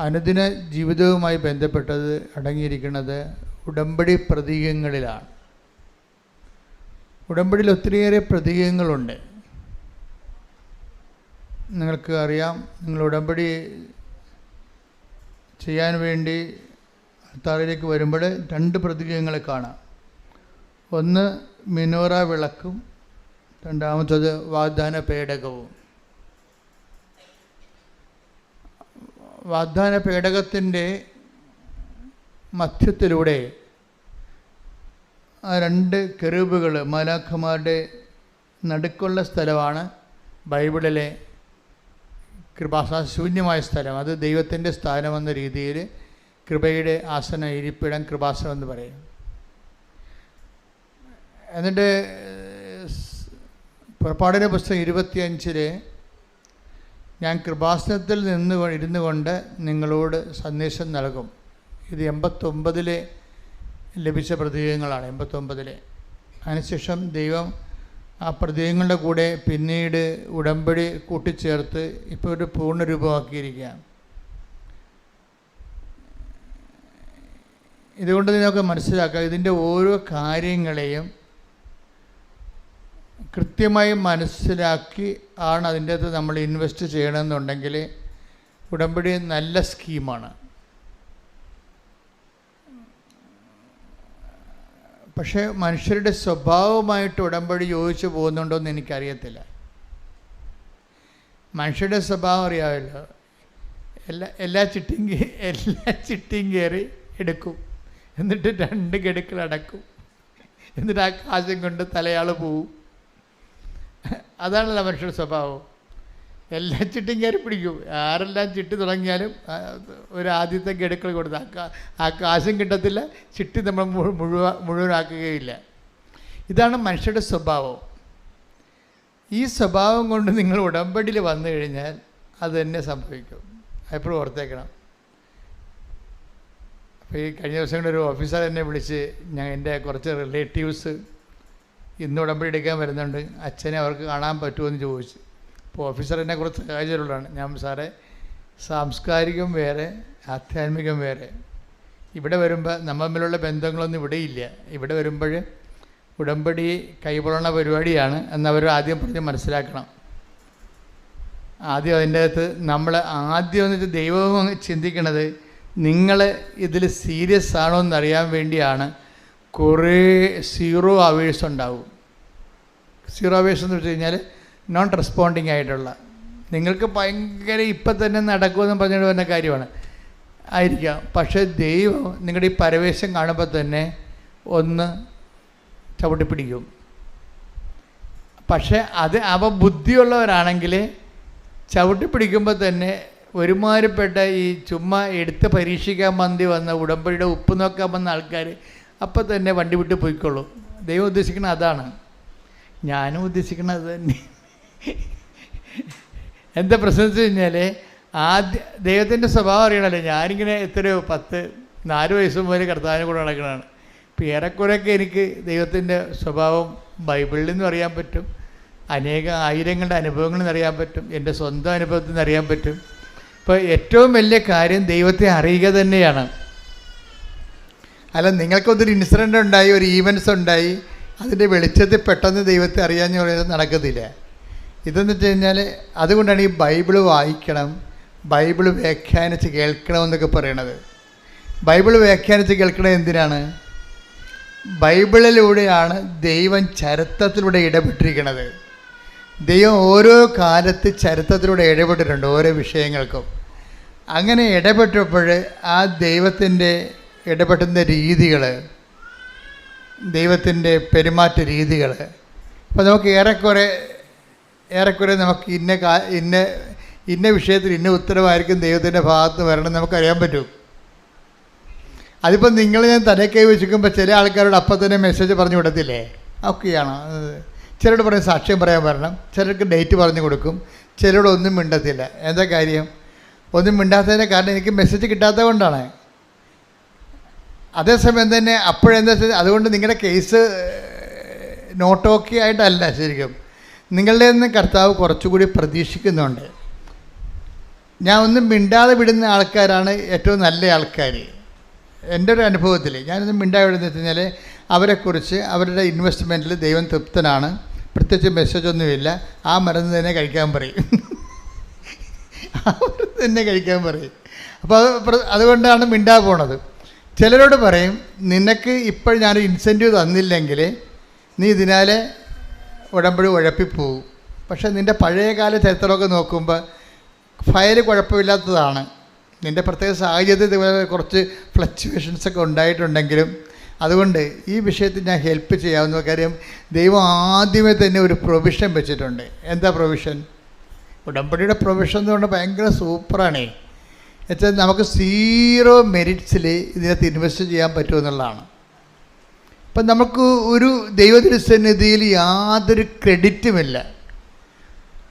അനുദിന ജീവിതവുമായി ബന്ധപ്പെട്ടത് അടങ്ങിയിരിക്കുന്നത് ഉടമ്പടി പ്രതീകങ്ങളിലാണ്. ഉടമ്പടിയിൽ ഒത്തിരിയേറെ പ്രതീകങ്ങളുണ്ട്. നിങ്ങൾക്ക് അറിയാം, നിങ്ങൾ ഉടമ്പടി ചെയ്യാൻ വേണ്ടി അൾത്താറിലേക്ക് വരുമ്പോൾ 2 പ്രതീകങ്ങളെ കാണാം. ഒന്ന് മിനോറ വിളക്കും, രണ്ടാമത്തത് വാഗ്ദാന പേടകവും. വാഗ്ദാന പേടകത്തിൻ്റെ മധ്യത്തിലൂടെ ആ 2 കെറൂബുകൾ മാലാഖമാരുടെ നടുക്കുള്ള സ്ഥലമാണ് ബൈബിളിലെ ശൂന്യമായ സ്ഥലം. അത് ദൈവത്തിൻ്റെ സ്ഥാനമെന്ന രീതിയിൽ കൃപയുടെ ആസന ഇരിപ്പിടം കൃപാസനം എന്ന് പറയും. എന്നിട്ട് പുറപ്പാടിൻ്റെ പുസ്തകം 25 ഞാൻ കൃപാസനത്തിൽ ഇരുന്നു കൊണ്ട് നിങ്ങളോട് സന്ദേശം നൽകും. ഇത് 89 ലഭിച്ച പ്രതീകങ്ങളാണ്. 89 അതിനുശേഷം ദൈവം ആ പ്രതീകങ്ങളുടെ കൂടെ പിന്നീട് ഉടമ്പടി കൂട്ടിച്ചേർത്ത് ഇപ്പോൾ ഒരു പൂർണ്ണരൂപമാക്കിയിരിക്കുകയാണ്. ഇതുകൊണ്ട് നമുക്ക് മനസ്സിലാക്കാം, ഇതിൻ്റെ ഓരോ കാര്യങ്ങളെയും കൃത്യമായി മനസ്സിലാക്കി ആണ് അതിൻ്റെ അകത്ത് നമ്മൾ ഇൻവെസ്റ്റ് ചെയ്യണമെന്നുണ്ടെങ്കിൽ ഉടമ്പടി നല്ല സ്കീമാണ്. പക്ഷേ മനുഷ്യരുടെ സ്വഭാവമായിട്ട് ഉടമ്പടി യോജിച്ച് പോകുന്നുണ്ടോ എന്ന് എനിക്കറിയത്തില്ല. മനുഷ്യരുടെ സ്വഭാവം അറിയാമല്ലോ, എല്ലാ ചിട്ടിയും കയറി എടുക്കും, എന്നിട്ട് 2 ഗഡുക്കൾ അടക്കും, എന്നിട്ട് ആ കാശം കൊണ്ട് തലയാൾ പോവും. അതാണല്ലോ മനുഷ്യരുടെ സ്വഭാവം. എല്ലാ ചിട്ടിയും കയറി പിടിക്കും. ആരെല്ലാം ചിട്ടി തുടങ്ങിയാലും ഒരു ആദ്യത്തെ ഗഡുക്കൾ കൊടുത്ത് ആ കാശും കിട്ടത്തില്ല, ചിട്ടി നമ്മൾ മുഴുവനാക്കുകയില്ല. ഇതാണ് മനുഷ്യരുടെ സ്വഭാവം. ഈ സ്വഭാവം കൊണ്ട് നിങ്ങൾ ഉടമ്പടിയിൽ വന്നു കഴിഞ്ഞാൽ അത് തന്നെ സംഭവിക്കും. എപ്പോഴും ഓർത്തേക്കണം. അപ്പോൾ ഈ കഴിഞ്ഞ ദിവസം ഒരു ഓഫീസർ എന്നെ വിളിച്ച്, എൻ്റെ കുറച്ച് റിലേറ്റീവ്സ് ഇന്ന് ഉടമ്പടി എടുക്കാൻ വരുന്നുണ്ട്, അച്ഛനെ അവർക്ക് കാണാൻ പറ്റുമോ ചോദിച്ചു. അപ്പോൾ ഓഫീസർ എന്നെ കുറച്ച് സഹായിച്ചിട്ടുള്ളതാണ്. ഞാൻ സാറേ, സാംസ്കാരികം വേറെ ആധ്യാത്മികം വേറെ. ഇവിടെ വരുമ്പോൾ നമ്മൾ തമ്മിലുള്ള ബന്ധങ്ങളൊന്നും ഇവിടെയില്ല. ഇവിടെ വരുമ്പോൾ ഉടമ്പടി കൈപൊള്ളണ പരിപാടിയാണ് എന്നവർ ആദ്യം പറഞ്ഞ് മനസ്സിലാക്കണം. ആദ്യം അതിൻ്റെ അകത്ത് നമ്മൾ ആദ്യം എന്നിട്ട് ദൈവം ചിന്തിക്കണത് നിങ്ങൾ ഇതിൽ സീരിയസ് ആണോ എന്നറിയാൻ വേണ്ടിയാണ്. കുറേ 0 അവേഴ്സ് ഉണ്ടാവും. 0 അവേഴ്സ് എന്ന് വെച്ച് കഴിഞ്ഞാൽ നോൺ റെസ്പോണ്ടിങ് ആയിട്ടുള്ള, നിങ്ങൾക്ക് ഭയങ്കര ഇപ്പം തന്നെ നടക്കുമെന്ന് പറഞ്ഞിട്ട് വരുന്ന കാര്യമാണ് ആയിരിക്കാം. പക്ഷേ ദൈവം നിങ്ങളുടെ ഈ പരവേശം കാണുമ്പോൾ തന്നെ ഒന്ന് ചവിട്ടിപ്പിടിക്കും. പക്ഷേ അവ ബുദ്ധിയുള്ളവരാണെങ്കിൽ ചവിട്ടിപ്പിടിക്കുമ്പോൾ തന്നെ ഒരുമാതിരിപ്പെട്ട ഈ ചുമ്മാ എടുത്ത് പരീക്ഷിക്കാൻ വന്ന ഉടമ്പടിയുടെ ഉപ്പ് നോക്കാൻ വന്ന ആൾക്കാർ അപ്പം തന്നെ വണ്ടി വിട്ട് പോയിക്കോളൂ. ദൈവം ഉദ്ദേശിക്കുന്നത് അതാണ്, ഞാനും ഉദ്ദേശിക്കുന്നത് അത് തന്നെ. എന്താ പ്രശ്നം വെച്ച് കഴിഞ്ഞാൽ ദൈവത്തിൻ്റെ സ്വഭാവം അറിയണമല്ലോ. ഞാനിങ്ങനെ എത്രയോ 4 വയസ്സ് മുതൽ കർത്താവിനെ കൂടെ നടക്കുന്നതാണ്. ഇപ്പോൾ ഏറെക്കുറെയൊക്കെ എനിക്ക് ദൈവത്തിൻ്റെ സ്വഭാവം ബൈബിളിൽ നിന്നും അറിയാൻ പറ്റും, ആയിരങ്ങളുടെ അനുഭവങ്ങളിൽ നിന്ന് അറിയാൻ പറ്റും, എൻ്റെ സ്വന്തം അനുഭവത്തിൽ നിന്ന് അറിയാൻ പറ്റും. ഇപ്പോൾ ഏറ്റവും വലിയ കാര്യം ദൈവത്തെ അറിയുക തന്നെയാണ്. അല്ല, നിങ്ങൾക്കൊരു ഇൻസിഡൻ്റ് ഉണ്ടായി, ഒരു ഈവൻസ് ഉണ്ടായി, അതിൻ്റെ വെളിച്ചത്തിൽ പെട്ടെന്ന് ദൈവത്തെ അറിയാമെന്ന് പറയുന്നത് നടക്കത്തില്ല. ഇതെന്ന് വെച്ച് കഴിഞ്ഞാൽ അതുകൊണ്ടാണ് ഈ ബൈബിള് വായിക്കണം, ബൈബിള് വ്യാഖ്യാനിച്ച് കേൾക്കണമെന്നൊക്കെ പറയണത്. ബൈബിള് വ്യാഖ്യാനിച്ച് കേൾക്കണത് എന്തിനാണ്? ബൈബിളിലൂടെയാണ് ദൈവം ചരിത്രത്തിലൂടെ ഇടപെട്ടിരിക്കുന്നത്. ദൈവം ഓരോ കാലത്ത് ചരിത്രത്തിലൂടെ ഇടപെട്ടിട്ടുണ്ട് ഓരോ വിഷയങ്ങൾക്കും. അങ്ങനെ ഇടപെട്ടപ്പോൾ ആ ദൈവത്തിൻ്റെ ഇടപെട്ടുന്ന രീതികൾ, ദൈവത്തിൻ്റെ പെരുമാറ്റ രീതികൾ, അപ്പോൾ നമുക്ക് ഏറെക്കുറെ നമുക്ക് ഇന്ന വിഷയത്തിൽ ഇന്ന ഉത്തരവായിരിക്കും ദൈവത്തിൻ്റെ ഭാഗത്ത് വരണം നമുക്കറിയാൻ പറ്റും. അതിപ്പോൾ ഞാൻ തലക്കൈ വെച്ചിരിക്കുമ്പോൾ ചില ആൾക്കാരോട് അപ്പം തന്നെ മെസ്സേജ് പറഞ്ഞു വിടത്തില്ലേ? ഒക്കെയാണോ? ചിലരോട് പറയും സാക്ഷ്യം പറയാൻ വരണം, ചിലർക്ക് ഡേറ്റ് പറഞ്ഞു കൊടുക്കും, ചിലരോട് ഒന്നും മിണ്ടത്തില്ല. എന്താ കാര്യം? ഒന്നും മിണ്ടാത്തതിൻ്റെ കാരണം എനിക്ക് മെസ്സേജ് കിട്ടാത്തത് കൊണ്ടാണ്. അതേസമയം തന്നെ അപ്പോഴെന്താ വെച്ചാൽ അതുകൊണ്ട് നിങ്ങളുടെ കേസ് നോട്ട് ഓക്കെ ആയിട്ടല്ല, ശരിക്കും നിങ്ങളുടെ നിന്ന് കർത്താവ് കുറച്ചുകൂടി പ്രതീക്ഷിക്കുന്നുണ്ട്. ഞാൻ ഒന്നും മിണ്ടാതെ വിടുന്ന ആൾക്കാരാണ് ഏറ്റവും നല്ല ആൾക്കാർ. എൻ്റെ ഒരു അനുഭവത്തിൽ ഞാനൊന്നും മിണ്ടാതെ വിടുന്നത് വെച്ച് കഴിഞ്ഞാൽ അവരെക്കുറിച്ച് അവരുടെ ഇൻവെസ്റ്റ്മെൻറ്റിൽ ദൈവം തൃപ്തനാണ്, പ്രത്യേകിച്ച് മെസ്സേജൊന്നുമില്ല, ആ മരുന്ന് തന്നെ കഴിക്കാൻ പറയും. ആ മരുന്ന് തന്നെ കഴിക്കാൻ പറയും. അപ്പോൾ അതുകൊണ്ടാണ് മിണ്ടാതെ പോണത്. ചിലരോട് പറയും, നിനക്ക് ഇപ്പോൾ ഞാനൊരു ഇൻസെൻറ്റീവ് തന്നില്ലെങ്കിൽ നീ ഇതിനാലെ ഉടമ്പടി ഉഴപ്പിപ്പോവും. പക്ഷേ നിൻ്റെ പഴയകാല ചരിത്രമൊക്കെ നോക്കുമ്പോൾ ഫയൽ കുഴപ്പമില്ലാത്തതാണ്. നിൻ്റെ പ്രത്യേക സാഹചര്യത്തിൽ കുറച്ച് ഫ്ലക്ച്വേഷൻസൊക്കെ ഉണ്ടായിട്ടുണ്ടെങ്കിലും അതുകൊണ്ട് ഈ വിഷയത്തിൽ ഞാൻ ഹെൽപ്പ് ചെയ്യാവുന്ന കാര്യം ദൈവം ആദ്യമേ തന്നെ ഒരു പ്രൊവിഷൻ വെച്ചിട്ടുണ്ട്. എന്താ പ്രൊവിഷൻ? ഉടമ്പടിയുടെ പ്രൊവിഷൻ എന്ന് പറഞ്ഞാൽ ഭയങ്കര സൂപ്പറാണേ. എന്നുവെച്ചാൽ നമുക്ക് 0 മെറിറ്റ്സിൽ ഇതിനകത്ത് ഇൻവെസ്റ്റ് ചെയ്യാൻ പറ്റുമെന്നുള്ളതാണ്. ഇപ്പം നമുക്ക് ഒരു ദൈവതിരുസന്നിധിയിൽ യാതൊരു ക്രെഡിറ്റുമില്ല.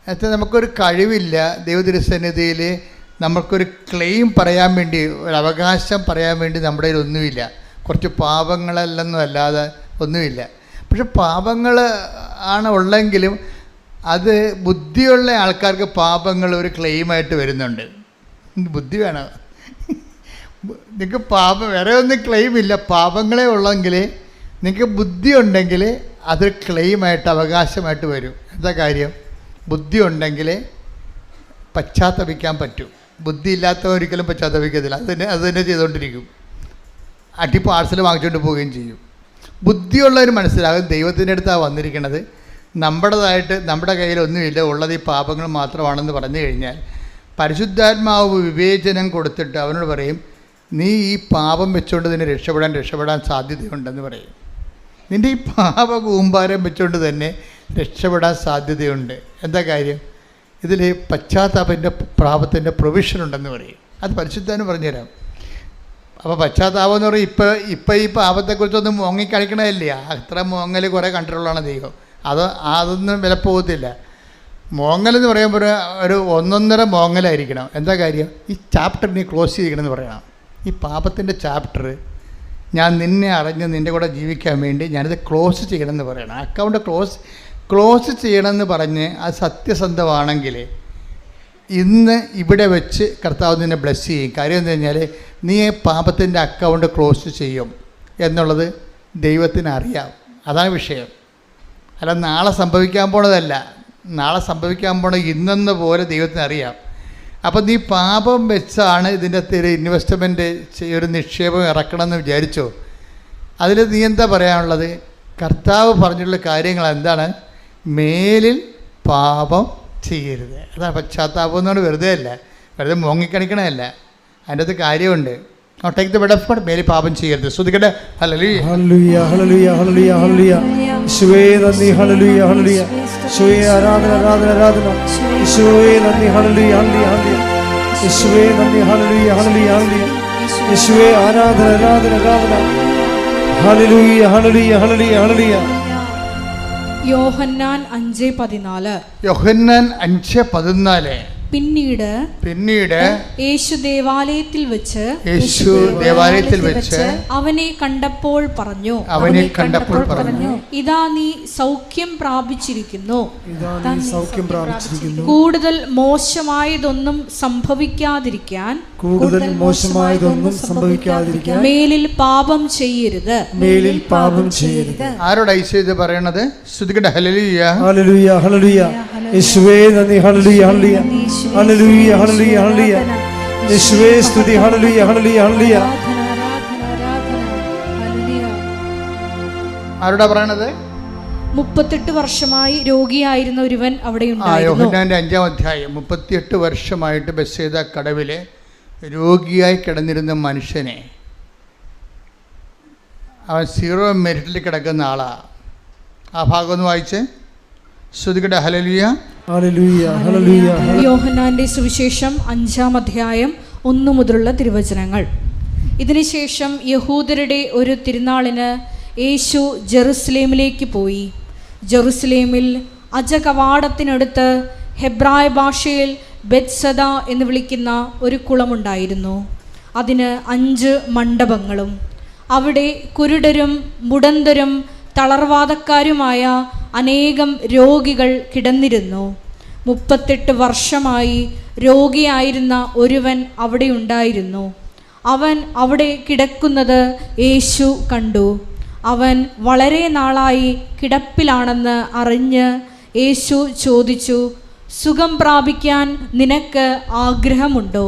എന്നുവെച്ചാൽ നമുക്കൊരു കഴിവില്ല. ദൈവതിരുസന്നിധിയിൽ നമുക്കൊരു ക്ലെയിം പറയാൻ വേണ്ടി, ഒരു അവകാശം പറയാൻ വേണ്ടി നമ്മുടെ കയ്യിൽ ഒന്നുമില്ല. കുറച്ച് പാപങ്ങളല്ലെന്നും അല്ലാതെ ഒന്നുമില്ല. പക്ഷെ പാപങ്ങൾ ആണ് ഉള്ളെങ്കിലും അത് ബുദ്ധിയുള്ള ആൾക്കാർക്ക് പാപങ്ങൾ ഒരു ക്ലെയിമായിട്ട് വരുന്നുണ്ട്. ബുദ്ധി വേണം. നിങ്ങൾക്ക് പാപം വേറെ ഒന്നും ക്ലെയിമില്ല, പാപങ്ങളെ ഉള്ളെങ്കിൽ നിങ്ങൾക്ക് ബുദ്ധി ഉണ്ടെങ്കിൽ അതൊരു ക്ലെയിമായിട്ട് അവകാശമായിട്ട് വരും. എന്താ കാര്യം? ബുദ്ധി ഉണ്ടെങ്കിൽ പശ്ചാത്തപിക്കാൻ പറ്റും. ബുദ്ധി ഇല്ലാത്തവർ ഒരിക്കലും പശ്ചാത്തപിക്കത്തില്ല. അത് തന്നെ ചെയ്തുകൊണ്ടിരിക്കും. അടി പാഴ്സൽ വാങ്ങിച്ചുകൊണ്ട് പോവുകയും ചെയ്യും. ബുദ്ധിയുള്ളവർ മനസ്സിലാകും ദൈവത്തിൻ്റെ അടുത്താണ് വന്നിരിക്കുന്നത്, നമ്മുടേതായിട്ട് നമ്മുടെ കയ്യിലൊന്നുമില്ല, ഉള്ളത് ഈ പാപങ്ങൾ മാത്രമാണെന്ന് പറഞ്ഞു കഴിഞ്ഞാൽ പരിശുദ്ധാത്മാവ് വിവേചനം കൊടുത്തിട്ട് അവനോട് പറയും, നീ ഈ പാപം വെച്ചുകൊണ്ട് നിന്നെ രക്ഷപ്പെടാൻ സാധ്യതയുണ്ടെന്ന് പറയും. നിൻ്റെ ഈ പാപ കൂമ്പാരം വെച്ചുകൊണ്ട് തന്നെ രക്ഷപ്പെടാൻ സാധ്യതയുണ്ട്. എന്താ കാര്യം? ഇതിൽ പശ്ചാത്താപത്തിൻ്റെ പ്രാപത്തിൻ്റെ പ്രൊവിഷനുണ്ടെന്ന് പറയും. അത് പരിശുദ്ധാത്മാവ് പറഞ്ഞുതരാം. അപ്പോൾ പശ്ചാത്താപം എന്ന് പറയും ഇപ്പം ഈ പാപത്തെക്കുറിച്ചൊന്നും മോങ്ങിക്കളിക്കണമല്ലേ. അത്ര മോങ്ങൽ കുറേ കണ്ടിട്ടുള്ളതാണ് ദൈവം. അതൊന്നും വിലപ്പോകത്തില്ല. മോങ്ങലെന്ന് പറയുമ്പോൾ ഒരു 1.5 മോങ്ങലായിരിക്കണം. എന്താ കാര്യം? ഈ ചാപ്റ്റർ നീ ക്ലോസ് ചെയ്യണമെന്ന് പറയണം. ഈ പാപത്തിൻ്റെ ചാപ്റ്റർ ഞാൻ നിന്നെ അറിഞ്ഞ് നിൻ്റെ കൂടെ ജീവിക്കാൻ വേണ്ടി ഞാനിത് ക്ലോസ് ചെയ്യണമെന്ന് പറയണം. അക്കൗണ്ട് ക്ലോസ് ചെയ്യണമെന്ന് പറഞ്ഞ് അത് സത്യസന്ധമാണെങ്കിൽ ഇന്ന് ഇവിടെ വെച്ച് കർത്താവ് നിന്നെ ബ്ലെസ് ചെയ്യും. കാര്യം എന്താ കഴിഞ്ഞാൽ നീ പാപത്തിൻ്റെ അക്കൗണ്ട് ക്ലോസ് ചെയ്യും എന്നുള്ളത് ദൈവത്തിന് അറിയാം. അതാണ് വിഷയം. അല്ല നാളെ സംഭവിക്കാൻ പോണതല്ല. നാളെ സംഭവിക്കാൻ പോണ ഇന്നെന്ന പോലെ ദൈവത്തിന് അറിയാം. അപ്പം നീ പാപം വെച്ചാണ് ഇതിൻ്റെ ഒരു ഇൻവെസ്റ്റ്മെൻറ്റ് ഒരു നിക്ഷേപം ഇറക്കണമെന്ന് വിചാരിച്ചോ? അതിൽ നീ എന്താ പറയാനുള്ളത്? കർത്താവ് പറഞ്ഞിട്ടുള്ള കാര്യങ്ങൾ എന്താണ്? മേലിൽ പാപം ചെയ്യരുത്. അതാണ് പശ്ചാത്താപം എന്നാണ്. വെറുതെ അല്ല, വെറുതെ മോങ്ങിക്കണിക്കണമല്ല. അതിൻ്റെ അകത്ത് കാര്യമുണ്ട്. Take the bed of God. മേലിൽ പാപം ചെയ്യരുത്. ശ്രദ്ധിക്കട്ടെ. ഹല്ലേലൂയ ഹല്ലേലൂയ ഹല്ലേലൂയ ഹല്ലേലൂയ ഹല്ലേലൂയ. യേശുവേ നന്ദി. ഹല്ലേലൂയ ഹല്ലേലൂയ. യേശുവേ ആരാധന ആരാധന ആരാധന. യേശുവേ നന്ദി. ഹല്ലേലൂയ ഹല്ലേലൂയ ഹല്ലേലൂയ. യേശുവേ നന്ദി. ഹല്ലേലൂയ ഹല്ലേലൂയ ഹല്ലേലൂയ. യേശുവേ ആരാധന ആരാധന ആരാധന. ഹല്ലേലൂയ ഹല്ലേലൂയ ഹല്ലേലൂയ ഹല്ലേലൂയ. യോഹന്നാൻ 5:14. യോഹന്നാൻ 5:14. പിന്നീട് യേശു ദേവാലയത്തിൽ വെച്ച് അവനെ കണ്ടപ്പോൾ പറഞ്ഞു, ഇതാ നീ സൗഖ്യം പ്രാപിച്ചിരിക്കുന്നു. കൂടുതൽ മോശമായതൊന്നും സംഭവിക്കാതിരിക്കാൻ മേലിൽ പാപം ചെയ്യരുത്. ആരോടാ ഇത് പറയണത്? ശ്രുതികട്ടെ. ഹല്ലേലൂയ ഹല്ലേലൂയ ഹല്ലേലൂയ. യേശുവേ നന്ദി. ഹല്ലേലൂയ ഹല്ലേലൂയ ഹല്ലേലൂയ ഹല്ലേലൂയ ഹല്ലേലൂയ. യേശുവേ സ്തുതി. ഹല്ലേലൂയ ഹല്ലേലൂയ ഹല്ലേലൂയ. ആരോടാ പറയണത്? 38 വർഷമായി രോഗിയായിരുന്ന ഒരുവൻ അവിടെ ഉണ്ടായിരുന്നു. യോഹന്നാന്റെ 5-ാം അധ്യായം. 38 വർഷമായിട്ട് ബെത്സേദ കടവിലെ രോഗിയായി കിടന്നിരുന്ന മനുഷ്യനെ, അവൻ 0 മെറിറ്റിൽ കിടക്കുന്ന ആളാ. ആ ഭാഗം ഒന്ന് വായിച്ച്. ശ്രുതികട്ടെ. ഹല്ലേലൂയ ഹല്ലേലൂയ ഹല്ലേലൂയ. യോഹന്നാന്റെ സുവിശേഷം 5-ാം അധ്യായം 1 മുതലുള്ള തിരുവചനങ്ങൾ. ഇതിനുശേഷം യഹൂദരുടെ ഒരു തിരുനാളിന് യേശു ജെറുസലേമിലേക്ക് പോയി. ജെറുസലേമിൽ അജകവാടത്തിനടുത്ത് ഹെബ്രായ ഭാഷയിൽ ബെത്സദ എന്ന് വിളിക്കുന്ന ഒരു കുളമുണ്ടായിരുന്നു. അതിന് 5 മണ്ഡപങ്ങളും. അവിടെ കുരുടരും മുടന്തരും തളർവാദക്കാരുമായ അനേകം രോഗികൾ കിടന്നിരുന്നു. 38 വർഷമായി രോഗിയായിരുന്ന ഒരുവൻ അവിടെ ഉണ്ടായിരുന്നു. അവൻ അവിടെ കിടക്കുന്നത് യേശു കണ്ടു. അവൻ വളരെ നാളായി കിടപ്പിലാണെന്ന് അറിഞ്ഞ് യേശു ചോദിച്ചു, സുഖം പ്രാപിക്കാൻ നിനക്ക് ആഗ്രഹമുണ്ടോ?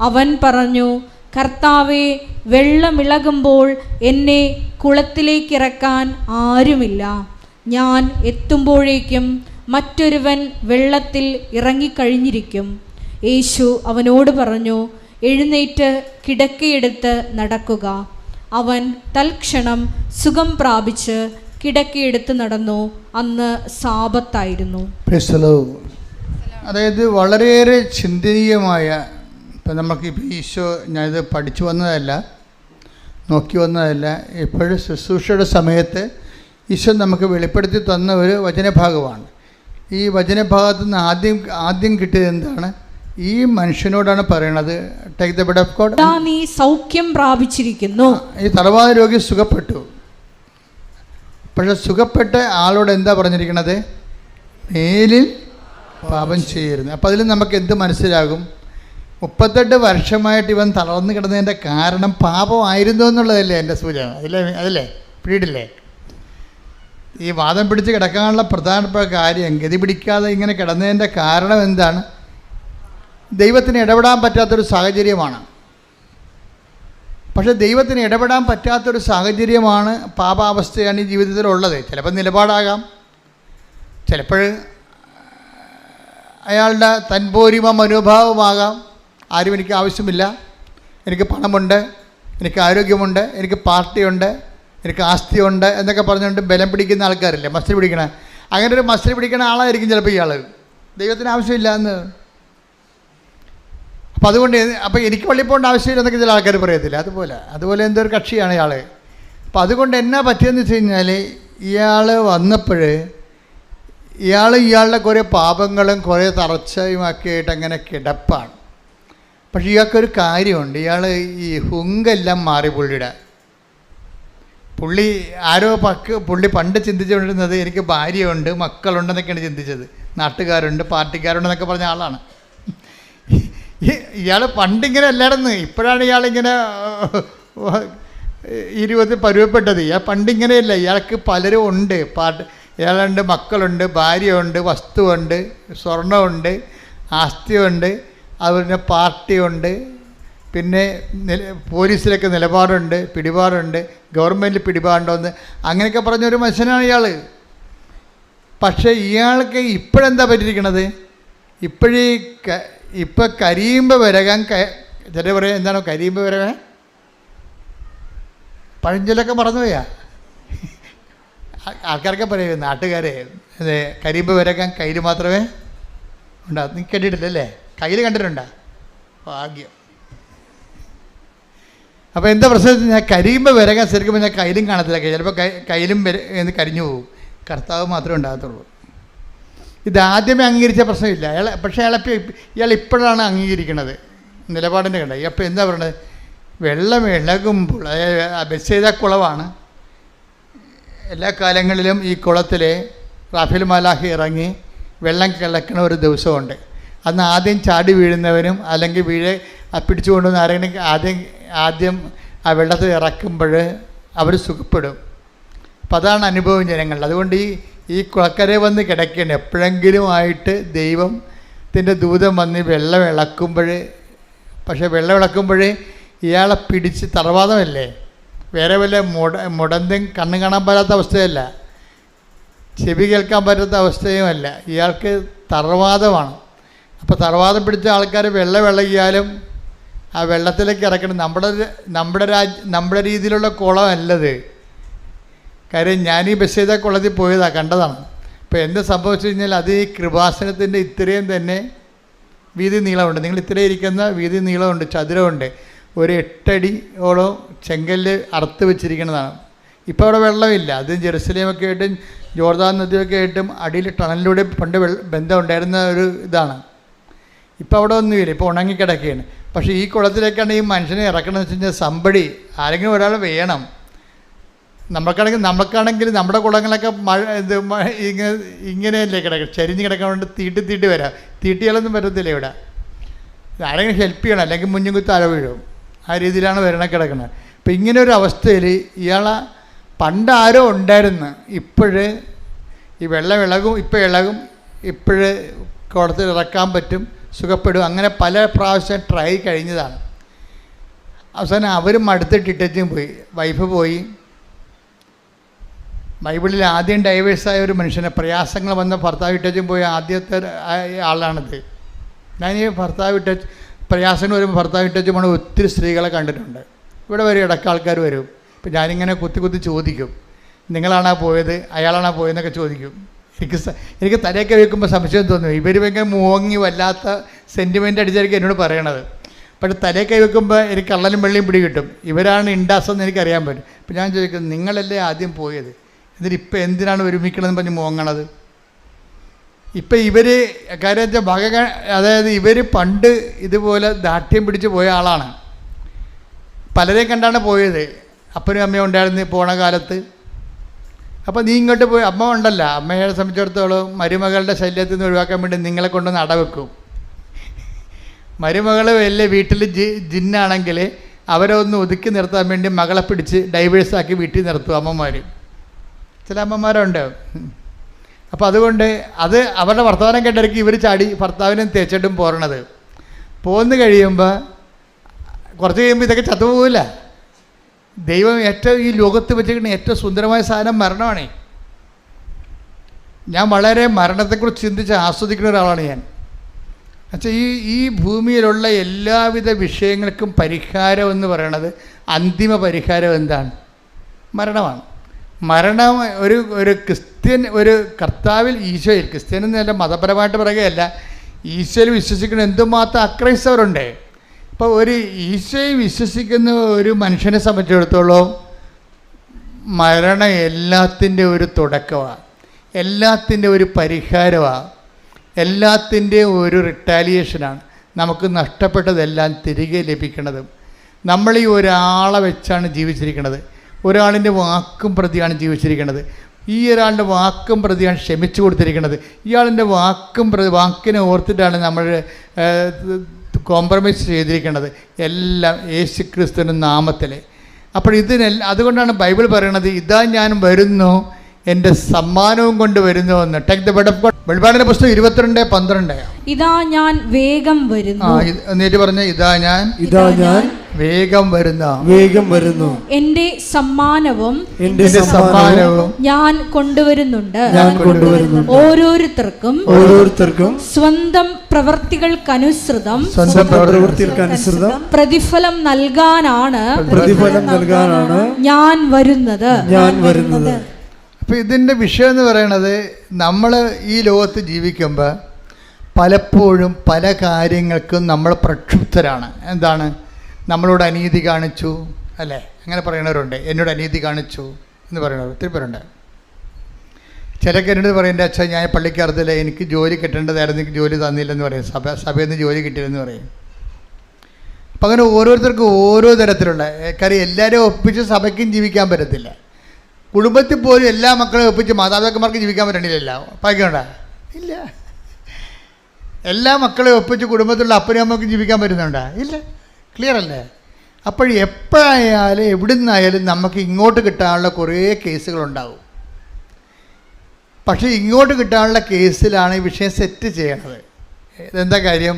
അവൻ പറഞ്ഞു, കർത്താവേ, വെള്ളമിളകുമ്പോൾ എന്നെ കുളത്തിലേക്കിറക്കാൻ ആരുമില്ല. ഞാൻ എത്തുമ്പോഴേക്കും മറ്റൊരുവൻ വെള്ളത്തിൽ ഇറങ്ങിക്കഴിഞ്ഞിരിക്കും. യേശു അവനോട് പറഞ്ഞു, എഴുന്നേറ്റ് കിടക്കയെടുത്ത് നടക്കുക. അവൻ തൽക്ഷണം സുഖം പ്രാപിച്ച് കിടക്കയെടുത്ത് നടന്നു. അന്ന് സാബത്തായിരുന്നു. അതായത് വളരെയേറെ ചിന്തനീയമായ, ഇപ്പം നമുക്കിപ്പോൾ ഈശോ, ഞാനിത് പഠിച്ചു വന്നതല്ല, നോക്കി വന്നതല്ല, ഇപ്പോഴും ശുശ്രൂഷയുടെ സമയത്ത് ഈശോ നമുക്ക് വെളിപ്പെടുത്തി തന്ന ഒരു വചനഭാഗമാണ്. ഈ വചനഭാഗത്തു നിന്ന് ആദ്യം കിട്ടിയത് എന്താണ്? ഈ മനുഷ്യനോടാണ് പറയണത്, take the bed of God, നീ സൗഖ്യം പ്രാപിച്ചിരിക്കുന്നു. ഈ തലവാത രോഗി സുഖപ്പെട്ടു. പക്ഷെ സുഖപ്പെട്ട ആളോട് എന്താ പറഞ്ഞിരിക്കണത്? മേലിൽ പാപം ചെയ്യരുത്. അപ്പം അതിൽ നമുക്ക് എന്ത് മനസ്സിലാകും? 38 വർഷമായിട്ട് ഇവൻ തളർന്നു കിടന്നതിൻ്റെ കാരണം പാപമായിരുന്നു എന്നുള്ളതല്ലേ എൻ്റെ സൂചന? അതല്ലേ പിടിയില്ലേ? ഈ വാദം പിടിച്ച് കിടക്കാനുള്ള പ്രധാനപ്പെട്ട കാര്യം, ഗതി പിടിക്കാതെ ഇങ്ങനെ കിടന്നതിൻ്റെ കാരണം എന്താണ്? ദൈവത്തിന് ഇടപെടാൻ പറ്റാത്തൊരു സാഹചര്യമാണ്. പക്ഷേ ദൈവത്തിന് ഇടപെടാൻ പറ്റാത്തൊരു സാഹചര്യമാണ്, പാപാവസ്ഥയാണ് ഈ ജീവിതത്തിലുള്ളത്. ചിലപ്പോൾ നിലപാടാകാം, ചിലപ്പോൾ അയാളുടെ തൻപോരിമ മനോഭാവമാകാം. ആരും എനിക്ക് ആവശ്യമില്ല, എനിക്ക് പണമുണ്ട്, എനിക്ക് ആരോഗ്യമുണ്ട്, എനിക്ക് പാർട്ടിയുണ്ട്, എനിക്ക് ആസ്തിയുണ്ട് എന്നൊക്കെ പറഞ്ഞുകൊണ്ട് ബലം പിടിക്കുന്ന ആൾക്കാരില്ലേ, മസിൽ പിടിക്കണ. അങ്ങനെ ഒരു മസിൽ പിടിക്കുന്ന ആളായിരിക്കും ചിലപ്പോൾ ഇയാൾ. ദൈവത്തിന് ആവശ്യമില്ല എന്ന്. അപ്പോൾ അതുകൊണ്ട് എനിക്ക് പള്ളിയിൽ പോകേണ്ട ആവശ്യമില്ല എന്നൊക്കെ ചില ആൾക്കാർ പറയത്തില്ല. അതുപോലെ എന്തൊരു കക്ഷിയാണ് ഇയാൾ. അപ്പോൾ അതുകൊണ്ട് എന്നാ പറ്റിയെന്ന് വെച്ച് കഴിഞ്ഞാൽ, ഇയാൾ വന്നപ്പോൾ ഇയാളുടെ കുറേ പാപങ്ങളും കുറേ തറച്ചയുമൊക്കെ ആയിട്ട് അങ്ങനെ കിടപ്പാണ്. പക്ഷേ ഇയാൾക്കൊരു കാര്യമുണ്ട്, ഇയാൾ ഈ ഹുങ്കെല്ലാം മാറി പുള്ളി പണ്ട് ചിന്തിച്ചുകൊണ്ടിരുന്നത് എനിക്ക് ഭാര്യയുണ്ട്, മക്കളുണ്ടെന്നൊക്കെയാണ് ചിന്തിച്ചത്. നാട്ടുകാരുണ്ട്, പാർട്ടിക്കാരുണ്ടെന്നൊക്കെ പറഞ്ഞ ആളാണ് ഇയാൾ. പണ്ടിങ്ങനെ അല്ലായിരുന്നു, ഇപ്പോഴാണ് ഇയാളിങ്ങനെ 20 പരുവപ്പെട്ടത്. ഇയാൾ പണ്ടിങ്ങനെയല്ല, ഇയാൾക്ക് പലരും ഉണ്ട്. ഇയാളുണ്ട്, മക്കളുണ്ട്, ഭാര്യയുണ്ട്, വസ്തുവുണ്ട്, സ്വർണ്ണമുണ്ട്, ആസ്തിയുണ്ട്, അതുപോലെ പാർട്ടിയുണ്ട്, പിന്നെ പോലീസിലൊക്കെ നിലപാടുണ്ട്, പിടിപാടുണ്ട്, ഗവൺമെൻറ്റിൽ പിടിപാടുണ്ടോയെന്ന് അങ്ങനെയൊക്കെ പറഞ്ഞൊരു മനുഷ്യനാണ് ഇയാൾ. പക്ഷേ ഇയാൾക്ക് ഇപ്പോഴെന്താ പറ്റിയിരിക്കണത്? ഇപ്പം കരിയുമ്പോൾ വരകാൻ, ചില പറയാം എന്താണോ കരിയുമ്പോൾ വരകാൻ, പഴഞ്ചൊല്ലൊക്കെ മറന്നുപോയാ ആൾക്കാരൊക്കെ പറയും, നാട്ടുകാരെ, അതെ, കരിയുമ്പോൾ വരകാൻ കയ്യിൽ മാത്രമേ ഉണ്ടാ. നീ കേട്ടിട്ടില്ലല്ലേ? കയ്യിൽ കണ്ടിട്ടുണ്ടോ? ഭാഗ്യം. അപ്പോൾ എന്താ പ്രശ്നം? ഞാൻ കരിയുമ്പോൾ വരകാൻ ശരിക്കും ഞാൻ കയ്യിലും കാണത്തില്ല. ചിലപ്പോൾ കയ്യിലും കരിഞ്ഞു പോകും. കർത്താവ് മാത്രമേ ഉണ്ടാകത്തുള്ളൂ. ഇതാദ്യമേ അംഗീകരിച്ച പ്രശ്നമില്ല അയാൾ. പക്ഷേ ഇയാൾ ഇപ്പോഴാണ് അംഗീകരിക്കുന്നത് നിലപാടിൻ്റെ കണ്ട. അപ്പോൾ എന്താ പറയുന്നത്? വെള്ളം ഇളകുമ്പോൾ, അതായത് ബെത്സേദ കുളമാണ്. എല്ലാ കാലങ്ങളിലും ഈ കുളത്തിൽ റാഫേൽ മാലാഖ ഇറങ്ങി വെള്ളം കിളക്കണ ഒരു ദിവസമുണ്ട്. അന്ന് ആദ്യം ചാടി വീഴുന്നവനും അല്ലെങ്കിൽ പിടിച്ചു കൊണ്ടുവന്ന് ആരെങ്കിലും ആദ്യം ആ വെള്ളത്തിൽ ഇറക്കുമ്പോൾ അവർ സുഖപ്പെടും. അപ്പം അതാണ് അനുഭവം ജനങ്ങളിൽ. അതുകൊണ്ട് ഈ കുളക്കരെ വന്ന് കിടക്കുകയാണ്. എപ്പോഴെങ്കിലും ആയിട്ട് ദൈവത്തിൻ്റെ ദൂതം വന്ന് വെള്ളം ഇളക്കുമ്പോൾ, പക്ഷേ വെള്ളം ഇളക്കുമ്പോൾ ഇയാളെ പിടിച്ച്, തറവാദമല്ലേ, വേറെ വല്ല മുടന്തും കണ്ണ് കാണാൻ പറ്റാത്ത അവസ്ഥയല്ല, ചെവി കേൾക്കാൻ പറ്റാത്ത അവസ്ഥയുമല്ല, ഇയാൾക്ക് തറവാദമാണ്. അപ്പോൾ തറവാദം പിടിച്ച ആൾക്കാർ വെള്ളം ഇളകിയാലും ആ വെള്ളത്തിലേക്ക് ഇറക്കണം. നമ്മുടെ രീതിയിലുള്ള കുളമല്ലത്. കാര്യം ഞാൻ ഈ ബസ് ചെയ്ത കുളത്തിൽ പോയതാണ്, കണ്ടതാണ്. അപ്പോൾ എന്ത് സംഭവിച്ചു കഴിഞ്ഞാൽ, അത് ഈ കൃപാസനത്തിൻ്റെ ഇത്രയും തന്നെ വീതി നീളമുണ്ട്. നിങ്ങൾ ഇത്രയും ഇരിക്കുന്ന വീതി നീളമുണ്ട്, ചതുരമുണ്ട്. ഒരു 8 അടിയോളം ചെങ്കല്ല് അറുത്ത് വെച്ചിരിക്കുന്നതാണ്. ഇപ്പോൾ അവിടെ വെള്ളമില്ല. അത് ജെറുസലേമൊക്കെ ആയിട്ടും ജോർദാൻ നദിയൊക്കെ ആയിട്ടും അടിയിൽ ടണലിലൂടെ പണ്ട് ബന്ധം ഉണ്ടായിരുന്ന ഒരു ഇതാണ്. ഇപ്പോൾ അവിടെ ഒന്നുമില്ല, ഇപ്പോൾ ഉണങ്ങിക്കിടക്കുകയാണ്. പക്ഷേ ഈ കുളത്തിലേക്കാണ് ഈ മനുഷ്യനെ ഇറക്കണമെന്ന് വെച്ച് കഴിഞ്ഞാൽ ആരെങ്കിലും ഒരാൾ വേണം. നമുക്കാണെങ്കിൽ നമ്മുടെ കുളങ്ങളൊക്കെ ഇങ്ങനെയല്ലേ കിടക്കും, ചരിഞ്ഞ് കിടക്കാൻ വേണ്ടി തീട്ടി വരാം. തീട്ടിയാലൊന്നും പറ്റത്തില്ല ഇവിടെ. ആരെങ്കിലും ഹെൽപ്പ് ചെയ്യണം, അല്ലെങ്കിൽ മുഞ്ഞും കുത്തി അഴ വീഴും. ആ രീതിയിലാണ് കിടക്കുന്നത്. അപ്പം ഇങ്ങനെ ഒരു അവസ്ഥയിൽ ഇയാളെ പണ്ട് ആരോ ഉണ്ടായിരുന്നു, ഇപ്പോഴ് ഈ വെള്ളം ഇളകും, ഇളകും, ഇപ്പോഴ് കുളത്തിൽ ഇറക്കാൻ പറ്റും, സുഖപ്പെടും. അങ്ങനെ പല പ്രാവശ്യം ട്രൈ കഴിഞ്ഞതാണ്. അവസാനം അവരും അടുത്തിട്ടിട്ടും പോയി, വൈഫ് പോയി. ബൈബിളിൽ ആദ്യം ഡൈവേഴ്സായ ഒരു മനുഷ്യനെ, പ്രയാസങ്ങൾ വന്ന ഭർത്താവ് ഇട്ടും പോയ ആദ്യത്തെ ആളാണിത്. ഞാൻ ഈ പ്രയാസങ്ങൾ വരുമ്പോൾ ഭർത്താവ് ഇട്ടും പോണ ഒത്തിരി സ്ത്രീകളെ കണ്ടിട്ടുണ്ട്. ഇവിടെ വരും, ഇടയ്ക്ക് ആൾക്കാർ വരും. ഇപ്പം ഞാനിങ്ങനെ കുത്തി ചോദിക്കും, നിങ്ങളാണോ പോയത്, അയാളാണോ പോയതെന്നൊക്കെ ചോദിക്കും. എനിക്ക് തലയൊക്കെ വയ്ക്കുമ്പോൾ സംശയം തോന്നും, ഇവർ ഭയങ്കര മോങ്ങി വല്ലാത്ത സെൻറ്റിമെൻ്റ് അടിച്ചായിരിക്കും എന്നോട് പറയണത്. പക്ഷേ തലയൊക്കെ വയ്ക്കുമ്പോൾ എനിക്ക് കള്ളനും വെള്ളിയും പിടി കിട്ടും, ഇവരാണ് ഇൻഡാസെന്ന് എനിക്കറിയാൻ പറ്റും. അപ്പം ഞാൻ ചോദിക്കുന്നത്, നിങ്ങളല്ലേ ആദ്യം പോയത്, എന്നിട്ട് ഇപ്പം എന്തിനാണ് ഒരുമിക്കണമെന്ന് പറഞ്ഞ് മോങ്ങണത്? ഇപ്പം ഇവർ കാര്യം വെച്ചാൽ അതായത് ഇവർ പണ്ട് ഇതുപോലെ ദാഠ്യം പിടിച്ച് പോയ ആളാണ്. പലരെയും കണ്ടാണ് പോയത്. അപ്പനും അമ്മയും ഉണ്ടായിരുന്നു പോണ കാലത്ത്. അപ്പോൾ നീ ഇങ്ങോട്ട് പോയി, അമ്മ ഉണ്ടല്ല, അമ്മയെ സംബന്ധിച്ചിടത്തോളം മരുമകളുടെ ശല്യത്തിൽ നിന്ന് ഒഴിവാക്കാൻ വേണ്ടി നിങ്ങളെ കൊണ്ടൊന്ന് അടവെക്കും. മരുമകൾ വലിയ വീട്ടിൽ ജിന്നാണെങ്കിൽ അവരെ ഒന്ന് ഒതുക്കി നിർത്താൻ വേണ്ടി മകളെ പിടിച്ച് ഡൈവേഴ്സാക്കി വീട്ടിൽ നിർത്തും അമ്മമാർ. ചില അമ്മമാരുണ്ട്. അപ്പോൾ അതുകൊണ്ട് അത് അവരുടെ വർത്തമാനം കേട്ടിറക്കി ഇവർ ചാടി ഭർത്താവിനും തേച്ചിട്ടും പോരണത്. പോന്നു കഴിയുമ്പോൾ കുറച്ച് കഴിയുമ്പോൾ ഇതൊക്കെ ചത്തുപോകില്ല. ദൈവം ഏറ്റവും ഈ ലോകത്ത് വെച്ചിരിക്കുന്ന ഏറ്റവും സുന്ദരമായ സാധനം മരണമാണ്. ഞാൻ വളരെ മരണത്തെക്കുറിച്ച് ചിന്തിച്ച് ആസ്വദിക്കുന്ന ഒരാളാണ് ഞാൻ. എന്നുവെച്ചാൽ ഈ ഭൂമിയിലുള്ള എല്ലാവിധ വിഷയങ്ങൾക്കും പരിഹാരം എന്ന് പറയണത്, അന്തിമ പരിഹാരം എന്താണ്? മരണമാണ്. മരണം ഒരു ക്രിസ്ത്യൻ, ഒരു കർത്താവിൽ, ഈശോയിൽ, ക്രിസ്ത്യൻ എന്നല്ല മതപരമായിട്ട് പറയുകയല്ല, ഈശോയിൽ വിശ്വസിക്കുന്ന എന്തുമാത്രം അക്രൈസ്തവരുണ്ട്. ഇപ്പോൾ ഒരു ഈശോയിൽ വിശ്വസിക്കുന്ന ഒരു മനുഷ്യനെ സംബന്ധിച്ചിടത്തോളം മരണം എല്ലാത്തിൻ്റെ ഒരു തുടക്കമാണ്, എല്ലാത്തിൻ്റെ ഒരു പരിഹാരമാണ്, എല്ലാത്തിൻ്റെ ഒരു റിട്ടാലിയേഷനാണ്. നമുക്ക് നഷ്ടപ്പെട്ടതെല്ലാം തിരികെ ലഭിക്കുന്നത്. നമ്മൾ ഈ ഒരാളെ വെച്ചാണ് ജീവിച്ചിരിക്കുന്നത്, ഒരാളിൻ്റെ വാക്കും പ്രതിയാണ് ജീവിച്ചിരിക്കുന്നത്. ഈ ഒരാളുടെ വാക്കും പ്രതിയാണ് ക്ഷമിച്ചു കൊടുത്തിരിക്കുന്നത്. ഇയാളിൻ്റെ വാക്കിനെ ഓർത്തിട്ടാണ് നമ്മൾ കോംപ്രമൈസ് ചെയ്തിരിക്കുന്നത്, എല്ലാം യേശുക്രിസ്തുവിൻ്റെ നാമത്തിൽ. അപ്പോൾ അതുകൊണ്ടാണ് ബൈബിൾ പറയണത്, ഇതാ ഞാൻ വരുന്നു, എൻ്റെ സമ്മാനവും കൊണ്ട് വരുന്നു എന്ന്. Take the word of God. വെളിപ്പാടിന്റെ പുസ്തകം 22:12. ഇതാ ഞാൻ വേഗം വരുന്നു. എന്നിട്ട് പറഞ്ഞ, ഇതാ ഞാൻ വേഗം വരുന്നു, എൻ്റെ സമ്മാനവും ഞാൻ കൊണ്ടുവരുന്നുണ്ട്. ഓരോരുത്തർക്കും സ്വന്തം പ്രവൃത്തികൾക്കനുസൃതം പ്രതിഫലം നൽകാനാണ് ഞാൻ വരുന്നത്. അപ്പോൾ ഇതിൻ്റെ വിഷയം എന്ന് പറയണത്, നമ്മൾ ഈ ലോകത്ത് ജീവിക്കുമ്പോൾ പലപ്പോഴും പല കാര്യങ്ങൾക്കും നമ്മൾ പ്രക്ഷുബ്ധരാണ്. എന്താണ്? നമ്മളോട് അനീതി കാണിച്ചു, അല്ലേ? അങ്ങനെ പറയുന്നവരുണ്ട്. എന്നോട് അനീതി കാണിച്ചു എന്ന് പറയുന്നവർ ഒത്തിരി പേരുണ്ട്. ചിലക്ക് എന്നോട് പറയേണ്ട, അച്ഛാ ഞാൻ പള്ളിക്കറുത്തില്ല, എനിക്ക് ജോലി കിട്ടേണ്ടതായിരുന്നു, എനിക്ക് ജോലി തന്നില്ലെന്ന് പറയും, സഭയിൽ നിന്ന് ജോലി കിട്ടിയില്ലെന്ന് പറയും. അപ്പം അങ്ങനെ ഓരോരുത്തർക്കും ഓരോ തരത്തിലുള്ള കാര്യം. എല്ലാവരും ഒപ്പിച്ച് സഭയ്ക്കും ജീവിക്കാൻ പറ്റത്തില്ല. കുടുംബത്തിൽ പോലും എല്ലാ മക്കളെയും ഒപ്പിച്ച് മാതാപിതാക്കന്മാർക്ക് ജീവിക്കാൻ പറ്റണില്ലല്ലോ. ഭാഗ്യമുണ്ടോ? ഇല്ല. എല്ലാ മക്കളെയും ഒപ്പിച്ച് കുടുംബത്തിലുള്ള അപ്പനും അമ്മയ്ക്കും ജീവിക്കാൻ പറ്റുന്നുണ്ടോ? ഇല്ല. ക്ലിയർ അല്ലേ? അപ്പോൾ എപ്പോഴായാലും എവിടെ നിന്നായാലും നമുക്ക് ഇങ്ങോട്ട് കിട്ടാനുള്ള കുറേ കേസുകളുണ്ടാവും. പക്ഷേ ഇങ്ങോട്ട് കിട്ടാനുള്ള കേസിലാണ് ഈ വിഷയം സെറ്റ് ചെയ്യണത്. ഇതെന്താ കാര്യം?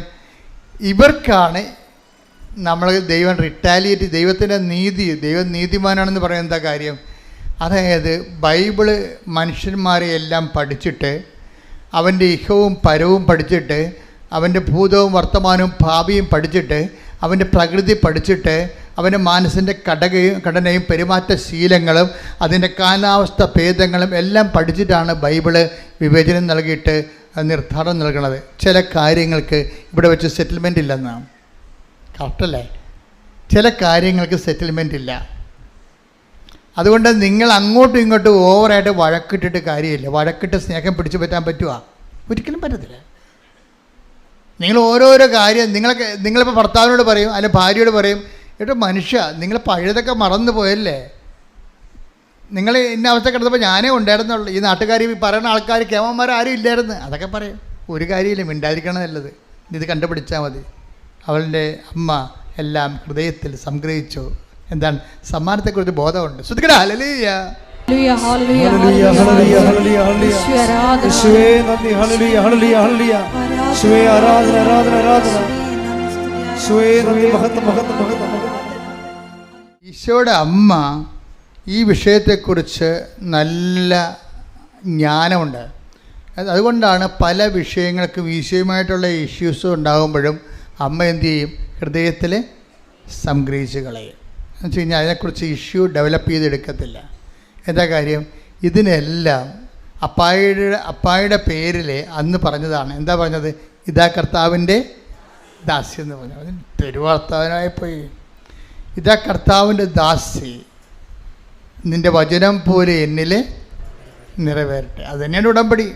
ഇവർക്കാണ് നമ്മൾ ദൈവം റിട്ടാലിയേറ്റ്, ദൈവത്തിൻ്റെ നീതി, ദൈവം നീതിമാനാണെന്ന് പറയുന്നത് എന്താ കാര്യം? അതായത് ബൈബിള് മനുഷ്യന്മാരെ എല്ലാം പഠിച്ചിട്ട്, അവൻ്റെ ഇഹവും പരവും പഠിച്ചിട്ട്, അവൻ്റെ ഭൂതവും വർത്തമാനവും ഭാവിയും പഠിച്ചിട്ട്, അവൻ്റെ പ്രകൃതി പഠിച്ചിട്ട്, അവൻ്റെ മനസ്സിൻ്റെ ഘടനയും പെരുമാറ്റശീലങ്ങളും അതിൻ്റെ കാലാവസ്ഥ ഭേദങ്ങളും എല്ലാം പഠിച്ചിട്ടാണ് ബൈബിള് വിവേചനം നൽകിയിട്ട് നിർദ്ധാരണം നൽകുന്നത്. ചില കാര്യങ്ങൾക്ക് ഇവിടെ വെച്ച് സെറ്റിൽമെൻ്റ് ഇല്ലെന്നാണ്. കറക്റ്റല്ലേ? ചില കാര്യങ്ങൾക്ക് സെറ്റിൽമെൻ്റ് ഇല്ല. അതുകൊണ്ട് നിങ്ങൾ അങ്ങോട്ടും ഇങ്ങോട്ടും ഓവറായിട്ട് വഴക്കിട്ടിട്ട് കാര്യമില്ല. വഴക്കിട്ട് സ്നേഹം പിടിച്ചു പറ്റാൻ പറ്റുമോ? ഒരിക്കലും പറ്റത്തില്ല. നിങ്ങൾ ഓരോരോ കാര്യം നിങ്ങളിപ്പോൾ ഭർത്താവിനോട് പറയും, അല്ലെങ്കിൽ ഭാര്യയോട് പറയും, ഏട്ടോ മനുഷ്യ, നിങ്ങൾ പഴയതൊക്കെ മറന്നു പോയല്ലേ, നിങ്ങൾ ഇന്ന അവസ്ഥ കിടന്നപ്പോൾ ഞാനേ ഉണ്ടായിരുന്നുള്ളൂ, ഈ നാട്ടുകാർ ഈ പറയുന്ന ആൾക്കാർ കേമന്മാരും ഇല്ലായിരുന്നു. അതൊക്കെ പറയും, ഒരു കാര്യമില്ല, മിണ്ടാതിരിക്കണം നല്ലത്. ഇത് കണ്ടുപിടിച്ചാൽ മതി. അവളുടെ അമ്മ എല്ലാം ഹൃദയത്തിൽ സംഗ്രഹിച്ചു. എന്താണ്? സമ്മാനത്തെക്കുറിച്ച് ബോധമുണ്ട്. ശ്രദ്ധിക്കടാ. ഹല്ലേലൂയ. ഹല്ലേലൂയ ഹല്ലേലൂയ ഹല്ലേലൂയ ഹല്ലേലൂയ. യേശുവേ നന്ദി. ഹല്ലേലൂയ ഹല്ലേലൂയ ഹല്ലേലൂയ. യേശുവേ ആരാധന ആരാധന ആരാധന. യേശുവേ നന്ദി. മഹത്വം മഹത്വം മഹത്വം. ഈശോയുടെ അമ്മ ഈ വിഷയത്തെക്കുറിച്ച് നല്ല ജ്ഞാനമുണ്ട്. അതുകൊണ്ടാണ് പല വിഷയങ്ങൾക്കും ഈശോയുമായിട്ടുള്ള ഇഷ്യൂസ് ഉണ്ടാകുമ്പോഴും അമ്മ എന്തു ചെയ്യും? ഹൃദയത്തിൽ സംഗ്രഹിച്ച് കളയും. എന്ന് വെച്ച് കഴിഞ്ഞാൽ അതിനെക്കുറിച്ച് ഇഷ്യൂ ഡെവലപ്പ് ചെയ്തെടുക്കത്തില്ല. എന്താ കാര്യം? ഇതിനെല്ലാം അപ്പായുടെ പേരിൽ അന്ന് പറഞ്ഞതാണ്. എന്താ പറഞ്ഞത്? ഇതാ കർത്താവിൻ്റെ ദാസി എന്ന് പറഞ്ഞു. അതിന് തെരുവാർത്താവനായിപ്പോയി. ഇതാ കർത്താവിൻ്റെ ദാസി, നിൻ്റെ വചനം പോലെ എന്നിൽ നിറവേറട്ടെ. അത് തന്നെയാണ് ഉടമ്പടി.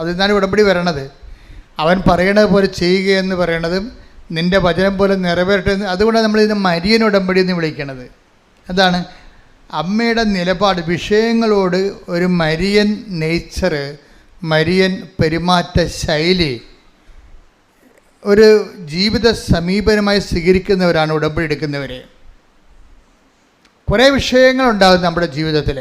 അതിന്നാണ് ഉടമ്പടി വരണത്. അവൻ പറയണത് പോലെ ചെയ്യുക എന്ന് പറയണതും നിൻ്റെ വചനം പോലെ നിറവേറട്ടെ. അതുകൊണ്ടാണ് നമ്മളിതിനെ മരിയൻ ഉടമ്പടി എന്ന് വിളിക്കണത്. എന്താണ്? അമ്മയുടെ നിലപാട്, വിഷയങ്ങളോട് ഒരു മരിയൻ നേച്ചറ്, മരിയൻ പെരുമാറ്റ ശൈലി, ഒരു ജീവിത സമീപനമായി സ്വീകരിക്കുന്നവരാണ് ഉടമ്പടി എടുക്കുന്നവർ. കുറേ വിഷയങ്ങളുണ്ടാകും നമ്മുടെ ജീവിതത്തിൽ.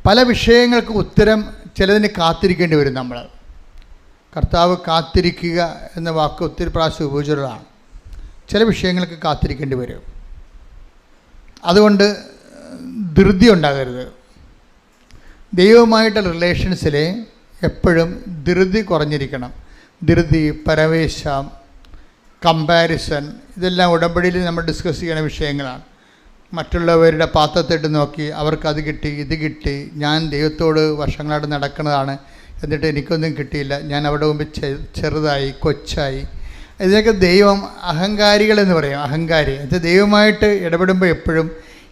പല വിഷയങ്ങൾക്ക് ഉത്തരം ചിലതിന് കാത്തിരിക്കേണ്ടി വരും. നമ്മൾ കർത്താവ് കാത്തിരിക്കുക എന്ന വാക്ക് ഒത്തിരി പ്രാവശ്യം ഉപയോഗിച്ചതാണ്. ചില വിഷയങ്ങൾക്ക് കാത്തിരിക്കേണ്ടി വരും. അതുകൊണ്ട് ധൃതി ഉണ്ടാകരുത്. ദൈവവുമായിട്ടുള്ള റിലേഷൻസിൽ എപ്പോഴും ധൃതി കുറഞ്ഞിരിക്കണം. ധൃതി, പരവേശം, കമ്പാരിസൺ, ഇതെല്ലാം ഉടമ്പടിയിൽ നമ്മൾ ഡിസ്കസ് ചെയ്യുന്ന വിഷയങ്ങളാണ്. മറ്റുള്ളവരുടെ പാത്രത്തിട്ട് നോക്കി അവർക്കത് കിട്ടി, ഇത് കിട്ടി, ഞാൻ ദൈവത്തോട് വർഷങ്ങളായിട്ട് നടക്കുന്നതാണ്, എന്നിട്ട് എനിക്കൊന്നും കിട്ടിയില്ല, ഞാൻ അവിടെ മുമ്പ് ചെറുതായി, കൊച്ചായി. ഇതിനൊക്കെ ദൈവം അഹങ്കാരികളെന്ന് പറയും. അഹങ്കാരി അത് ദൈവമായിട്ട് ഇടപെടുമ്പോൾ എപ്പോഴും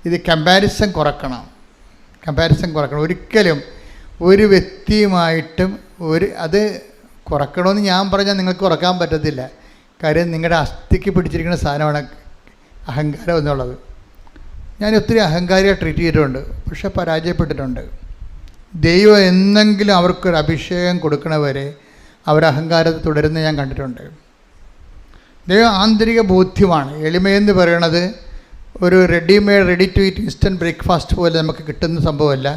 ഇത് കമ്പാരിസൺ കുറക്കണം. ഒരിക്കലും ഒരു വ്യക്തിയുമായിട്ടും അത് കുറക്കണമെന്ന് ഞാൻ പറഞ്ഞാൽ നിങ്ങൾക്ക് കുറക്കാൻ പറ്റത്തില്ല. കാര്യം നിങ്ങളുടെ അസ്ഥിക്ക് പിടിച്ചിരിക്കുന്ന സാധനമാണ് അഹങ്കാരം എന്നുള്ളത്. ഞാൻ ഒത്തിരി അഹങ്കാരിയെ ട്രീറ്റ് ചെയ്തിട്ടുണ്ട്, പക്ഷെ പരാജയപ്പെട്ടിട്ടുണ്ട്. ദൈവം എന്നെങ്കിലും അവർക്കൊരു അഭിഷേകം കൊടുക്കണവരെ അവർ അഹങ്കാരത്തെ തുടരുന്ന ഞാൻ കണ്ടിട്ടുണ്ട്. ദൈവം ആന്തരിക ബോധ്യമാണ്. എളിമയെന്ന് പറയണത് ഒരു readymade, ready to eat instant breakfast പോലെ നമുക്ക് കിട്ടുന്ന സംഭവമല്ല.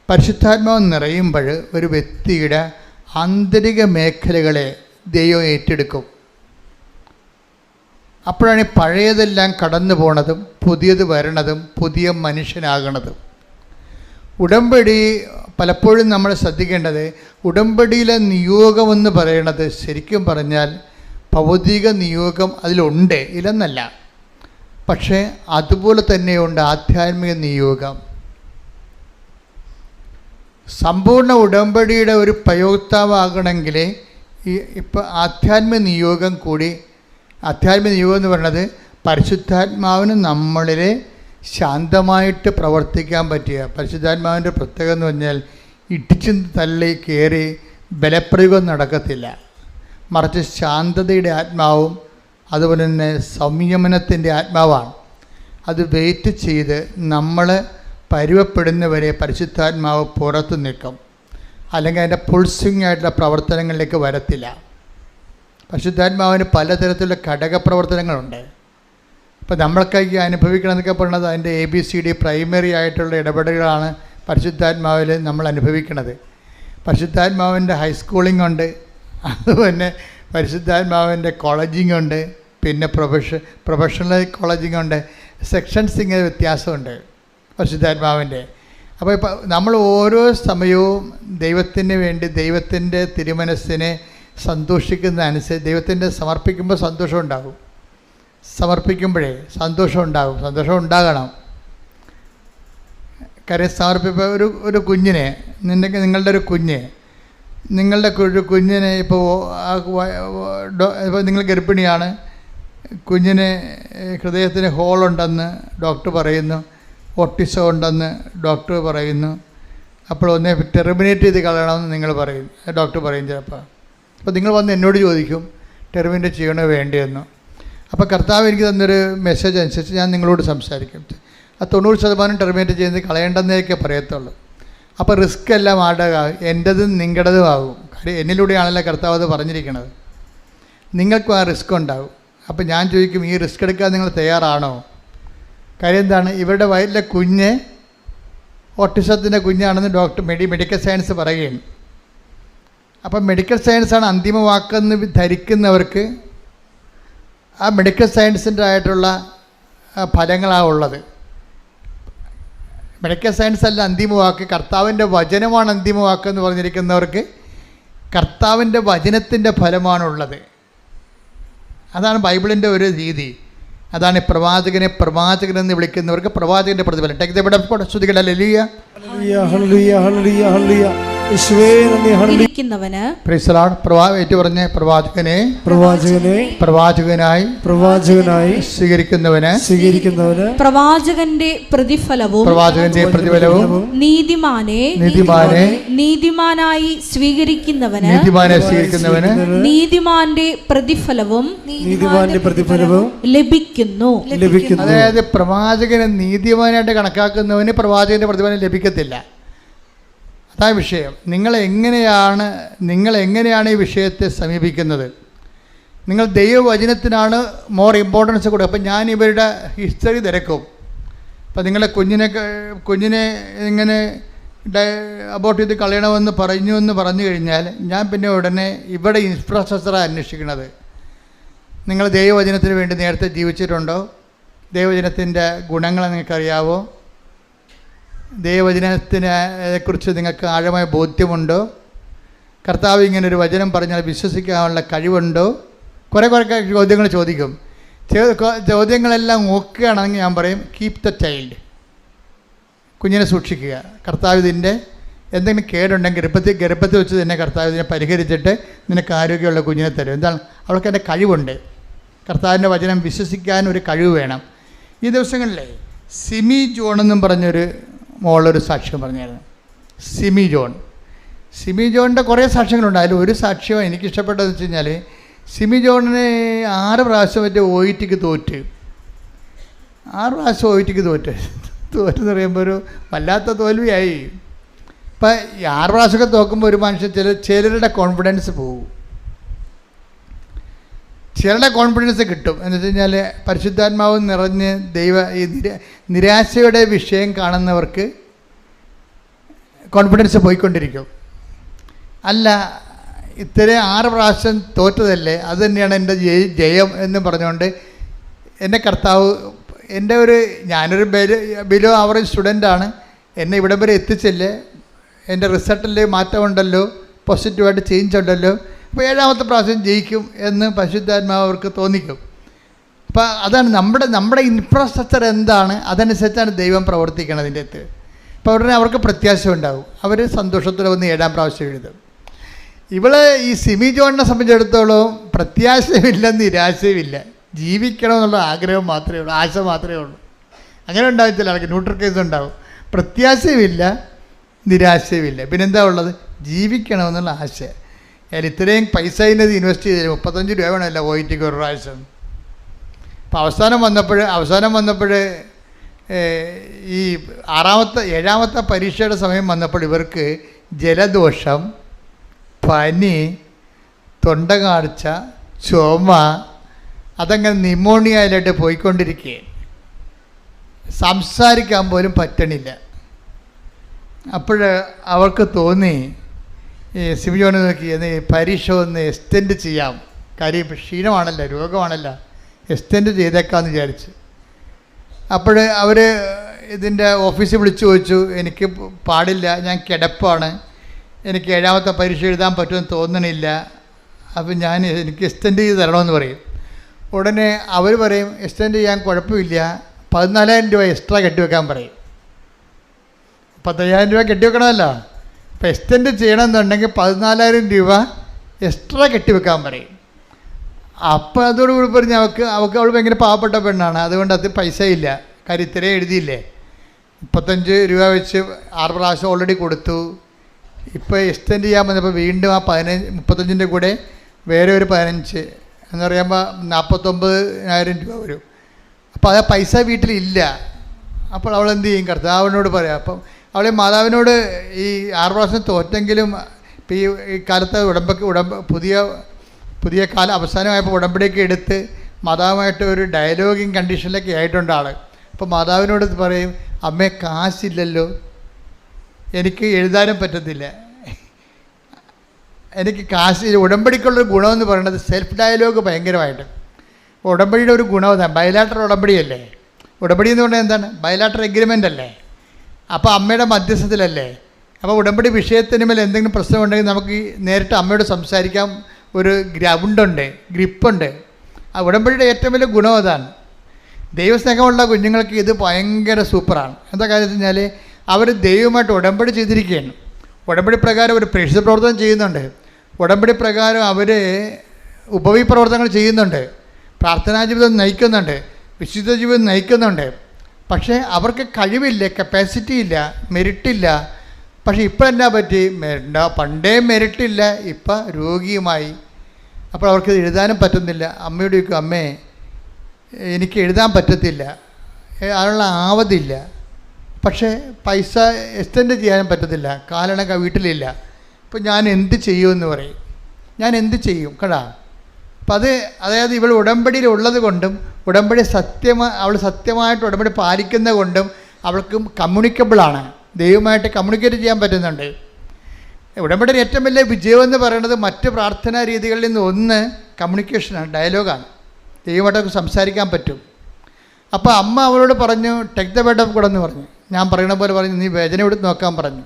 പരിശുദ്ധാത്മാവ് നിറയുമ്പോൾ ഒരു വ്യക്തിയുടെ ആന്തരിക മേഖലകളെ ദൈവം ഏറ്റെടുക്കും. അപ്പോഴാണ് പഴയതെല്ലാം കടന്നു പോണതും പുതിയത് വരണതും പുതിയ മനുഷ്യനാകണതും. ഉടമ്പടി പലപ്പോഴും നമ്മൾ ശ്രദ്ധിക്കേണ്ടത്, ഉടമ്പടിയിലെ നിയോഗമെന്ന് പറയണത് ശരിക്കും പറഞ്ഞാൽ ഭൗതിക നിയോഗം അതിലുണ്ട്, ഇല്ലെന്നല്ല. പക്ഷേ അതുപോലെ തന്നെയുണ്ട് ആധ്യാത്മിക നിയോഗം. സമ്പൂർണ്ണ ഉടമ്പടിയുടെ ഒരു പ്രയോക്താവാകണമെങ്കിൽ ഇപ്പം ആധ്യാത്മിക നിയോഗം കൂടി. ആധ്യാത്മിക നിയോഗം എന്ന് പറയുന്നത് പരിശുദ്ധാത്മാവിന് നമ്മളിൽ ശാന്തമായിട്ട് പ്രവർത്തിക്കാൻ പറ്റുക. പരിശുദ്ധാത്മാവിൻ്റെ പ്രത്യേകത എന്ന് പറഞ്ഞാൽ ഇടിച്ചു തള്ളി കയറി ബലപ്രയോഗം നടക്കത്തില്ല. മറിച്ച് ശാന്തതയുടെ ആത്മാവും അതുപോലെ തന്നെ സംയമനത്തിൻ്റെ ആത്മാവാണ്. അത് വെയിറ്റ് ചെയ്ത് നമ്മൾ പരുവപ്പെടുന്നവരെ പരിശുദ്ധാത്മാവ് പുറത്ത് നിൽക്കും. അല്ലെങ്കിൽ അതിൻ്റെ പുൾസിങ് ആയിട്ടുള്ള പ്രവർത്തനങ്ങളിലേക്ക് വരത്തില്ല. പരിശുദ്ധാത്മാവിന് പലതരത്തിലുള്ള ഘടകപ്രവർത്തനങ്ങളുണ്ട്. ഇപ്പോൾ നമ്മൾക്കൊക്കെ അനുഭവിക്കണമെന്നൊക്കെ പറയുന്നത് അതിൻ്റെ ABCD പ്രൈമറി ആയിട്ടുള്ള ഇടപെടലുകളാണ് പരിശുദ്ധാത്മാവിൽ നമ്മൾ അനുഭവിക്കുന്നത്. പരിശുദ്ധാത്മാവിൻ്റെ ഹൈസ്കൂളിംഗ് ഉണ്ട്, അതുപോലെ പരിശുദ്ധാത്മാവിൻ്റെ കോളേജിംഗ് ഉണ്ട്, പിന്നെ പ്രൊഫഷണൽ കോളേജിംഗ് ഉണ്ട്, സെക്ഷൻസിങ് വ്യത്യാസമുണ്ട് പരിശുദ്ധാത്മാവിൻ്റെ. അപ്പോൾ ഇപ്പോൾ നമ്മൾ ഓരോ സമയവും ദൈവത്തിന് വേണ്ടി ദൈവത്തിൻ്റെ തിരുമനസ്സിനെ സന്തോഷിക്കുന്ന അനുസരിച്ച് ദൈവത്തിൻ്റെ സമർപ്പിക്കുമ്പോൾ സന്തോഷം ഉണ്ടാകും. സമർപ്പിക്കുമ്പോഴേ സന്തോഷം ഉണ്ടാകണം. കാര്യം സമർപ്പിപ്പോൾ ഒരു കുഞ്ഞിനെ നിങ്ങളുടെ ഒരു കുഞ്ഞിനെ ഇപ്പോൾ നിങ്ങൾ ഗർഭിണിയാണ്, കുഞ്ഞിന് ഹൃദയത്തിന് ഹോളുണ്ടെന്ന് ഡോക്ടർ പറയുന്നു, ഓട്ടിസം ഉണ്ടെന്ന് ഡോക്ടർ പറയുന്നു. അപ്പോൾ ഒന്നേ ടെർമിനേറ്റ് ചെയ്ത് കളയണമെന്ന് നിങ്ങൾ പറയും, ഡോക്ടർ പറയും ചിലപ്പോൾ. അപ്പോൾ നിങ്ങൾ വന്ന് എന്നോട് ചോദിക്കും ടെർമിനേറ്റ് ചെയ്യണോ വേണ്ടിയെന്ന്. അപ്പോൾ കർത്താവ് എനിക്ക് തന്നൊരു മെസ്സേജ് അനുസരിച്ച് ഞാൻ നിങ്ങളോട് സംസാരിക്കും. ആ 90% ടെർമിനേറ്റ് ചെയ്യുന്നത് കളയേണ്ടെന്നേക്കെ പറയത്തുള്ളൂ. അപ്പോൾ റിസ്ക് എല്ലാം ആരുടെ എൻ്റെതും നിങ്ങളുടേതും ആകും. കാര്യം എന്നിലൂടെയാണല്ലോ കർത്താവ് അത് പറഞ്ഞിരിക്കുന്നത്. നിങ്ങൾക്കും ആ റിസ്ക് ഉണ്ടാകും. അപ്പോൾ ഞാൻ ചോദിക്കും, ഈ റിസ്ക് എടുക്കാൻ നിങ്ങൾ തയ്യാറാണോ? കാര്യം എന്താണ്? ഇവരുടെ വയറ്റിലെ കുഞ്ഞ് ഓട്ടിസത്തിൻ്റെ കുഞ്ഞാണെന്ന് മെഡിക്കൽ സയൻസ് പറയുകയാണ്. അപ്പം മെഡിക്കൽ സയൻസാണ് അന്തിമ വാക്കെന്ന് ധരിക്കുന്നവർക്ക് ആ മെഡിക്കൽ സയൻസിൻ്റെ ആയിട്ടുള്ള ഫലങ്ങളാണ് ഉള്ളത്. മെഡിക്കൽ സയൻസ് അല്ല അന്തിമ വാക്ക്, കർത്താവിൻ്റെ വചനമാണ് അന്തിമ വാക്കെന്ന് പറഞ്ഞിരിക്കുന്നവർക്ക് കർത്താവിൻ്റെ വചനത്തിൻ്റെ ഫലമാണുള്ളത്. അതാണ് ബൈബിളിൻ്റെ ഒരു രീതി. അതാണ് പ്രവാചകനെ പ്രവാചകനെന്ന് വിളിക്കുന്നവർക്ക് പ്രവാചകൻ്റെ പ്രതിഫലം. ഇരിക്കുന്നവന് പ്രവാചകനായി സ്വീകരിക്കുന്നവന് പ്രവാചകന്റെ പ്രതിഫലവും നീതിമാനായി സ്വീകരിക്കുന്നവന് നീതിമാന്റെ പ്രതിഫലവും ലഭിക്കുന്നു. അതായത് പ്രവാചകനെ നീതിമാനായിട്ട് കണക്കാക്കുന്നവന് പ്രവാചകന്റെ പ്രതിഫലം ലഭിക്കത്തില്ല. അതാണ് വിഷയം. നിങ്ങൾ എങ്ങനെയാണ് ഈ വിഷയത്തെ സമീപിക്കുന്നത്? നിങ്ങൾ ദൈവവചനത്തിനാണ് മോർ ഇമ്പോർട്ടൻസ് കൊടുക്കുക. അപ്പം ഞാൻ ഇവരുടെ ഹിസ്റ്ററി തിരക്കും. അപ്പം നിങ്ങളെ കുഞ്ഞിനെ ഇങ്ങനെ അബോട്ട് ചെയ്ത് കളയണമെന്ന് പറഞ്ഞു കഴിഞ്ഞാൽ ഞാൻ പിന്നെ ഉടനെ ഇവിടെ ഇൻഫ്രാസ്ട്രക്ചറാണ് അന്വേഷിക്കുന്നത്. നിങ്ങൾ ദൈവവചനത്തിന് വേണ്ടി നേരത്തെ ജീവിച്ചിട്ടുണ്ടോ? ദൈവവചനത്തിൻ്റെ ഗുണങ്ങൾ നിങ്ങൾക്കറിയാവോ? ദൈവവചനത്തിനെക്കുറിച്ച് നിങ്ങൾക്ക് ആഴമായ ബോധ്യമുണ്ടോ? കർത്താവ് ഇങ്ങനൊരു വചനം പറഞ്ഞാൽ വിശ്വസിക്കാനുള്ള കഴിവുണ്ടോ? കുറേ ചോദ്യങ്ങൾ ചോദിക്കും. ചോദ്യങ്ങളെല്ലാം നോക്കുകയാണെങ്കിൽ ഞാൻ പറയും, കീപ് ദ ചൈൽഡ്, കുഞ്ഞിനെ സൂക്ഷിക്കുക. കർത്താവ് ഇതിൻ്റെ എന്തെങ്കിലും കേടുണ്ടെങ്കിൽ ഗർഭത്തിൽ വെച്ച് തന്നെ കർത്താവ് ഇതിനെ പരിഹരിച്ചിട്ട് നിനക്ക് ആരോഗ്യമുള്ള കുഞ്ഞിനെ തരും. എന്താണ്? അവൾക്ക് എൻ്റെ കഴിവുണ്ട്. കർത്താവിൻ്റെ വചനം വിശ്വസിക്കാൻ ഒരു കഴിവ് വേണം. ഈ ദിവസങ്ങളിലെ സിമി ജോൺ എന്നും പറഞ്ഞൊരു മോളൊരു സാക്ഷ്യം പറഞ്ഞായിരുന്നു. സിമി ജോണിൻ്റെ കുറേ സാക്ഷ്യങ്ങളുണ്ട്. അതിൽ ഒരു സാക്ഷ്യം എനിക്കിഷ്ടപ്പെട്ടതെന്ന് വെച്ച് കഴിഞ്ഞാൽ, സിമി ജോണിന് 6 പ്രാവശ്യം മറ്റേ OETക്ക് തോറ്റ്. 6 പ്രാവശ്യം OETക്ക് തോറ്റെന്ന് പറയുമ്പോൾ ഒരു വല്ലാത്ത തോൽവിയായി. ഇപ്പം 6 പ്രാവശ്യമൊക്കെ തോക്കുമ്പോൾ ഒരു മനുഷ്യൻ ചിലരുടെ കോൺഫിഡൻസ് പോകും, ചിലരുടെ കോൺഫിഡൻസ് കിട്ടും. എന്ന് വെച്ച് കഴിഞ്ഞാൽ പരിശുദ്ധാത്മാവ് നിറഞ്ഞ് ഈ നിരാശയുടെ വിഷയം കാണുന്നവർക്ക് കോൺഫിഡൻസ് പോയിക്കൊണ്ടിരിക്കും. അല്ല, ഇത്രയും 6 പ്രാവശ്യം തോറ്റതല്ലേ, അത് തന്നെയാണ് എൻ്റെ ജയം എന്ന് പറഞ്ഞുകൊണ്ട് എൻ്റെ കർത്താവ് ഞാനൊരു ബിലോ ആവറേജ് സ്റ്റുഡൻ്റാണ്, എന്നെ ഇവിടം വരെ എത്തിച്ചില്ലേ, എൻ്റെ റിസൾട്ടിൽ മാറ്റമുണ്ടല്ലോ, പോസിറ്റീവായിട്ട് ചേഞ്ച് ഉണ്ടല്ലോ, അപ്പോൾ 7ാമത്തെ പ്രാവശ്യം ജയിക്കും എന്ന് പരിശുദ്ധാത്മാവ് അവർക്ക് തോന്നിക്കും. അപ്പോൾ അതാണ് നമ്മുടെ ഇൻഫ്രാസ്ട്രക്ചർ എന്താണ്, അതനുസരിച്ചാണ് ദൈവം പ്രവർത്തിക്കുന്നത് അതിൻ്റെ അകത്ത്. അപ്പോൾ ഉടനെ അവർക്ക് പ്രത്യാശ ഉണ്ടാകും. അവർ സന്തോഷത്തോടെ വന്ന് 7ാം പ്രാവശ്യം എഴുതും. ഈ സിമി ജോണിനെ സംബന്ധിച്ചിടത്തോളം പ്രത്യാശയുമില്ല, നിരാശയുമില്ല, ജീവിക്കണമെന്നുള്ള ആഗ്രഹം മാത്രമേ ഉള്ളൂ, ആശ മാത്രമേ ഉള്ളൂ. അങ്ങനെ ഉണ്ടാകത്തില്ല, അവർക്ക് ന്യൂട്രൽ കേസ് ഉണ്ടാവും. പ്രത്യാശയുമില്ല, നിരാശയുമില്ല, പിന്നെന്താ ഉള്ളത്? ജീവിക്കണമെന്നുള്ള ആശ. ഞാൻ ഇത്രയും പൈസ ഇതിനത് ഇൻവെസ്റ്റ് ചെയ്ത് 35 രൂപ വേണമല്ലോ OETക്ക് ഒരു പ്രാവശ്യം. അപ്പോൾ അവസാനം വന്നപ്പോൾ ഈ 7ാമത്തെ പരീക്ഷയുടെ സമയം വന്നപ്പോൾ ഇവർക്ക് ജലദോഷം, പനി, തൊണ്ടകാഴ്ച, ചുമ, അതങ്ങനെ ന്യൂമോണിയയിലായിട്ട് പോയിക്കൊണ്ടിരിക്കുകയാണ്. സംസാരിക്കാൻ പോലും പറ്റണില്ല. അപ്പോൾ അവർക്ക് തോന്നി, ഈ സിമിജോനെ നോക്കി, പരീക്ഷ ഒന്ന് എക്സ്റ്റെൻഡ് ചെയ്യാം, കാര്യം ക്ഷീണമാണല്ലോ, രോഗമാണല്ലോ, എക്സ്റ്റെൻഡ് ചെയ്തേക്കാമെന്ന് വിചാരിച്ച്. അപ്പോൾ അവർ ഇതിൻ്റെ ഓഫീസിൽ വിളിച്ചു ചോദിച്ചു, എനിക്ക് പാടില്ല, ഞാൻ കിടപ്പാണ്, എനിക്ക് 7ാമത്തെ പരീക്ഷ എഴുതാൻ പറ്റുമെന്ന് തോന്നണില്ല, അപ്പോൾ എനിക്ക് എക്സ്റ്റെൻഡ് ചെയ്ത് തരണമെന്ന് പറയും. ഉടനെ അവർ പറയും, എക്സ്റ്റെൻഡ് ചെയ്യാൻ കുഴപ്പമില്ല, 14,000 രൂപ എക്സ്ട്രാ കെട്ടിവെക്കാൻ പറയും. 15,000 രൂപ കെട്ടിവെക്കണമല്ലോ. അപ്പോൾ എക്സ്റ്റെൻഡ് ചെയ്യണമെന്നുണ്ടെങ്കിൽ 14,000 രൂപ എക്സ്ട്രാ കെട്ടിവെക്കാൻ പറയും. അപ്പോൾ അതോടുകൂടി പറഞ്ഞ് അവൾ ഭയങ്കര പാവപ്പെട്ട പെണ്ണാണ്, അതുകൊണ്ട് അത് പൈസ ഇല്ല, കാര്യം ഇത്രയും എഴുതിയില്ലേ, 35 രൂപ വെച്ച് 6 പ്രാവശ്യം ഓൾറെഡി കൊടുത്തു. ഇപ്പോൾ എക്സ്റ്റെൻഡ് ചെയ്യാൻ വന്നപ്പോൾ വീണ്ടും ആ 35ൻ്റെ കൂടെ വേറെ ഒരു 15 എന്ന് പറയുമ്പോൾ 49,000 രൂപ വരും. അപ്പോൾ ആ പൈസ വീട്ടിലില്ല. അപ്പോൾ അവൾ എന്ത് ചെയ്യും? കർത്താവിനോട് പറയാം. അപ്പം അവളെ മാതാവിനോട് ഈ 6 പ്രാവശ്യം തോറ്റെങ്കിലും ഇപ്പം ഈ കാലത്ത് പുതിയ കാലം അവസാനമായപ്പോൾ ഉടമ്പടിയൊക്കെ എടുത്ത് മാതാവുമായിട്ട് ഒരു ഡയലോഗിങ് കണ്ടീഷനിലൊക്കെ ആയിട്ടുണ്ട് ആൾ. അപ്പോൾ മാതാവിനോട് പറയും, അമ്മേ കാശില്ലല്ലോ, എനിക്ക് എഴുതാനും പറ്റത്തില്ല, എനിക്ക് കാശ്. ഉടമ്പടിക്കുള്ളൊരു ഗുണമെന്ന് പറയുന്നത് സെൽഫ് ഡയലോഗ് ഭയങ്കരമായിട്ട്. ഉടമ്പടിയുടെ ഒരു ഗുണം അതാണ്. ബയലാട്ടർ ഉടമ്പടിയല്ലേ? ഉടമ്പടി എന്ന് പറഞ്ഞാൽ എന്താണ്? ബയലാട്ടർ എഗ്രിമെൻ്റ് അല്ലേ? അപ്പോൾ അമ്മയുടെ മധ്യസ്ഥത്തിലല്ലേ? അപ്പോൾ ഉടമ്പടി വിഷയത്തിന് മേൽ എന്തെങ്കിലും പ്രശ്നമുണ്ടെങ്കിൽ നമുക്ക് നേരിട്ട് അമ്മയോട് സംസാരിക്കാം. ഒരു ഗ്രൗണ്ടുണ്ട്, ഗ്രിപ്പുണ്ട്. ആ ഉടമ്പടിയുടെ ഏറ്റവും വലിയ ഗുണം അതാണ്. ദൈവസ്നേഹമുള്ള കുഞ്ഞുങ്ങൾക്ക് ഇത് ഭയങ്കര സൂപ്പറാണ്. എന്താ കാര്യം വെച്ച് കഴിഞ്ഞാൽ അവർ ദൈവമായിട്ട് ഉടമ്പടി ചെയ്തിരിക്കുകയാണ്. ഉടമ്പടി പ്രകാരം ഒരു പ്രേക്ഷിത പ്രവർത്തനം ചെയ്യുന്നുണ്ട്. ഉടമ്പടി പ്രകാരം അവർ ഉപവി പ്രവർത്തനങ്ങൾ ചെയ്യുന്നുണ്ട്. പ്രാർത്ഥനാ ജീവിതം നയിക്കുന്നുണ്ട്. വിശുദ്ധ ജീവിതം നയിക്കുന്നുണ്ട്. പക്ഷേ അവർക്ക് കഴിവില്ല, കപ്പാസിറ്റി ഇല്ല, മെരിറ്റില്ല. പക്ഷേ ഇപ്പം എന്നാ പറ്റി? പണ്ടേ മെരിറ്റില്ല, ഇപ്പം രോഗിയുമായി. അപ്പോൾ അവർക്ക് എഴുതാനും പറ്റുന്നില്ല. അമ്മയോട് ചോദിക്കും, അമ്മേ എനിക്ക് എഴുതാൻ പറ്റത്തില്ല, അതിനുള്ള ആവതില്ല, പക്ഷേ പൈസ എക്സ്റ്റെൻഡ് ചെയ്യാനും പറ്റത്തില്ല, കാലണ വീട്ടിലില്ല. അപ്പോൾ ഞാൻ എന്ത് ചെയ്യുമെന്ന് പറയും. ഞാൻ എന്ത് ചെയ്യും കേടാ? അപ്പം അതായത് ഇവൾ ഉടമ്പടിയിൽ ഉള്ളത് കൊണ്ടും ഉടമ്പടി അവൾ സത്യമായിട്ട് ഉടമ്പടി പാലിക്കുന്നത് കൊണ്ടും അവൾക്ക് കമ്മ്യൂണിക്കബിളാണ്, ദൈവമായിട്ട് കമ്മ്യൂണിക്കേറ്റ് ചെയ്യാൻ പറ്റുന്നുണ്ട്. ഉടമ്പടിയുടെ ഏറ്റവും വലിയ വിജയമെന്ന് പറയുന്നത് മറ്റ് പ്രാർത്ഥനാ രീതികളിൽ നിന്ന് ഒന്ന് കമ്മ്യൂണിക്കേഷനാണ്, ഡയലോഗാണ്. ദൈവമായിട്ടൊക്കെ സംസാരിക്കാൻ പറ്റും. അപ്പോൾ അമ്മ അവളോട് പറഞ്ഞു, take the bed of God എന്ന് പറഞ്ഞു. ഞാൻ പറയുന്ന പോലെ പറഞ്ഞു, നീ വചനം എടുത്ത് നോക്കാൻ പറഞ്ഞു.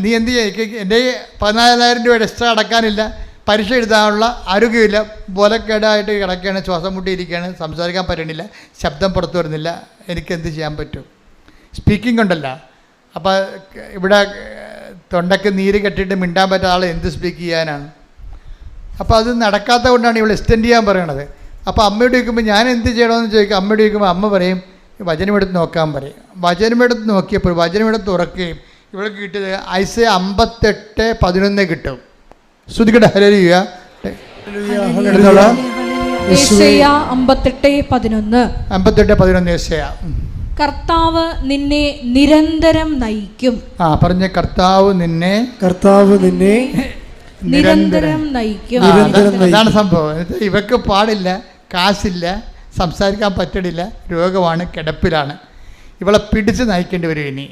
നീ എന്ത് ചെയ്യുക? എൻ്റെ 14,000 രൂപ എക്സ്ട്രാ അടക്കാനില്ല, പരീക്ഷ എഴുതാനുള്ള ആരോഗ്യമില്ല, ബോലക്കേടായിട്ട് കിടക്കുകയാണ്, ശ്വാസം മുട്ടിയിരിക്കുകയാണ്, സംസാരിക്കാൻ പറ്റണില്ല, ശബ്ദം പുറത്തു വരുന്നില്ല, എനിക്കെന്ത് ചെയ്യാൻ പറ്റും? സ്പീക്കിംഗ് ഉണ്ടല്ല. അപ്പോൾ ഇവിടെ തൊണ്ടയ്ക്ക് നീര് കെട്ടിയിട്ട് മിണ്ടാൻ പറ്റാത്ത ആൾ എന്ത് സ്പീക്ക് ചെയ്യാനാണ്? അപ്പോൾ അത് നടക്കാത്ത കൊണ്ടാണ് ഇവൾ എക്സ്റ്റെൻഡ് ചെയ്യാൻ പറയണത്. അപ്പോൾ അമ്മയോട് ചോദിക്കുമ്പോൾ ഞാൻ എന്ത് ചെയ്യണമെന്ന് ചോദിക്കും. അമ്മയോട് ചോദിക്കുമ്പോൾ അമ്മ പറയും, വചനമെടുത്ത് നോക്കാൻ പറയും. വചനമെടുത്ത് നോക്കിയപ്പോൾ വചനമെടുത്ത് തുറക്കുകയും ഇവൾക്ക് കിട്ടിയത് ഐസയ 58:11 കിട്ടും. ശ്രുതികട്ടെ, ഹല്ലേലൂയ. യെശയ്യാ 58:11. 58:11 യെശയ്യാ. കർത്താവ് നിന്നെ നിരന്തരം നയിക്കും. പറഞ്ഞ കർത്താവ് നിന്നെ നിരന്തരം നയിക്കും. അതാണ് സംഭവം. ഇവക്ക് പാടില്ല, കാശില്ല, സംസാരിക്കാൻ പറ്റണില്ല, രോഗമാണ്, കിടപ്പിലാണ്. ഇവളെ പിടിച്ച് നയിക്കേണ്ടി വരും ഇനി.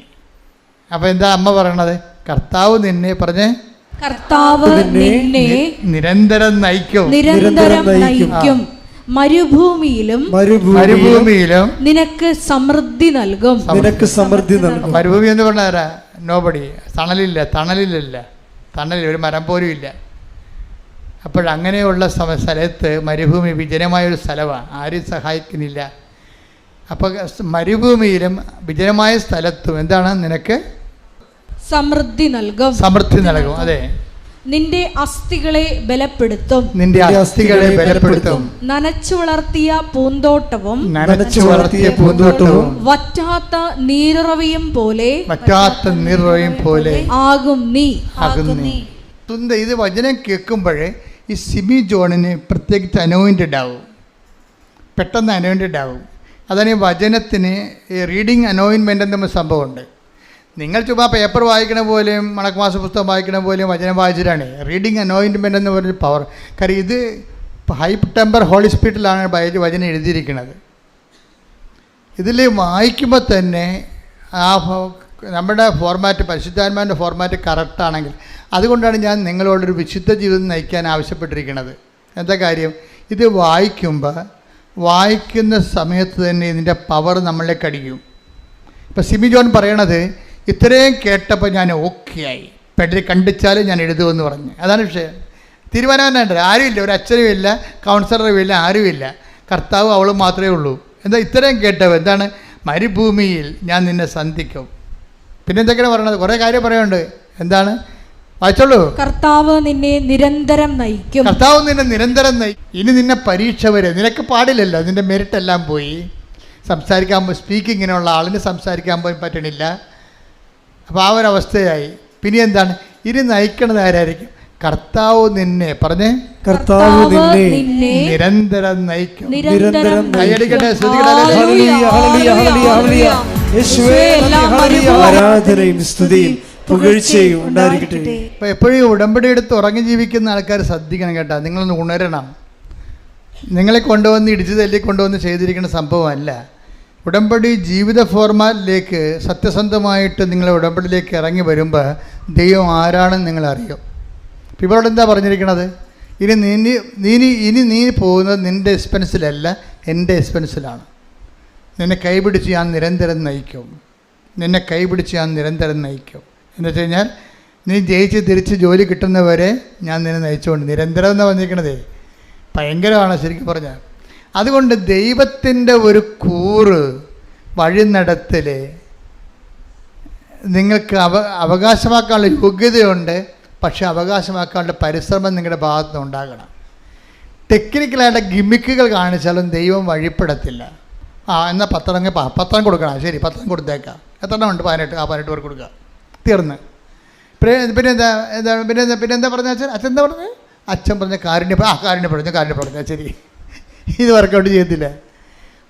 അപ്പോൾ എന്താ അമ്മ പറയണത്? കർത്താവ് നിന്നെ പറഞ്ഞേ, കർത്താവ് നിന്നെ നിരന്തരം നയിക്കും. മരുഭൂമിയിലും നിനക്ക് സമൃദ്ധി നൽകും. മരുഭൂമി എന്ന് പറഞ്ഞാരാ? നോബഡി. തണലില്ല, ഒരു മരം പോലും ഇല്ല. അപ്പോഴങ്ങനെയുള്ള സ്ഥലത്ത് മരുഭൂമി വിജനമായൊരു സ്ഥലമാണ്, ആരും സഹായിക്കുന്നില്ല. അപ്പോൾ മരുഭൂമിയിലും വിജനമായ സ്ഥലത്തും എന്താണ്? നിനക്ക് സമൃദ്ധി നൽകും. അതെ. നിന്റെ അസ്ഥികളെ ബലപ്പെടുത്തും. നനച്ചു വളർത്തിയ പൂന്തോട്ടവും വറ്റാത്ത നീരുറവയും പോലെ ആകും നീ. ഇത് വചനം കേൾക്കുമ്പോഴേ ഈ സിമി ജോണിന് പ്രത്യേകിച്ച് അനോയിൻറ്റഡ് ആവും, പെട്ടെന്ന് അനോയിൻറ്റഡ് ആവും. അതാണ് ഈ വചനത്തിന് ഈ റീഡിങ് അനോയിൻമെൻ്റ് എന്ന സംഭവമുണ്ട്. നിങ്ങൾ ചുമ്മാ പേപ്പർ വായിക്കണ പോലെയും മണക്കുമാസ പുസ്തകം വായിക്കണ പോലെയും വചനം വായിച്ചിട്ടാണ് റീഡിങ് അനോയിൻമെൻ്റ് എന്ന് പറഞ്ഞ പവർ. കാര്യം ഇത് ഹൈ ടെമ്പർ ഹോളി സ്പിരിറ്റിലാണ് വചനം എഴുതിയിരിക്കുന്നത്. ഇതിൽ വായിക്കുമ്പോൾ തന്നെ ആ നമ്മുടെ ഫോർമാറ്റ്, പരിശുദ്ധാത്മാവിൻ്റെ ഫോർമാറ്റ് കറക്റ്റാണെങ്കിൽ, അതുകൊണ്ടാണ് ഞാൻ നിങ്ങളോടൊരു വിശുദ്ധ ജീവിതം നയിക്കാൻ ആവശ്യപ്പെട്ടിരിക്കുന്നത്. എന്താ കാര്യം? ഇത് വായിക്കുന്ന സമയത്ത് തന്നെ ഇതിൻ്റെ പവർ നമ്മളിലേക്ക് അടിക്കും. ഇപ്പോൾ സിമി ജോൺ പറയണത്, ഇത്രയും കേട്ടപ്പോൾ ഞാൻ ഓക്കെ ആയി, പെടൽ കണ്ടിച്ചാലും ഞാൻ എഴുതുമെന്ന് പറഞ്ഞു. അതാണ് വിഷയം. തീരുമാനം ആരുമില്ല, ഒരു അച്ഛനും ഇല്ല, കൗൺസിലറും ഇല്ല, ആരുമില്ല, കർത്താവ് അവളും മാത്രമേ ഉള്ളൂ. എന്താ ഇത്രയും കേട്ടപ്പോൾ? എന്താണ്? മരുഭൂമിയിൽ ഞാൻ നിന്നെ സന്ധിക്കും. പിന്നെ എന്തൊക്കെയാണ് പറയണത്? കുറേ കാര്യം പറയാനുണ്ട്. എന്താണ്? വായിച്ചോളൂ. കർത്താവ് നിന്നെ നിരന്തരം നയിക്കും. ഇനി നിന്നെ പരീക്ഷ വരെ നിനക്ക് പാടില്ലല്ലോ, നിന്റെ മെറിറ്റ് എല്ലാം പോയി. സംസാരിക്കാൻ സ്പീക്കിങ്ങിനുള്ള ആളിന് സംസാരിക്കാൻ പോയി പറ്റണില്ല. അപ്പോൾ ആ ഒരവസ്ഥയായി. പിന്നെ എന്താണ്? ഇനി നയിക്കണത് ആരായിരിക്കും? കർത്താവ് നിന്നെ പറഞ്ഞേ കർത്താവ് നിന്നെ നിരന്തരം നയിക്കും. നിരന്തരം കൈയടിക്കട്ടെ, ശ്രദ്ധിക്കട്ടെ. ഹല്ലേലൂയ, ഹല്ലേലൂയ, ഹല്ലേലൂയ, ഹല്ലേലൂയ. യേശുവേ ഹല്ലേലൂയ. ആരാധനയും സ്തുതിയും പുകഴ്ചയും ഉണ്ടായിരിക്കട്ടെ. അപ്പോൾ എപ്പോഴും ഉടമ്പടി എടുത്ത് ഉറങ്ങി ജീവിക്കുന്ന ആൾക്കാർ ശ്രദ്ധിക്കണം കേട്ടോ. നിങ്ങളൊന്ന് ഉണരണം. നിങ്ങളെ കൊണ്ടുവന്ന് ഇടിച്ചു തല്ലി കൊണ്ടുവന്ന് ചെയ്തിരിക്കുന്ന സംഭവമല്ല. ഉടമ്പടി ജീവിത ഫോർമാറ്റിലേക്ക് സത്യസന്ധമായിട്ട് നിങ്ങളെ ഉടമ്പടിയിലേക്ക് ഇറങ്ങി വരുമ്പോൾ ദൈവം ആരാണെന്ന് നിങ്ങൾ അറിയും. ഇപ്പോൾ ഇവരോട് എന്താ പറഞ്ഞിരിക്കണത്? ഇനി നീ പോകുന്നത് നിൻ്റെ എക്സ്പെൻസിലല്ല, എൻ്റെ എക്സ്പെൻസിലാണ്. നിന്നെ കൈപിടിച്ച് ഞാൻ നിരന്തരം നയിക്കും. നിന്നെ കൈപിടിച്ച് ഞാൻ നിരന്തരം നയിക്കും എന്ന് വെച്ച് കഴിഞ്ഞാൽ നീ ജയിച്ച് തിരിച്ച് ജോലി കിട്ടുന്നവരെ ഞാൻ നിന്നെ നയിച്ചുകൊണ്ട്. നിരന്തരം എന്ന് പറഞ്ഞിരിക്കണതേ ഭയങ്കരമാണ് ശരിക്കും പറഞ്ഞാൽ. അതുകൊണ്ട് ദൈവത്തിൻ്റെ ഒരു കൂറ് വഴി നടത്തൽ നിങ്ങൾക്ക് അവകാശമാക്കാനുള്ള യോഗ്യതയുണ്ട്. പക്ഷേ അവകാശമാക്കാനുള്ള പരിശ്രമം നിങ്ങളുടെ ഭാഗത്ത് നിന്ന് ഉണ്ടാകണം. ടെക്നിക്കലായിട്ട് ഗിമ്മിക്കുകൾ കാണിച്ചാലും ദൈവം വഴിപ്പെടത്തില്ല. എന്നാൽ പത്രം കൊടുക്കണം. ശരി, പത്രം കൊടുത്തേക്കാം. എത്ര ഉണ്ട്? 18 പേർക്ക് കൊടുക്കുക. തീർന്ന്. പിന്നെന്താ പറഞ്ഞ അച്ഛൻ എന്താ പറഞ്ഞത്? അച്ഛൻ പറഞ്ഞ കാരുണ്യം പറഞ്ഞു. ശരി, ഇത് വർക്കൗട്ട് ചെയ്യത്തില്ല.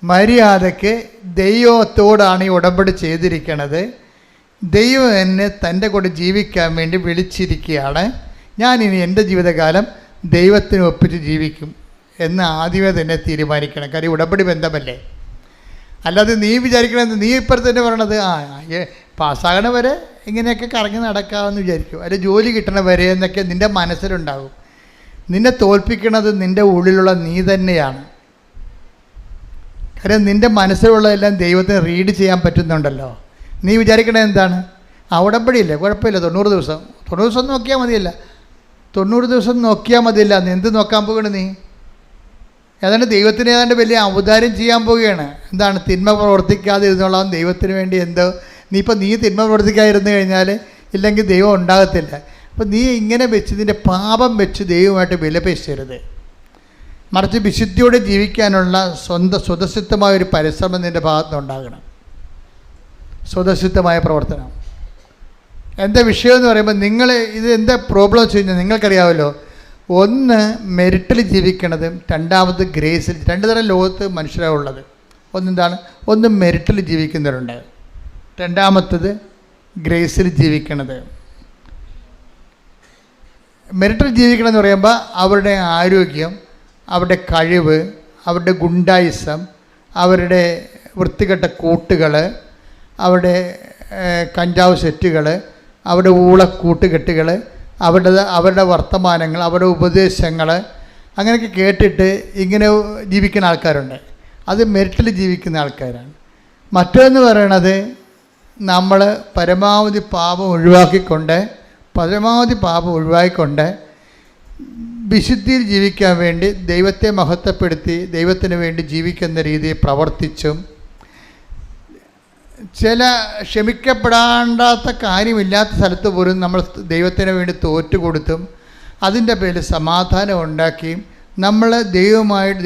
മര്യാദയ്ക്ക് ദൈവത്തോടാണ് ഈ ഉടമ്പടി ചെയ്തിരിക്കണത്. ദൈവം എന്നെ തൻ്റെ കൂടെ ജീവിക്കാൻ വേണ്ടി വിളിച്ചിരിക്കുകയാണ്. ഞാനിനി എൻ്റെ ജീവിതകാലം ദൈവത്തിന് ഒപ്പിച്ച് ജീവിക്കും എന്ന് ആദ്യമേ തന്നെ തീരുമാനിക്കണം. കാര്യം ഉടമ്പടി ബന്ധമല്ലേ. അല്ലാതെ നീ വിചാരിക്കണമെന്ന് നീ ഇപ്പോഴത്തെ തന്നെ പറയണത് പാസ്സാകണ വരെ ഇങ്ങനെയൊക്കെ കറങ്ങി നടക്കാമെന്ന് വിചാരിക്കും. അല്ലെങ്കിൽ ജോലി കിട്ടണ വരെ എന്നൊക്കെ നിൻ്റെ മനസ്സിലുണ്ടാകും. നിന്നെ തോൽപ്പിക്കണത് നിൻ്റെ ഉള്ളിലുള്ള നീ തന്നെയാണ്. കാര്യം നിൻ്റെ മനസ്സിലുള്ളതെല്ലാം ദൈവത്തിന് റീഡ് ചെയ്യാൻ പറ്റുന്നുണ്ടല്ലോ. നീ വിചാരിക്കണത് എന്താണ്? ഉടമ്പടിയില്ലേ, കുഴപ്പമില്ല, 90 ദിവസം നോക്കിയാൽ മതിയല്ല. 90 ദിവസം നോക്കിയാൽ മതിയല്ല. നീ എന്ത് നോക്കാൻ പോവുകയാണ്? നീ ഏതാണ്ട് ദൈവത്തിന് ഏതാണ്ട് വലിയ ഔദാര്യം ചെയ്യാൻ പോവുകയാണ്. എന്താണ്? തിന്മ പ്രവർത്തിക്കാതെ ഇരുന്നോളാം ദൈവത്തിന് വേണ്ടി. നീ തിന്മ പ്രവർത്തിക്കാതിരുന്നു കഴിഞ്ഞാൽ ഇല്ലെങ്കിൽ ദൈവം ഉണ്ടാകത്തില്ല. അപ്പോൾ നീ ഇങ്ങനെ വെച്ച് നിൻ്റെ പാപം വെച്ച് ദൈവമായിട്ട് വിലപേശരുത്. മറിച്ച് വിശുദ്ധിയോടെ ജീവിക്കാനുള്ള സ്വതസിദ്ധമായ ഒരു പരിശ്രമം നിൻ്റെ ഭാഗത്ത് ഉണ്ടാകണം. സ്വതസിദ്ധമായ പ്രവർത്തനം. എന്താ വിഷയം എന്ന് പറയുമ്പോൾ ഇത് എന്താ പ്രോബ്ലം വെച്ച് കഴിഞ്ഞാൽ നിങ്ങൾക്കറിയാമല്ലോ. ഒന്ന് മെറിറ്റിൽ ജീവിക്കണതും രണ്ടാമത് ഗ്രേസിൽ. 2 തരം ലോകത്ത് മനുഷ്യരാണുള്ളത്. ഒന്ന് മെറിറ്റിൽ ജീവിക്കുന്നവരുണ്ട്, രണ്ടാമത്തത് ഗ്രേസിൽ ജീവിക്കണത്. മെറിറ്റിൽ ജീവിക്കണമെന്ന് പറയുമ്പോൾ അവരുടെ ആരോഗ്യം, അവരുടെ കഴിവ്, അവരുടെ ഗുണ്ടായിസം, അവരുടെ വൃത്തികെട്ട കൂട്ടുകൾ, അവരുടെ കഞ്ചാവ് സെറ്റുകൾ, അവരുടെ ഊളക്കൂട്ടുകെട്ടുകൾ, അവരുടെ വർത്തമാനങ്ങൾ, അവരുടെ ഉപദേശങ്ങൾ, അങ്ങനെയൊക്കെ കേട്ടിട്ട് ഇങ്ങനെ ജീവിക്കുന്ന ആൾക്കാരുണ്ട്. അത് മെറിറ്റിൽ ജീവിക്കുന്ന ആൾക്കാരാണ്. മറ്റൊന്ന് പറയണത് നമ്മൾ പരമാവധി പാപം ഒഴിവാക്കിക്കൊണ്ട് വിശുദ്ധിയിൽ ജീവിക്കാൻ വേണ്ടി ദൈവത്തെ മഹത്വപ്പെടുത്തി ദൈവത്തിന് വേണ്ടി ജീവിക്കുന്ന രീതിയിൽ പ്രവർത്തിച്ചും ചില ക്ഷമിക്കപ്പെടാണ്ടാത്ത കാര്യമില്ലാത്ത സ്ഥലത്ത് പോലും നമ്മൾ ദൈവത്തിന് വേണ്ടി തോറ്റുകൊടുത്തും അതിൻ്റെ പേരിൽ സമാധാനം ഉണ്ടാക്കിയും നമ്മൾ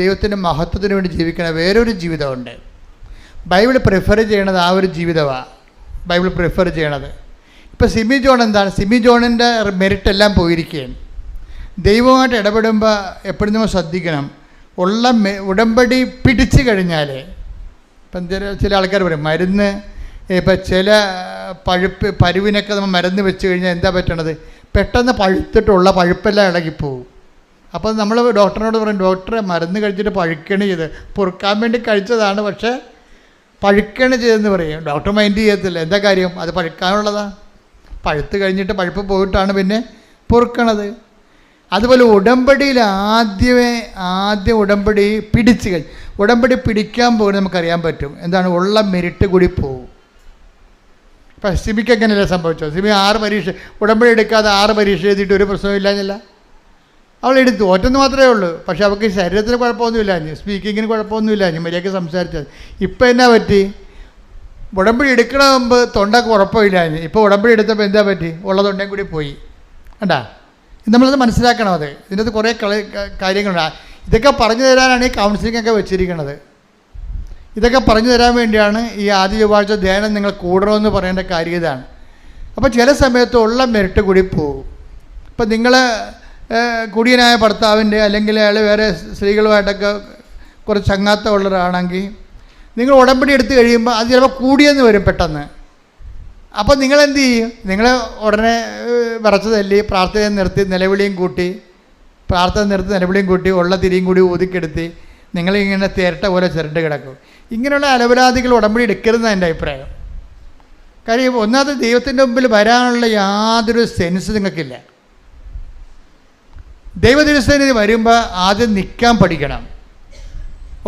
ദൈവത്തിൻ്റെ മഹത്വത്തിന് വേണ്ടി ജീവിക്കുന്ന വേറൊരു ജീവിതമുണ്ട്. ബൈബിൾ പ്രിഫർ ചെയ്യണത് ആ ഒരു ജീവിതമാണ്. ബൈബിൾ പ്രിഫർ ചെയ്യണത്. ഇപ്പോൾ സിമി ജോൺ എന്താണ്? സിമി ജോണിൻ്റെ മെറിറ്റ് എല്ലാം പോയിരിക്കുകയാണ്. ദൈവമായിട്ട് ഇടപെടുമ്പോൾ എപ്പോഴും നമ്മൾ ശ്രദ്ധിക്കണം. ഉടമ്പടി പിടിച്ചു കഴിഞ്ഞാൽ ഇപ്പം ചില ആൾക്കാർ പറയും മരുന്ന്, ഇപ്പം ചില പരുവിനൊക്കെ നമ്മൾ മരുന്ന് വെച്ച് കഴിഞ്ഞാൽ എന്താ പറ്റണത്? പെട്ടെന്ന് പഴുത്തിട്ടുള്ള പഴുപ്പെല്ലാം ഇളകിപ്പോവും. അപ്പോൾ നമ്മൾ ഡോക്ടറിനോട് പറയും, ഡോക്ടറെ മരുന്ന് കഴിച്ചിട്ട് പഴുക്കണ ചെയ്ത് പൊറുക്കാൻ വേണ്ടി കഴിച്ചതാണ്, പക്ഷേ പഴുക്കണ ചെയ്തെന്ന് പറയും. ഡോക്ടർ മൈൻഡ് ചെയ്യത്തില്ല. എന്താ കാര്യം? അത് പഴുക്കാനുള്ളതാണ്. പഴുത്ത് കഴിഞ്ഞിട്ട് പഴുപ്പ് പോയിട്ടാണ് പിന്നെ പൊറുക്കണത്. അതുപോലെ ഉടമ്പടിയിൽ ആദ്യം ഉടമ്പടി ഉടമ്പടി പിടിക്കാൻ പോകുന്നത് നമുക്കറിയാൻ പറ്റും. എന്താണ്? ഉള്ള മെരിറ്റ് കൂടി പോകും. ഇപ്പം സിമിക്ക് എങ്ങനെയല്ല സംഭവിച്ചത്? സിമി 6 പരീക്ഷ ഉടമ്പടി എടുക്കാതെ 6 പരീക്ഷ എഴുതിയിട്ട് ഒരു പ്രശ്നമില്ലാഞ്ഞില്ല. അവൾ എടുത്തു, ഒറ്റന്ന് മാത്രമേ ഉള്ളൂ. പക്ഷെ അവൾക്ക് ശരീരത്തിന് കുഴപ്പമൊന്നുമില്ലാഞ്ഞ്, സ്പീക്കിങ്ങിന് കുഴപ്പമൊന്നുമില്ലാഞ്ഞ്, മര്യാദയ്ക്ക് സംസാരിച്ചത്. ഇപ്പം എന്നാ പറ്റി? ഉടമ്പടി എടുക്കണ മുമ്പ് തൊണ്ടക്ക് കുഴപ്പമില്ലാഞ്ഞ്, ഇപ്പോൾ ഉടമ്പടി എടുത്തപ്പോൾ എന്താ പറ്റി? ഉള്ള തൊണ്ടയും കൂടി പോയി. കണ്ടാ? നമ്മളത് മനസ്സിലാക്കണം. ഇതിനകത്ത് കുറേ കാര്യങ്ങളുണ്ട്. ഇതൊക്കെ പറഞ്ഞു തരാനാണ് ഈ കൗൺസിലിങ്ങൊക്കെ വെച്ചിരിക്കുന്നത്. ഇതൊക്കെ പറഞ്ഞു തരാൻ വേണ്ടിയാണ് ഈ ആദ്യ ചൊവ്വാഴ്ച ധ്യാനം നിങ്ങൾ കൂടണമെന്ന് പറയേണ്ട കാര്യം ഇതാണ്. അപ്പോൾ ചില സമയത്ത് ഉള്ള മെറിറ്റ് കൂടി പോകും. ഇപ്പം നിങ്ങൾ കുടിയനായ ഭർത്താവിൻ്റെ അല്ലെങ്കിൽ അയാൾ വേറെ സ്ത്രീകളുമായിട്ടൊക്കെ കുറച്ച് ചങ്ങാത്തമുള്ളവരാണെങ്കിൽ നിങ്ങൾ ഉടമ്പടി എടുത്തു കഴിയുമ്പോൾ അത് ചിലപ്പോൾ കൂടിയെന്ന് വരും പെട്ടെന്ന്. അപ്പം നിങ്ങളെന്ത് ചെയ്യും? നിങ്ങൾ ഉടനെ വിറച്ച് തല്ലി പ്രാർത്ഥന നിർത്തി നിലവിളിയും കൂട്ടി നിലവിളിയും കൂട്ടി ഉള്ള തിരിയും കൂടി ഊതിക്കെടുത്തി നിങ്ങളിങ്ങനെ തിരട്ട പോലെ ചിരണ്ട് കിടക്കും. ഇങ്ങനെയുള്ള അലപരാധികൾ ഉടമ്പടി എടുക്കരുതെന്നാണ് എൻ്റെ അഭിപ്രായം. കാര്യം ഒന്നാമത് ദൈവത്തിൻ്റെ മുമ്പിൽ വരാനുള്ള യാതൊരു സെൻസ് നിങ്ങൾക്കില്ല. ദൈവദിവസത്തിന് വരുമ്പോൾ ആദ്യം നിൽക്കാൻ പഠിക്കണം.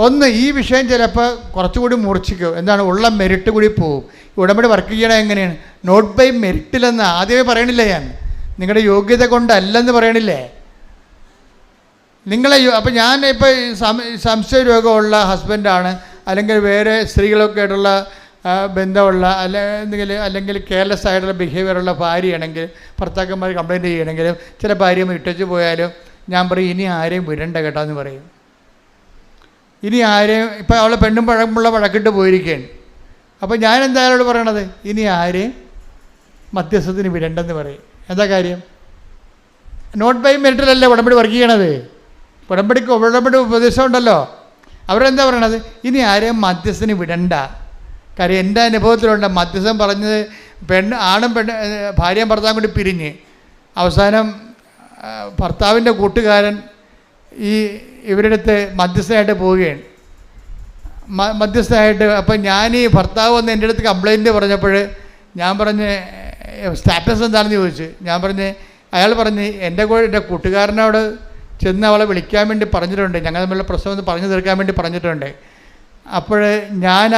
ഒന്ന്, ഈ വിഷയം ചിലപ്പോൾ കുറച്ചുകൂടി മൂർച്ഛിക്കും. എന്താണ്, ഉള്ള മെരിറ്റ് കൂടി പോവും. ഉടമ്പടി വർക്ക് ചെയ്യണം എങ്ങനെയാണ്? നോട്ട് ബൈ മെരിറ്റിലെന്ന് ആദ്യമേ പറയണില്ല ഞാൻ, നിങ്ങളുടെ യോഗ്യത കൊണ്ടല്ലെന്ന് പറയണില്ലേ നിങ്ങളെ. അപ്പം ഞാൻ ഇപ്പോൾ സംശയ രോഗമുള്ള ഹസ്ബൻഡാണ്, അല്ലെങ്കിൽ വേറെ സ്ത്രീകളൊക്കെ ആയിട്ടുള്ള ബന്ധമുള്ള അല്ലെങ്കിൽ കെയർലെസ് ആയിട്ടുള്ള ബിഹേവിയറുള്ള ഭാര്യയാണെങ്കിൽ, ഭർത്താക്കന്മാർ കംപ്ലയിൻറ്റ് ചെയ്യണമെങ്കിലും ചില ഭാര്യമാർ ഇട്ടച്ച് പോയാലും ഞാൻ പറയും ഇനി ആരെയും വിടണ്ട കേട്ടോ എന്ന് പറയും. ഇനി ആരെയും, ഇപ്പം അവളെ പെണ്ണും പഴമുള്ള വഴക്കിട്ട് പോയിരിക്കുകയാണ്. അപ്പോൾ ഞാൻ എന്താ അയാളോട് പറയണത്? ഇനി ആരെയും മധ്യസ്ഥത്തിന് വിടണ്ടെന്ന് പറയും. എന്താ കാര്യം? നോട്ട് ബൈ മെറിറ്റിലല്ലേ ഉടമ്പടി വർക്ക് ചെയ്യണത്. ഉടമ്പടി ഉപദേശം ഉണ്ടല്ലോ. അവരെന്താ പറയണത്? ഇനി ആരെയും മധ്യസ്ഥന് വിടണ്ട. കാര്യം എൻ്റെ അനുഭവത്തിലുണ്ട്, മധ്യസ്ഥൻ പറഞ്ഞത് ആണും ഭാര്യയും ഭർത്താവും കൂടി പിരിഞ്ഞ് അവസാനം ഭർത്താവിൻ്റെ കൂട്ടുകാരൻ ഇവരുടെ അടുത്ത് മധ്യസ്ഥനായിട്ട് പോവുകയാണ്. മധ്യസ്ഥനായിട്ട് അപ്പം ഞാൻ ഈ ഭർത്താവ് വന്ന് എൻ്റെ അടുത്ത് കംപ്ലയിൻറ്റ് പറഞ്ഞപ്പോൾ ഞാൻ പറഞ്ഞ് സ്റ്റാറ്റസ് എന്താണെന്ന് ചോദിച്ചു. ഞാൻ പറഞ്ഞ്, അയാൾ പറഞ്ഞ് എൻ്റെ കൂട്ടുകാരനോട് ചെന്ന് അവളെ വിളിക്കാൻ വേണ്ടി പറഞ്ഞിട്ടുണ്ട്, ഞങ്ങൾ തമ്മിലുള്ള പ്രശ്നം ഒന്ന് പറഞ്ഞു തീർക്കാൻ വേണ്ടി പറഞ്ഞിട്ടുണ്ട്. അപ്പോൾ ഞാൻ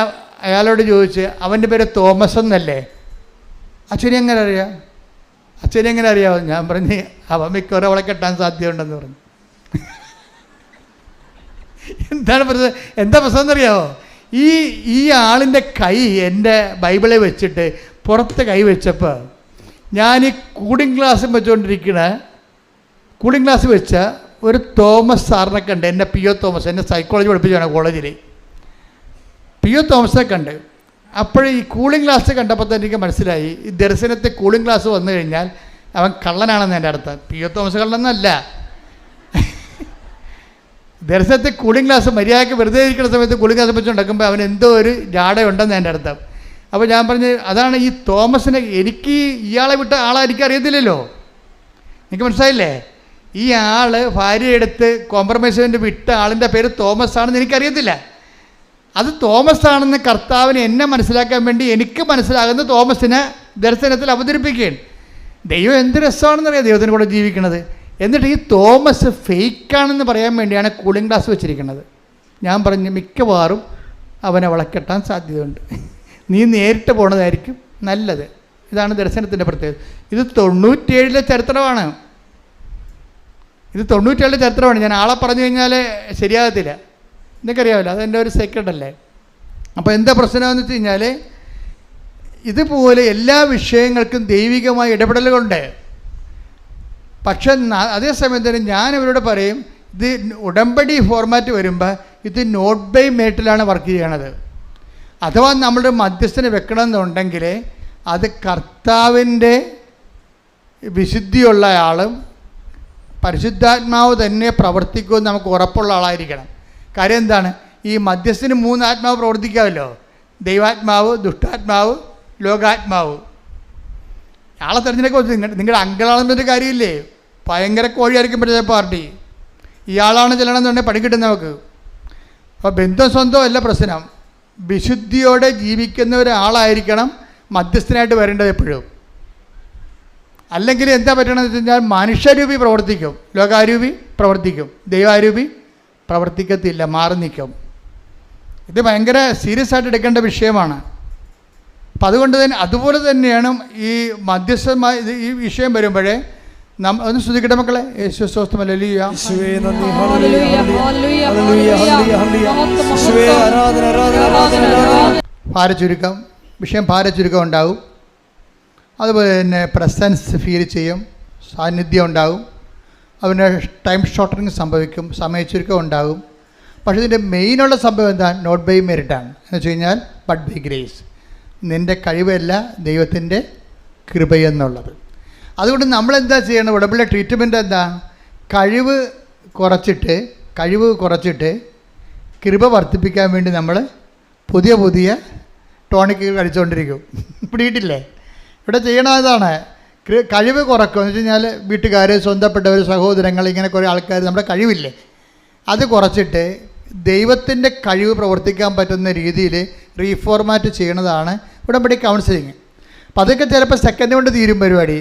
അയാളോട് ചോദിച്ച്, അവൻ്റെ പേര് തോമസ് എന്നല്ലേ? അച്ഛനെ എങ്ങനെ അറിയാം? ഞാൻ പറഞ്ഞ്, അവൻ മിക്കവാറും അവളെ കെട്ടാൻ സാധ്യതയുണ്ടെന്ന് പറഞ്ഞു. എന്താ പ്രശ്നം എന്നറിയാമോ? ഈ ആളിൻ്റെ കൈ എൻ്റെ ബൈബിളിൽ വെച്ചിട്ട് പുറത്ത് കൈ വെച്ചപ്പോൾ ഞാൻ ഈ കൂളിംഗ് ഗ്ലാസ് വെച്ച ഒരു തോമസ് സാറിനെ കണ്ട്, എന്നെ P.O. തോമസ്, എന്നെ സൈക്കോളജി പഠിപ്പിച്ചാണ് കോളേജിൽ. P.O. തോമസിനെ കണ്ട്. അപ്പോൾ ഈ കൂളിംഗ് ഗ്ലാസ് കണ്ടപ്പോൾ തന്നെ എനിക്ക് മനസ്സിലായി, ഈ ദർശനത്തെ കൂളിംഗ് ഗ്ലാസ് വന്നു കഴിഞ്ഞാൽ അവൻ കള്ളനാണെന്ന് എൻ്റെ അർത്ഥം. P.O. തോമസ് കള്ളനല്ല. ദർശനത്തെ കൂളിംഗ് ഗ്ലാസ് മര്യാദയ്ക്ക് വെറുതെ ഇരിക്കുന്ന സമയത്ത് കൂളിംഗ് ഗ്ലാസ് വെച്ച് നടക്കുമ്പോൾ അവൻ എന്തോ ഒരു ജാടയുണ്ടെന്ന് എൻ്റെ അർത്ഥം. അപ്പോൾ ഞാൻ പറഞ്ഞ്, അതാണ് ഈ തോമസിനെ, എനിക്ക് ഇയാളെ വിട്ട ആളെ എനിക്കറിയത്തില്ലല്ലോ. എനിക്ക് മനസ്സിലായില്ലേ? ഈ ആൾ ഭാര്യയെടുത്ത് കോംപ്രമൈസിന് വിട്ട ആളിൻ്റെ പേര് തോമസ് ആണെന്ന് എനിക്കറിയത്തില്ല. അത് തോമസ് ആണെന്ന് കർത്താവിന് എന്നെ മനസ്സിലാക്കാൻ വേണ്ടി എനിക്ക് മനസ്സിലാകുന്ന തോമസിനെ ദർശനത്തിൽ അവതരിപ്പിക്കുകയാണ്. ദൈവം എന്ത് രസമാണെന്നറിയാം ദൈവത്തിന് കൂടെ ജീവിക്കുന്നത്. എന്നിട്ട് ഈ തോമസ് ഫേക്കാണെന്ന് പറയാൻ വേണ്ടിയാണ് കൂളിംഗ് ഗ്ലാസ് വെച്ചിരിക്കുന്നത്. ഞാൻ പറഞ്ഞു, മിക്കവാറും അവനെ വളക്കെട്ടാൻ സാധ്യതയുണ്ട്, നീ നേരിട്ട് പോണതായിരിക്കും നല്ലത്. ഇതാണ് ദർശനത്തിൻ്റെ പ്രത്യേകത. ഇത് 97 ചരിത്രമാണ്. ഞാൻ ആളെ പറഞ്ഞു കഴിഞ്ഞാൽ ശരിയാകത്തില്ല, നിനക്കറിയാമല്ലോ, അതെൻ്റെ ഒരു സീക്രട്ട് അല്ലേ. അപ്പോൾ എന്താ പ്രശ്നമെന്ന് വെച്ച് കഴിഞ്ഞാൽ, ഇതുപോലെ എല്ലാ വിഷയങ്ങൾക്കും ദൈവികമായ ഇടപെടലുകളുണ്ട്. പക്ഷെ അതേസമയം തന്നെ ഞാൻ ഇവരോട് പറയും, ഇത് ഉടമ്പടി ഫോർമാറ്റ് വരുമ്പോൾ ഇത് നോട്ട് ബൈ മെറിറ്റിലാണ് വർക്ക് ചെയ്യണത്. അഥവാ നമ്മളുടെ മധ്യസ്ഥനെ വെക്കണമെന്നുണ്ടെങ്കിൽ അത് കർത്താവിൻ്റെ വിശുദ്ധിയുള്ള ആളും പരിശുദ്ധാത്മാവ് തന്നെ പ്രവർത്തിക്കുമെന്ന് നമുക്ക് ഉറപ്പുള്ള ആളായിരിക്കണം. കാര്യം എന്താണ്? ഈ മധ്യസ്ഥന് 3 ആത്മാവ് പ്രവർത്തിക്കാമല്ലോ, ദൈവാത്മാവ്, ദുഷ്ടാത്മാവ്, ലോകാത്മാവ്. ആളെ തിരഞ്ഞെടുക്കുക നിങ്ങളുടെ അങ്കിളാണെന്നൊരു കാര്യമില്ലേ, ഭയങ്കര കോഴിയായിരിക്കും പറ്റുന്ന പാർട്ടി. ഇയാളാണ് ചെല്ലണമെന്നുണ്ടെങ്കിൽ പണി കിട്ടും നമുക്ക്. അപ്പോൾ ബന്ധം സ്വന്തം അല്ല പ്രശ്നം, വിശുദ്ധിയോടെ ജീവിക്കുന്ന ഒരാളായിരിക്കണം മധ്യസ്ഥനായിട്ട് വരേണ്ടത് എപ്പോഴും. അല്ലെങ്കിൽ എന്താ പറ്റണമെന്ന് വെച്ച് കഴിഞ്ഞാൽ മനുഷ്യരൂപി പ്രവർത്തിക്കും, ലോകാരൂപി പ്രവർത്തിക്കും, ദൈവാരൂപി പ്രവർത്തിക്കത്തില്ല, മാറി നിൽക്കും. ഇത് ഭയങ്കര സീരിയസ് ആയിട്ട് എടുക്കേണ്ട വിഷയമാണ്. അപ്പം അതുകൊണ്ട് തന്നെ അതുപോലെ തന്നെയാണ് ഈ മധ്യസ്ഥമായ ഈ വിഷയം വരുമ്പോഴേ ഒന്ന് ശ്രദ്ധിക്കട്ടെ മക്കളെ. യേശു സ്വസ്ഥം. ഹല്ലേലൂയ. ഭാരചുരുക്കം, വിഷയം ഭാരചുരുക്കം ഉണ്ടാവും. അതുപോലെ തന്നെ പ്രസൻസ് ഫീൽ ചെയ്യും, സാന്നിധ്യം ഉണ്ടാവും. അതിന് ടൈം ഷോർട്ടറിങ് സംഭവിക്കും, സമയച്ചുരുക്കം ഉണ്ടാകും. പക്ഷേ ഇതിൻ്റെ മെയിനുള്ള സംഭവം എന്താ? നോട്ട് ബൈ മെറിറ്റാണ്. എന്ന് വെച്ച് കഴിഞ്ഞാൽ ബട്ട് ബൈ ഗ്രേസ്. നിൻ്റെ കഴിവല്ല, ദൈവത്തിൻ്റെ കൃപയെന്നുള്ളത്. അതുകൊണ്ട് നമ്മളെന്താ ചെയ്യണം? ഉടമ്പടിയുടെ ട്രീറ്റ്മെൻറ്റ് എന്താ? കഴിവ് കുറച്ചിട്ട് കൃപ വർദ്ധിപ്പിക്കാൻ വേണ്ടി നമ്മൾ പുതിയ ടോണിക്ക് കഴിച്ചുകൊണ്ടിരിക്കും. പിടിയിട്ടില്ലേ? ഇവിടെ ചെയ്യണത് അതാണ്. കഴിവ് കുറക്കുക എന്ന് വെച്ച് കഴിഞ്ഞാൽ വീട്ടുകാർ, സ്വന്തപ്പെട്ടവർ, സഹോദരങ്ങൾ, ഇങ്ങനെ കുറേ ആൾക്കാർ നമ്മുടെ കഴിവില്ലേ അത് കുറച്ചിട്ട് ദൈവത്തിൻ്റെ കഴിവ് പ്രവർത്തിക്കാൻ പറ്റുന്ന രീതിയിൽ റീഫോർമാറ്റ് ചെയ്യണതാണ് ഉടമ്പടി കൗൺസിലിങ്. അപ്പോൾ അതൊക്കെ ചിലപ്പോൾ സെക്കൻഡ് കൊണ്ട് തീരും പരിപാടി.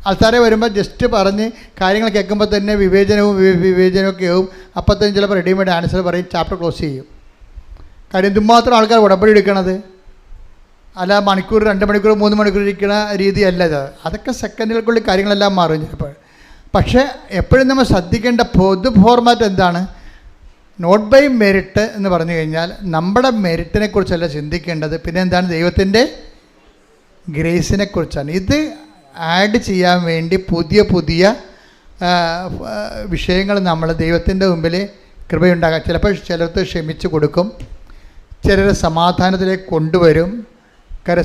ആൾക്കാരെ വരുമ്പോൾ ജസ്റ്റ് പറഞ്ഞ് കാര്യങ്ങൾ കേൾക്കുമ്പോൾ തന്നെ വിവേചനമൊക്കെ ആവും. അപ്പോൾ തന്നെ ചിലപ്പോൾ റെഡിമെയ്ഡ് ആൻസർ പറയും, ചാപ്റ്റർ ക്ലോസ് ചെയ്യും. കാര്യം എന്തുമാത്രം ആൾക്കാർ ഉടമ്പടി എടുക്കണത്. അല്ല മണിക്കൂർ, 2 മണിക്കൂർ, 3 മണിക്കൂർ ഇരിക്കുന്ന രീതിയല്ല ഇത്. അതൊക്കെ സെക്കൻഡുകൾക്കുള്ളിൽ കാര്യങ്ങളെല്ലാം മാറും ചിലപ്പോൾ. പക്ഷേ എപ്പോഴും നമ്മൾ ശ്രദ്ധിക്കേണ്ട പൊതു ഫോർമാറ്റ് എന്താണ്? നോട്ട് ബൈ മെറിറ്റ് എന്ന് പറഞ്ഞു കഴിഞ്ഞാൽ നമ്മുടെ മെറിറ്റിനെ കുറിച്ചല്ല ചിന്തിക്കേണ്ടത്. പിന്നെ എന്താണ്? ദൈവത്തിൻ്റെ ഗ്രേസിനെ കുറിച്ചാണ്. ഇത് ആഡ് ചെയ്യാൻ വേണ്ടി പുതിയ വിഷയങ്ങൾ നമ്മൾ ദൈവത്തിൻ്റെ മുമ്പിൽ കൃപയുണ്ടാകാം. ചിലപ്പോൾ ചിലർക്ക് ക്ഷമിച്ച് കൊടുക്കും, ചിലർ സമാധാനത്തിലേക്ക് കൊണ്ടുവരും.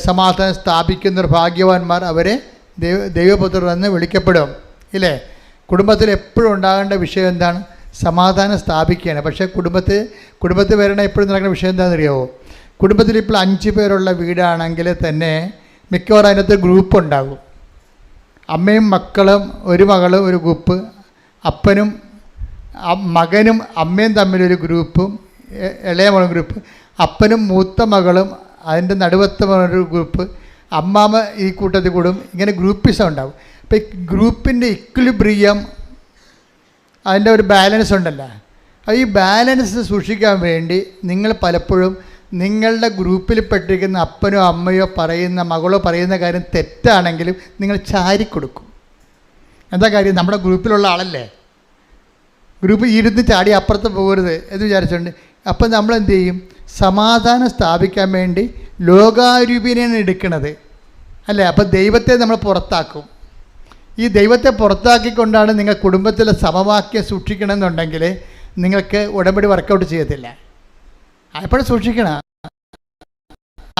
സമാധാനം സ്ഥാപിക്കുന്നവർ ഭാഗ്യവാന്മാർ, അവരെ ദൈവപുത്രർ എന്ന് വിളിക്കപ്പെടും. ഇല്ലേ? കുടുംബത്തിൽ എപ്പോഴും ഉണ്ടാകേണ്ട വിഷയം എന്താണ്? സമാധാനം സ്ഥാപിക്കുകയാണ്. പക്ഷേ കുടുംബത്തിൽ വരണ എപ്പോഴും നടക്കുന്ന വിഷയം എന്താണെന്ന് അറിയാമോ? കുടുംബത്തിൽ ഇപ്പോൾ 5 പേരുള്ള വീടാണെങ്കിൽ തന്നെ മിക്കവാറും അതിനകത്ത് ഗ്രൂപ്പ് ഉണ്ടാകും. അമ്മയും മക്കളും, ഒരു മകളും ഒരു ഗ്രൂപ്പ്, അപ്പനും മകനും അമ്മയും തമ്മിലൊരു ഗ്രൂപ്പും, ഇളയ മകളും ഗ്രൂപ്പ്, അപ്പനും മൂത്ത മകളും അതിൻ്റെ നടുവത്ത ഒരു ഗ്രൂപ്പ്, അമ്മാമ്മ ഈ കൂട്ടത്തിൽ കൂടും. ഇങ്ങനെ ഗ്രൂപ്പിസം ഉണ്ടാകും. അപ്പോൾ ഈ ഗ്രൂപ്പിൻ്റെ ഇക്വിലിബ്രിയം, അതിൻ്റെ ഒരു ബാലൻസ് ഉണ്ടല്ലോ. അപ്പോൾ ഈ ബാലൻസ് സൂക്ഷിക്കാൻ വേണ്ടി നിങ്ങൾ പലപ്പോഴും നിങ്ങളുടെ ഗ്രൂപ്പിൽപ്പെട്ടിരിക്കുന്ന അപ്പനോ അമ്മയോ പറയുന്ന, മകളോ പറയുന്ന കാര്യം തെറ്റാണെങ്കിലും നിങ്ങൾ ചാരിക്കൊടുക്കും. എന്താ കാര്യം? നമ്മുടെ ഗ്രൂപ്പിലുള്ള ആളല്ലേ, ഗ്രൂപ്പ് ഇരുന്ന് ചാടി അപ്പുറത്ത് പോകരുത് എന്ന് വിചാരിച്ചുകൊണ്ട്. അപ്പം നമ്മൾ എന്ത് ചെയ്യും? സമാധാനം സ്ഥാപിക്കാൻ വേണ്ടി ലോകാരൂപിനെയാണ് എടുക്കുന്നത് അല്ലേ? അപ്പം ദൈവത്തെ നമ്മൾ പുറത്താക്കും. ഈ ദൈവത്തെ പുറത്താക്കിക്കൊണ്ടാണ് നിങ്ങൾ കുടുംബത്തിലെ സമവാക്യം സൂക്ഷിക്കണമെന്നുണ്ടെങ്കിൽ നിങ്ങൾക്ക് ഉടമ്പടി വർക്കൗട്ട് ചെയ്യത്തില്ല. എപ്പോഴും സൂക്ഷിക്കണം.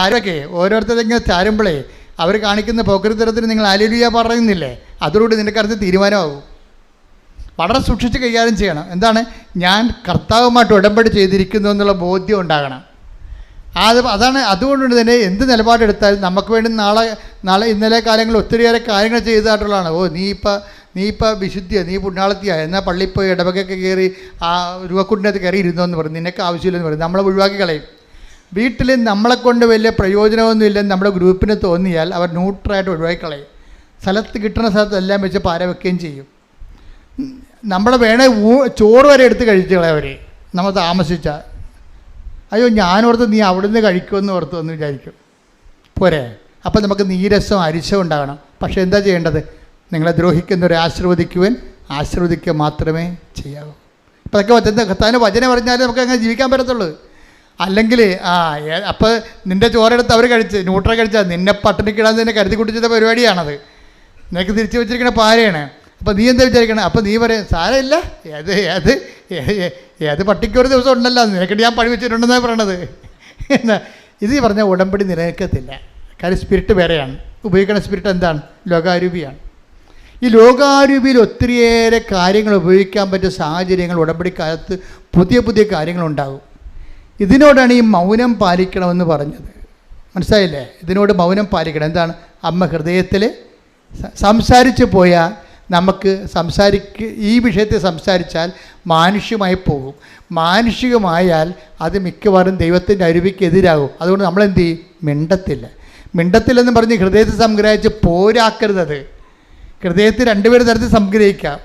ആരൊക്കെ ഓരോരുത്തരെങ്കിലും ചാരുമ്പോഴേ അവർ കാണിക്കുന്ന പോക്കരുത്തരത്തിന് നിങ്ങൾ ഹല്ലേലൂയ പറയുന്നില്ലേ? അതോടുകൂടി നിനക്കടുത്ത് തീരുമാനമാകും. വളരെ സൂക്ഷിച്ച് കൈകാര്യം ചെയ്യണം. എന്താണ്? ഞാൻ കർത്താവുമായിട്ട് ഉടമ്പടി ചെയ്തിരിക്കുന്നു എന്നുള്ള ബോധ്യം ഉണ്ടാകണം. അതാണ്. അതുകൊണ്ട് തന്നെ എന്ത് നിലപാടെടുത്താലും നമുക്ക് വേണ്ടി നാളെ ഇന്നലെ കാലങ്ങളിൽ ഒത്തിരിയേറെ കാര്യങ്ങൾ ചെയ്തതായിട്ടുള്ളതാണ്. നീ ഇപ്പം വിശുദ്ധിയാണ്, നീ പുണ്യാളത്തിയാണ്, എന്നാൽ പള്ളിയിൽ പോയി ഇടവകൊക്കെ കയറി ആ രൂപക്കുണ്ടിനകത്ത് കയറി ഇരുന്നോ എന്ന് പറയും. നിനക്ക് ആവശ്യമില്ലെന്ന് പറയും. നമ്മളെ ഒഴിവാക്കി കളയും. വീട്ടിൽ നമ്മളെക്കൊണ്ട് വലിയ പ്രയോജനമൊന്നും ഇല്ലെന്ന് നമ്മുടെ ഗ്രൂപ്പിന് തോന്നിയാൽ അവർ ന്യൂട്രലായിട്ട് ഒഴിവാക്കി കളയും. സ്ഥലത്ത് കിട്ടുന്ന സ്ഥലത്ത് എല്ലാം വെച്ച് പാര വയ്ക്കുകയും ചെയ്യും. നമ്മളെ വേണേ ചോറ് വരെ എടുത്ത് കഴിച്ചു കളയവർ നമ്മൾ താമസിച്ചാൽ. അയ്യോ ഞാനോർത്ത് നീ അവിടുന്ന് കഴിക്കുമെന്ന് ഓർത്തു എന്ന് വിചാരിക്കും. പോരെ? അപ്പം നമുക്ക് നീരസം അരിശം ഉണ്ടാകണം. പക്ഷേ എന്താ ചെയ്യേണ്ടത്? നിങ്ങളെ ദ്രോഹിക്കുന്നവരെ ആശീർവദിക്കുക മാത്രമേ ചെയ്യാവൂ. ഇപ്പം അതൊക്കെ കർത്താവിൻ്റെ വചനം പറഞ്ഞാലേ നമുക്ക് അങ്ങനെ ജീവിക്കാൻ പറ്റത്തുള്ളൂ. അല്ലെങ്കിൽ അപ്പോൾ നിൻ്റെ ചോറെടുത്ത് അവർ കഴിച്ച് ന്യൂട്രൽ കഴിച്ചാൽ നിന്നെ പട്ടിണിക്കിടാൻ തന്നെ കരുതി കുട്ടിച്ചത് പരിപാടിയാണത്. നിനക്ക് തിരിച്ചു വെച്ചിരിക്കുന്ന പാരയാണ്. അപ്പോൾ നീ എന്താ വിചാരിക്കണം? അപ്പോൾ നീ പറയും സാരമില്ല, ഏത് പട്ടിക്കൊരു ദിവസം ഉണ്ടല്ലോ, നിനക്കിട്ട് ഞാൻ പഴി വെച്ചിട്ടുണ്ടെന്നാണ് പറയണത്. എന്നാ ഇത് പറഞ്ഞാൽ ഉടമ്പടി നിലനിൽക്കത്തില്ല. കാര്യം സ്പിരിറ്റ് വേറെയാണ്. ഉപയോഗിക്കുന്ന സ്പിരിറ്റ് എന്താണ്? ലോകാരൂപിയാണ്. ഈ ലോകാരൂപിയിൽ ഒത്തിരിയേറെ കാര്യങ്ങൾ ഉപയോഗിക്കാൻ പറ്റിയ സാഹചര്യങ്ങൾ ഉടമ്പടിക്കാലത്ത് പുതിയ കാര്യങ്ങളുണ്ടാകും. ഇതിനോടാണ് ഈ മൗനം പാലിക്കണമെന്ന് പറഞ്ഞത്. മനസ്സിലായില്ലേ? ഇതിനോട് മൗനം പാലിക്കണം. എന്താണ്? അമ്മ ഹൃദയത്തിൽ സംസാരിച്ച് പോയാൽ നമുക്ക് ഈ വിഷയത്തിൽ സംസാരിച്ചാൽ മാനുഷികമായി പോകും. മാനുഷികമായാൽ അത് മിക്കവാറും ദൈവത്തിൻ്റെ അരുവിക്ക് എതിരാകും. അതുകൊണ്ട് നമ്മളെന്ത് ചെയ്യും? മിണ്ടത്തില്ലെന്ന് പറഞ്ഞ് ഹൃദയത്തിൽ സംഗ്രഹിച്ച് പോരാക്കരുത്. ഹൃദയത്തിൽ 2 തരത്തിൽ സംഗ്രഹിക്കാം.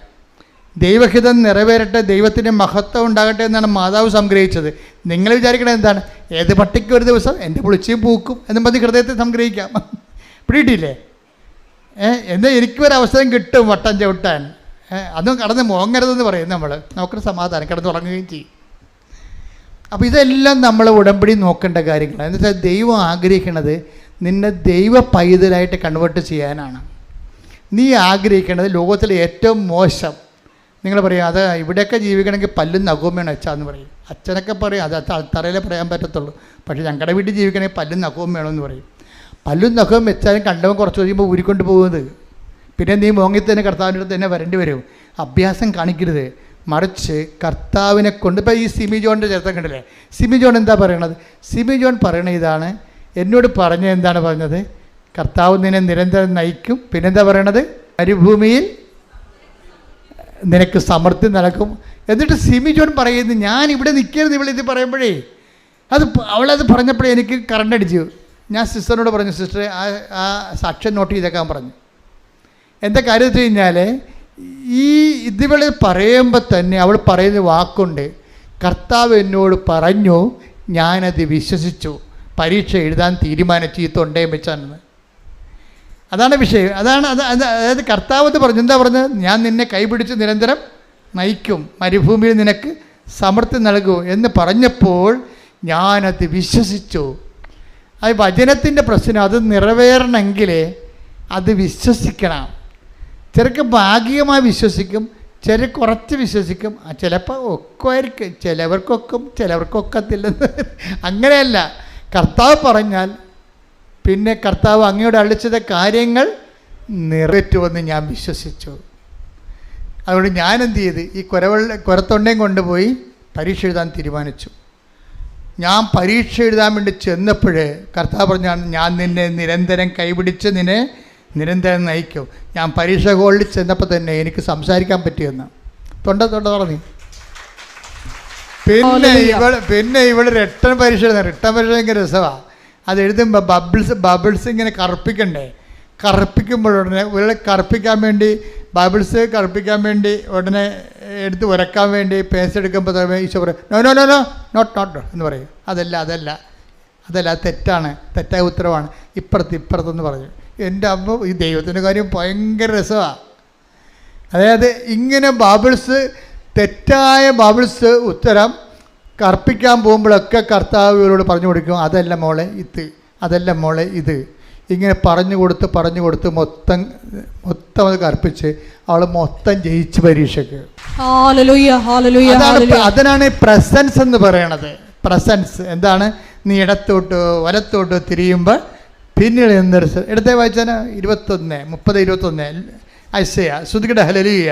ദൈവഹിതം നിറവേറട്ടെ, ദൈവത്തിൻ്റെ മഹത്വം ഉണ്ടാകട്ടെ എന്നാണ് മാതാവ് സംഗ്രഹിച്ചത്. നിങ്ങൾ വിചാരിക്കണത് എന്താണ്? ഏത് പട്ടിക്ക് ഒരു ദിവസം എൻ്റെ പുളിച്ചയും പൂക്കും എന്നും പറഞ്ഞ് ഹൃദയത്തിൽ സംഗ്രഹിക്കാം. പിടിയിട്ടില്ലേ? എന്നാൽ എനിക്കൊരവസരം കിട്ടും വട്ടം ചവിട്ടാൻ. അതും കടന്ന് മോങ്ങരുതെന്ന് പറയും നമുക്കൊരു സമാധാനം, കിടന്നുറങ്ങുകയും ചെയ്യും. അപ്പോൾ ഇതെല്ലാം നമ്മൾ ഉടമ്പടി നോക്കേണ്ട കാര്യങ്ങളാണ്. എന്ന് വെച്ചാൽ ദൈവം ആഗ്രഹിക്കുന്നത് നിന്നെ ദൈവ പൈതലായിട്ട് കൺവേർട്ട് ചെയ്യാനാണ്. നീ ആഗ്രഹിക്കേണ്ടത് ലോകത്തിലെ ഏറ്റവും മോശം, നിങ്ങൾ പറയും അത് ഇവിടെയൊക്കെ ജീവിക്കണമെങ്കിൽ പല്ലും നഖവും വേണം അച്ഛാന്ന് പറയും. അച്ഛനൊക്കെ പറയും അത് തറയിലേ പറയാൻ പറ്റത്തുള്ളൂ. പക്ഷേ ഞങ്ങളുടെ വീട്ടിൽ ജീവിക്കണമെങ്കിൽ പല്ലും നഖവും വേണമെന്ന് പറയും. പല്ലും നഖവും വെച്ചാലും കണ്ടവൻ കുറച്ച് കഴിയുമ്പോൾ ഊരിക്കൊണ്ട് പോകുന്നത്. പിന്നെ നീ മോങ്ങി തന്നെ കർത്താവിൻ്റെ അടുത്ത് തന്നെ വരേണ്ടി വരും. അഭ്യാസം കാണിക്കരുത്. മറിച്ച് കർത്താവിനെ കൊണ്ട്, ഇപ്പോൾ ഈ സിമി ജോണിൻ്റെ ചരിത്രം കണ്ടില്ലേ? സിമി ജോൺ എന്താ പറയണത്? സിമി ജോൺ പറയണ ഇതാണ്, എന്നോട് എന്താണ് പറഞ്ഞത്? കർത്താവ് നിന്നെ നിരന്തരം നയിക്കും. പിന്നെന്താ പറയണത്? മരുഭൂമിയിൽ നിനക്ക് സമൃദ്ധി നൽകും. എന്നിട്ട് സിമി ജോൺ പറയുന്നു, ഞാൻ ഇവിടെ നിൽക്കരുത്. ഇവളിത് പറയുമ്പോഴേ അവളത് പറഞ്ഞപ്പോഴേ എനിക്ക് കറണ്ട് അടിച്ചു. ഞാൻ സിസ്റ്ററിനോട് പറഞ്ഞു, സിസ്റ്റർ ആ സാക്ഷ്യം നോട്ട് ചെയ്തേക്കാൻ പറഞ്ഞു. എന്താ കാര്യം വെച്ച് കഴിഞ്ഞാൽ, ഇതിവള് പറയുമ്പോൾ തന്നെ അവൾ പറയുന്ന വാക്കുണ്ട്, കർത്താവ് എന്നോട് പറഞ്ഞു, ഞാനത് വിശ്വസിച്ചു, പരീക്ഷ എഴുതാൻ തീരുമാനിച്ചു, ഈ തൊണ്ടയും വെച്ചാണെന്ന്. അതാണ് വിഷയം. അതായത് കർത്താവ് എന്ന് പറഞ്ഞു. എന്താ പറഞ്ഞത്? ഞാൻ നിന്നെ കൈപിടിച്ച് നിരന്തരം നയിക്കും, മരുഭൂമിയിൽ നിനക്ക് സമൃദ്ധി നൽകും എന്ന് പറഞ്ഞപ്പോൾ ഞാനത് വിശ്വസിച്ചു. അത് വചനത്തിൻ്റെ പ്രശ്നം. അത് നിറവേറണമെങ്കിൽ അത് വിശ്വസിക്കണം. ചിലർക്ക് ഭാഗികമായി വിശ്വസിക്കും, ചില കുറച്ച് വിശ്വസിക്കും, ചിലപ്പോൾ ഒക്കുമായിരിക്കും, ചിലവർക്കൊക്കും ചിലവർക്കൊക്കത്തില്ലെന്ന്. അങ്ങനെയല്ല. കർത്താവ് പറഞ്ഞാൽ പിന്നെ കർത്താവ് അങ്ങയോട് അളിച്ചത കാര്യങ്ങൾ നിറവേറ്റുമെന്ന് ഞാൻ വിശ്വസിച്ചു. അതുകൊണ്ട് ഞാൻ എന്ത് ചെയ്ത്, ഈ കുരത്തൊണ്ടയും കൊണ്ടുപോയി പരീക്ഷ എഴുതാൻ തീരുമാനിച്ചു. ഞാൻ പരീക്ഷ എഴുതാൻ വേണ്ടി ചെന്നപ്പോഴേ കർത്താവ് പറഞ്ഞാണ്, ഞാൻ നിന്നെ നിരന്തരം കൈപിടിച്ച് നിന്നെ നിരന്തരം നയിക്കും. ഞാൻ പരീക്ഷ ഹോളിൽ ചെന്നപ്പോൾ തന്നെ എനിക്ക് സംസാരിക്കാൻ പറ്റിയെന്ന്. തൊണ്ട പറഞ്ഞു. പിന്നെ ഇവൾ റിട്ടേൺ പരീക്ഷ ഭയങ്കര രസമാണ്. അത് എഴുതുമ്പോൾ ബബിൾസ് ഇങ്ങനെ കറുപ്പിക്കണ്ടേ? കറുപ്പിക്കുമ്പോഴുടനെ ഇവളെ കറുപ്പിക്കാൻ വേണ്ടി കറുപ്പിക്കാൻ വേണ്ടി ഉടനെ എടുത്ത് ഉരക്കാൻ വേണ്ടി പേസ്റ്റ് എടുക്കുമ്പോൾ ഈശോ പറയും, നോ നോട്ട് എന്ന് പറയും. അതല്ല തെറ്റാണ്, തെറ്റായ ഉത്തരവാണ്, ഇപ്പുറത്തെന്ന് പറഞ്ഞു. എൻ്റെ അമ്മ, ഈ ദൈവത്തിൻ്റെ കാര്യം ഭയങ്കര രസമാണ്. അതായത് ഇങ്ങനെ തെറ്റായ ഉത്തരം കർപ്പിക്കാൻ പോകുമ്പോഴൊക്കെ കർത്താവ് ഇവരോട് പറഞ്ഞു കൊടുക്കും, അതല്ല മോളെ ഇത്. ഇങ്ങനെ പറഞ്ഞു കൊടുത്ത് മൊത്തം അത് കർപ്പിച്ച് അവൾ മൊത്തം ജയിച്ച് പരീക്ഷയ്ക്ക്. അതിനാണ് പ്രസൻസ് എന്ന് പറയണത്. പ്രസൻസ് എന്താണ്? നീ ഇടത്തോട്ടോ വലത്തോട്ടോ തിരിയുമ്പോൾ പിന്നീട് എന്തൊരു ഇടത്തെ വായിച്ചാൽ 21:30-21 ഐസയ ശ്രുതികട ഹല്ലേലൂയ.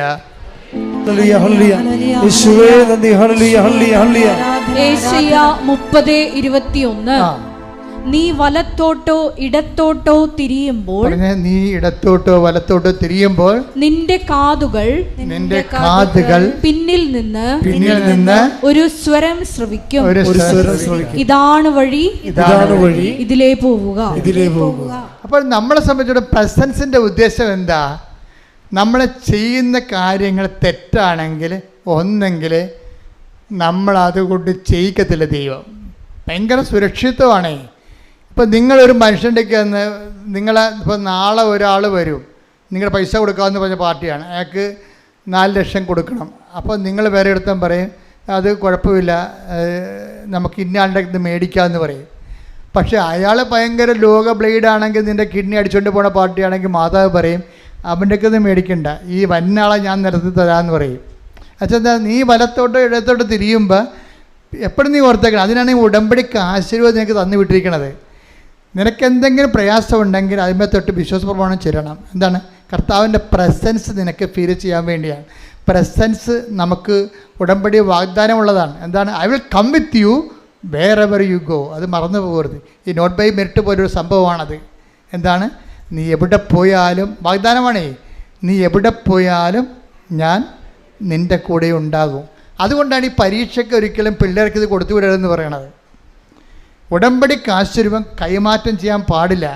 ഏശയ്യ 30:21. നീ വലത്തോട്ടോ ഇടത്തോട്ടോ തിരിയുമ്പോൾ നിന്റെ കാതുകൾ പിന്നിൽ നിന്ന് ഒരു സ്വരം ശ്രവിക്കും. ഇതാണ് വഴി, ഇതിലേ പോവുക. അപ്പോൾ നമ്മളെ സംബന്ധിച്ചിടത്തോളം പ്രസൻസിന്റെ ഉദ്ദേശം എന്താ? നമ്മൾ ചെയ്യുന്ന കാര്യങ്ങൾ തെറ്റാണെങ്കിൽ ഒന്നെങ്കിൽ നമ്മളതുകൊണ്ട് ചെയ്യിക്കത്തില്ല ദൈവം. ഭയങ്കര സുരക്ഷിതമാണേ. ഇപ്പം നിങ്ങളൊരു മനുഷ്യൻ്റെ ഇപ്പോൾ നാളെ ഒരാൾ വരും, നിങ്ങൾ പൈസ കൊടുക്കാമെന്ന് പറഞ്ഞ പാർട്ടിയാണ്, അയാൾക്ക് 4 ലക്ഷം കൊടുക്കണം. അപ്പോൾ നിങ്ങൾ വേറെ എടുത്താൽ പറയും, അത് കുഴപ്പമില്ല, നമുക്ക് ഇന്നയാളുടെ ഇത് മേടിക്കാമെന്ന് പറയും. പക്ഷേ അയാൾ ഭയങ്കര ലോക ബ്ലേഡാണെങ്കിൽ, നിൻ്റെ കിഡ്നി അടിച്ചുകൊണ്ട് പോണ പാർട്ടിയാണെങ്കിൽ മാതാവ് പറയും, അവൻ്റെ ഒക്കെ മേടിക്കണ്ട, ഈ വന്നാളെ ഞാൻ നിരത്തി തരാമെന്ന് പറയും. അച്ഛാ, നീ വലത്തോട്ടോ ഇടത്തോട്ടോ തിരിയുമ്പോൾ എപ്പോഴും നീ ഓർത്തേക്കണം. അതിനാണ് ഈ ഉടമ്പടിക്ക് ആശീർവാദം നിനക്ക് തന്നു വിട്ടിരിക്കണത്. നിനക്കെന്തെങ്കിലും പ്രയാസം ഉണ്ടെങ്കിൽ അതിന്മേൽ തൊട്ട് വിശ്വാസപ്രമാണം ചെല്ലണം. എന്താണ്? കർത്താവിൻ്റെ പ്രസൻസ് നിനക്ക് ഫീൽ ചെയ്യാൻ വേണ്ടിയാണ്. പ്രസൻസ് നമുക്ക് ഉടമ്പടി വാഗ്ദാനമുള്ളതാണ്. എന്താണ്? I will come with you wherever you go. അത് മറന്നു പോകരുത്. ഈ നോട്ട് ബൈ മെറിറ്റ് പോലൊരു സംഭവമാണത്. എന്താണ്? നീ എവിടെ പോയാലും, വാഗ്ദാനമാണേ, നീ എവിടെ പോയാലും ഞാൻ നിൻ്റെ കൂടെ ഉണ്ടാകും. അതുകൊണ്ടാണ് ഈ പരീക്ഷയ്ക്ക് ഒരിക്കലും പിള്ളേർക്ക് ഇത് കൊടുത്തു വിടരുതെന്ന് പറയണത്. ഉടമ്പടിക്ക് ആശ്ചര്യം കൈമാറ്റം ചെയ്യാൻ പാടില്ല.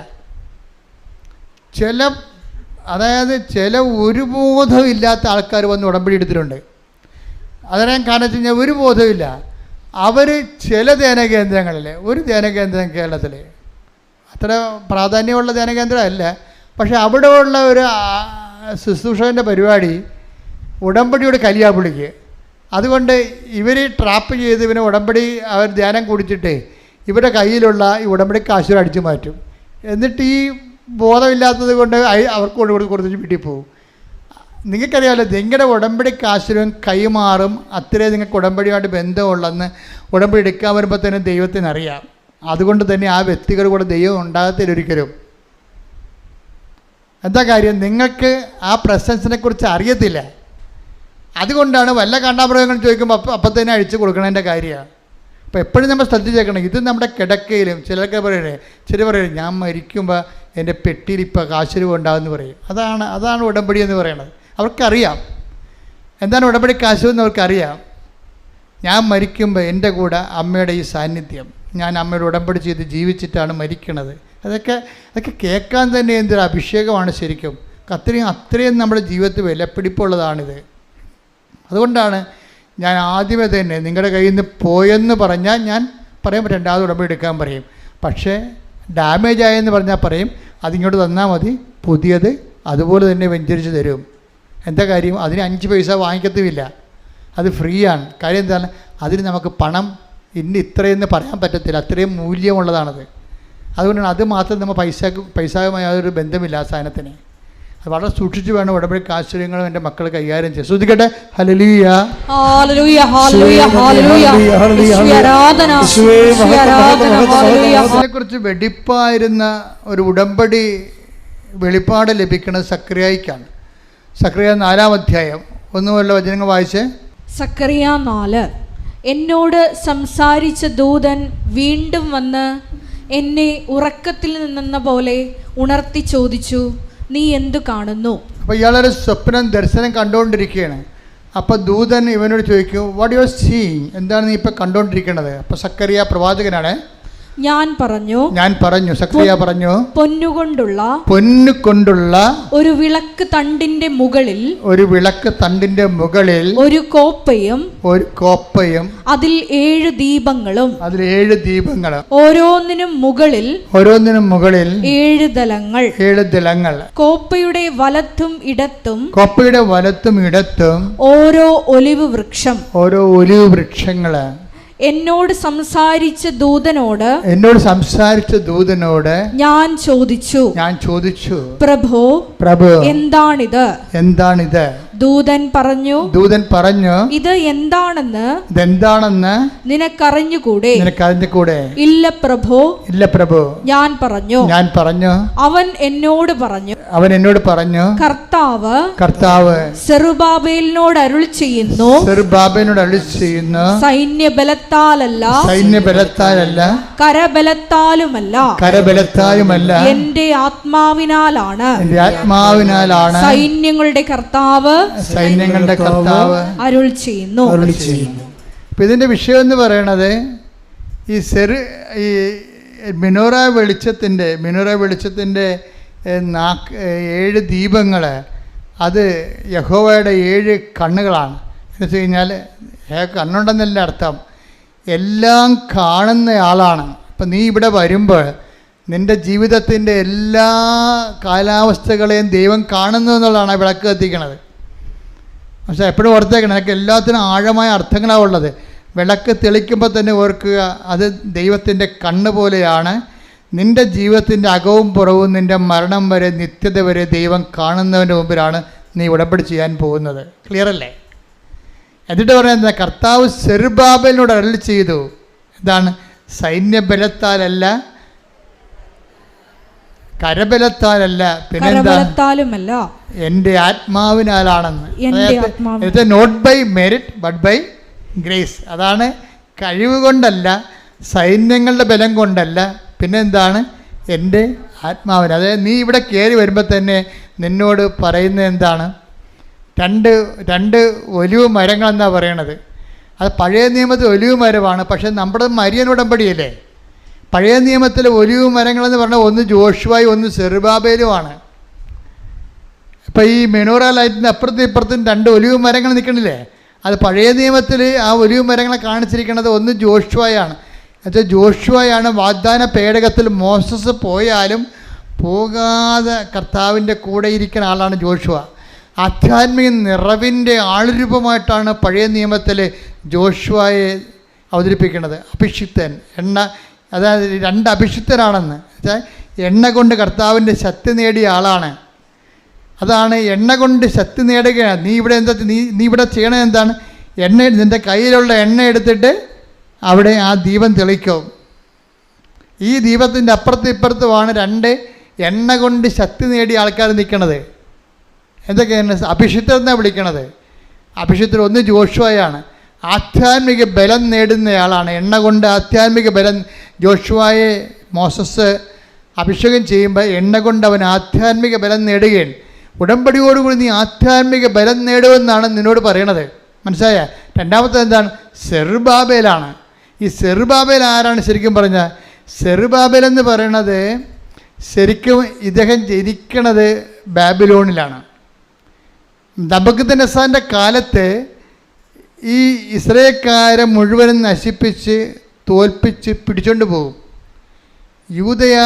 ചില ഒരു ബോധമില്ലാത്ത ആൾക്കാർ വന്ന് ഉടമ്പടി എടുത്തിട്ടുണ്ട്. അതിനാൻ കാരണം വെച്ച് കഴിഞ്ഞാൽ ഒരു ബോധമില്ല. അവർ ചില ധ്യാനകേന്ദ്രങ്ങളിൽ, ഒരു ധ്യാനകേന്ദ്രം കേരളത്തിൽ അത്ര പ്രാധാന്യമുള്ള ധ്യാനകേന്ദ്രമല്ല, പക്ഷെ അവിടെ ഉള്ള ഒരു ശുശ്രൂഷകൻ്റെ പരിപാടി ഉടമ്പടിയോട് കലിയാപുളിക്ക്. അതുകൊണ്ട് ഇവർ ട്രാപ്പ് ചെയ്ത് ഇവനെ ഉടമ്പടി അവർ ധ്യാനം കുടിച്ചിട്ട് ഇവരുടെ കയ്യിലുള്ള ഈ ഉടമ്പടി കാശുകൾ അടിച്ചു മാറ്റും. എന്നിട്ട് ഈ ബോധമില്ലാത്തത് കൊണ്ട് അവർക്ക് കൊടുത്തിട്ട് വീട്ടിൽ പോകും. നിങ്ങൾക്കറിയാമല്ലോ, നിങ്ങളുടെ ഉടമ്പടി കാശുരം കൈമാറും. അത്രയും നിങ്ങൾക്ക് ഉടമ്പടിയുമായിട്ട് ബന്ധമുള്ളെന്ന് ഉടമ്പടി എടുക്കാൻ വരുമ്പോൾ തന്നെ ദൈവത്തിനറിയാം. അതുകൊണ്ട് തന്നെ ആ വ്യക്തികളുടെ കൂടെ ദൈവം ഉണ്ടാകത്തില്ല ഒരിക്കലും. എന്താ കാര്യം? നിങ്ങൾക്ക് ആ പ്രസൻസിനെ കുറിച്ച് അറിയത്തില്ല. അതുകൊണ്ടാണ് വല്ല കാണ്ടാമൃഗങ്ങൾ ചോദിക്കുമ്പോൾ അപ്പം തന്നെ അഴിച്ചു കൊടുക്കണതിൻ്റെ കാര്യമാണ്. അപ്പോൾ എപ്പോഴും നമ്മൾ ശ്രദ്ധിച്ചേക്കണം. ഇത് നമ്മുടെ കിടക്കയിലും ചിലർക്ക് പറയണേ, ചില പറയണേ ഞാൻ മരിക്കുമ്പോൾ എൻ്റെ പെട്ടിയിൽ ഇപ്പോൾ കാശുരൂപ ഉണ്ടാകുമെന്ന് പറയും. അതാണ് ഉടമ്പടി എന്ന് പറയുന്നത്. അവർക്കറിയാം എന്താണ് ഉടമ്പടി കാശുരൂപ എന്ന് അവർക്കറിയാം. ഞാൻ മരിക്കുമ്പോൾ എൻ്റെ കൂടെ അമ്മയുടെ ഈ സാന്നിധ്യം, ഞാൻ അമ്മയുടെ ഉടമ്പടി ചെയ്ത് ജീവിച്ചിട്ടാണ് മരിക്കണത്. അതൊക്കെ കേൾക്കാൻ തന്നെ എന്തൊരു അഭിഷേകമാണ് ശരിക്കും. അത്രയും നമ്മുടെ ജീവിതത്തിൽ വിലപ്പിടിപ്പുള്ളതാണിത്. അതുകൊണ്ടാണ് ഞാൻ ആദ്യമേ തന്നെ നിങ്ങളുടെ കയ്യിൽ നിന്ന് പോയെന്ന് പറഞ്ഞാൽ ഞാൻ പറയും രണ്ടാമത് ഉടമ്പടി എടുക്കാൻ പറയും. പക്ഷേ ഡാമേജ് ആയെന്ന് പറഞ്ഞാൽ പറയും അതിങ്ങോട്ട് തന്നാൽ മതി, പുതിയത് അതുപോലെ തന്നെ വെഞ്ചരിച്ച് തരും. എന്താ കാര്യം? അതിന് 5 പൈസ വാങ്ങിക്കത്തുമില്ല, അത് ഫ്രീ ആണ്. കാര്യം എന്താണ്? അതിന് നമുക്ക് പണം ഇത്രയെന്ന് പറയാൻ പറ്റത്തില്ല, അത്രയും മൂല്യമുള്ളതാണത്. അതുകൊണ്ടാണ് അത് മാത്രം നമ്മൾ പൈസയുമായി യാതൊരു ബന്ധമില്ല ആ സാധനത്തിന്. അത് വളരെ സൂക്ഷിച്ച് വേണം ഉടമ്പടി കാശുര്യങ്ങളും എൻ്റെ മക്കൾ കൈകാര്യം ചെയ്യും. ശ്രദ്ധിക്കട്ടെ. ഹല്ലേലൂയ, ഹല്ലേലൂയ, ഹല്ലേലൂയ, ഹല്ലേലൂയ. അതിനെക്കുറിച്ച് വെടിപ്പായിരുന്ന ഒരു ഉടമ്പടി വെളിപ്പാട് ലഭിക്കുന്നത് സക്രിയായിക്കാണ്. സക്രിയ 4-ാം അധ്യായം 1 മുതലുള്ള വചനങ്ങൾ വായിച്ച്. സക്കറിയ 4. എന്നോട് സംസാരിച്ച ദൂതൻ വീണ്ടും വന്ന് എന്നെ ഉറക്കത്തിൽ നിന്നെന്ന പോലെ ഉണർത്തി ചോദിച്ചു, നീ എന്തു കാണുന്നു? അപ്പോൾ ഇയാളൊരു സ്വപ്നം ദർശനം കണ്ടുകൊണ്ടിരിക്കുകയാണ്. അപ്പോൾ ദൂതൻ ഇവനോട് ചോദിക്കും, വാട്ട് യു ആർ സീയിങ്? എന്താണ് നീ ഇപ്പം കണ്ടുകൊണ്ടിരിക്കുന്നത്? അപ്പോൾ സക്കറിയ പ്രവാചകനാണ്. ഞാൻ പറഞ്ഞു സക്കറിയ പറഞ്ഞു, പൊന്നുകൊണ്ടുള്ള ഒരു വിളക്ക് തണ്ടിന്റെ മുകളിൽ ഒരു കോപ്പയും അതിൽ 7 ദീപങ്ങളും ഓരോന്നിനും മുകളിൽ 7 ദലങ്ങൾ കോപ്പയുടെ വലത്തും ഇടത്തും ഓരോ ഒലിവ് വൃക്ഷങ്ങള്. എന്നോട് സംസാരിച്ച ദൂതനോട് ഞാൻ ചോദിച്ചു, പ്രഭു എന്താണിത്? ദൂതൻ പറഞ്ഞു, ഇത് എന്താണെന്ന് നിനക്കറിഞ്ഞുകൂടെ? ഇല്ല പ്രഭു. ഞാൻ പറഞ്ഞു. അവൻ എന്നോട് പറഞ്ഞു, കർത്താവ് സെറുബാബേലിനോട് അരുളി ചെയ്യുന്നു, സൈന്യബലത്താലല്ല കരബലത്താലുമല്ല എന്റെ ആത്മാവിനാലാണ് സൈന്യങ്ങളുടെ കർത്താവ് അരുൾ ചെയ്യുന്നു. അപ്പം ഇതിൻ്റെ വിഷയം എന്ന് പറയണത് ഈ മിനോറ വെളിച്ചത്തിൻ്റെ 7 ദീപങ്ങൾ, അത് യഹോവയുടെ 7 കണ്ണുകളാണ്. എന്ന് വെച്ച് കഴിഞ്ഞാൽ കണ്ണുണ്ടെന്നല്ല അർത്ഥം, എല്ലാം കാണുന്നയാളാണ്. അപ്പം നീ ഇവിടെ വരുമ്പോൾ നിൻ്റെ ജീവിതത്തിൻ്റെ എല്ലാ കാലാവസ്ഥകളെയും ദൈവം കാണുന്നു എന്നുള്ളതാണ് വിളക്ക് കത്തിക്കണത്. പക്ഷേ എപ്പോഴും ഓർത്തേക്കണം, എനിക്ക് എല്ലാത്തിനും ആഴമായ അർത്ഥങ്ങളാണ് ഉള്ളത്. വിളക്ക് തെളിക്കുമ്പോൾ തന്നെ ഓർക്കുക, അത് ദൈവത്തിൻ്റെ കണ്ണ് പോലെയാണ്. നിൻ്റെ ജീവിതത്തിൻ്റെ അകവും പുറവും നിൻ്റെ മരണം വരെ നിത്യത വരെ ദൈവം കാണുന്നതിൻ്റെ മുമ്പിലാണ് നീ ഉടമ്പടി ചെയ്യാൻ പോകുന്നത്. ക്ലിയർ അല്ലേ? എന്നിട്ട് പറയുന്നത്, കർത്താവ് സെറുബാബേലിനോട് അരുളി ചെയ്തു. എന്താണ്? സൈന്യബലത്താലല്ല കരബലത്താലല്ല, പിന്നെ എൻ്റെ ആത്മാവിനാലാണെന്ന്. Not by merit but by grace. അതാണ് കഴിവ് കൊണ്ടല്ല, സൈന്യങ്ങളുടെ ബലം കൊണ്ടല്ല, പിന്നെ എന്താണ്? എൻ്റെ ആത്മാവിന്. അതായത് നീ ഇവിടെ കയറി വരുമ്പോൾ തന്നെ നിന്നോട് പറയുന്നത് എന്താണ്? രണ്ട് ഒലിവ് മരങ്ങളെന്നാണ് പറയണത്. അത് പഴയ നിയമത്തിൽ ഒലിവ് മരമാണ്, പക്ഷേ നമ്മുടെ മരിയൻ ഉടമ്പടിയല്ലേ. പഴയ നിയമത്തിലെ ഒലിവ് മരങ്ങളെന്ന് പറഞ്ഞാൽ ഒന്ന് ജോഷുവായും ഒന്ന് സെറുബാബേലുമാണ്. ഇപ്പം ഈ മെനോറ ലൈറ്റിൻ്റെ അപ്പുറത്തും ഇപ്പുറത്തും 2 ഒലിവ് മരങ്ങൾ നിൽക്കണില്ലേ? അത് പഴയ നിയമത്തിൽ ആ ഒലിവ് മരങ്ങളെ കാണിച്ചിരിക്കുന്നത് ഒന്ന് ജോഷുവയാണ്. എന്നുവെച്ചാൽ ജോഷുവയാണ് വാഗ്ദാന പേടകത്തിൽ മോസസ് പോയാലും പോകാതെ കർത്താവിൻ്റെ കൂടെ ഇരിക്കുന്ന ആളാണ് ജോഷുവ. ആധ്യാത്മിക നിറവിൻ്റെ ആളുരൂപമായിട്ടാണ് പഴയ നിയമത്തിൽ ജോഷുവയെ അവതരിപ്പിക്കുന്നത്. അഭിഷിക്തൻ, അതായത് 2 അഭിഷിക്തരാണെന്ന് വെച്ചാൽ എണ്ണ കൊണ്ട് കർത്താവിൻ്റെ ശക്തി നേടിയ ആളാണ്. അതാണ് എണ്ണ കൊണ്ട് ശക്തി നേടുകയാണ്. നീ ഇവിടെ ചെയ്യണത് എന്താണ്? നിൻ്റെ കയ്യിലുള്ള എണ്ണ എടുത്തിട്ട് അവിടെ ആ ദീപം തെളിക്കും. ഈ ദീപത്തിൻ്റെ അപ്പുറത്തും ഇപ്പുറത്തുമാണ് 2 എണ്ണ കൊണ്ട് ശക്തി നേടിയ ആൾക്കാർ നിൽക്കണത്. എന്തൊക്കെയാണ്? അഭിഷിക്തരെന്നാണ് വിളിക്കണത്. അഭിഷിക്തർ ഒന്ന് ജോഷുവയാണ്, ആധ്യാത്മിക ബലം നേടുന്നയാളാണ്. എണ്ണ കൊണ്ട് ആധ്യാത്മിക ബലം. ജോഷുവയെ മോസസ് അഭിഷേകം ചെയ്യുമ്പോൾ എണ്ണ കൊണ്ട് അവൻ ആധ്യാത്മിക ബലം നേടുകയാണ്. ഉടമ്പടിയോടുകൂടി നീ ആധ്യാത്മിക ബലം നേടുമെന്നാണ് നിന്നോട് പറയണത്. മനസ്സിലായ? രണ്ടാമത്തെ എന്താണ്? സെറുബാബേലാണ്. ഈ സെറുബാബേൽ ആരാണ് ശരിക്കും പറഞ്ഞാൽ? സെറുബാബേൽ എന്ന് പറയണത് ശരിക്കും ഇദ്ദേഹം ജനിക്കണത് ബാബിലോണിലാണ്. നബൂഖദ്നേസറിൻ്റെ കാലത്ത് ഈ ഇസ്രായേൽക്കാരെ മുഴുവനും നശിപ്പിച്ച് തോൽപ്പിച്ച് പിടിച്ചുകൊണ്ട് പോകും. യൂദയ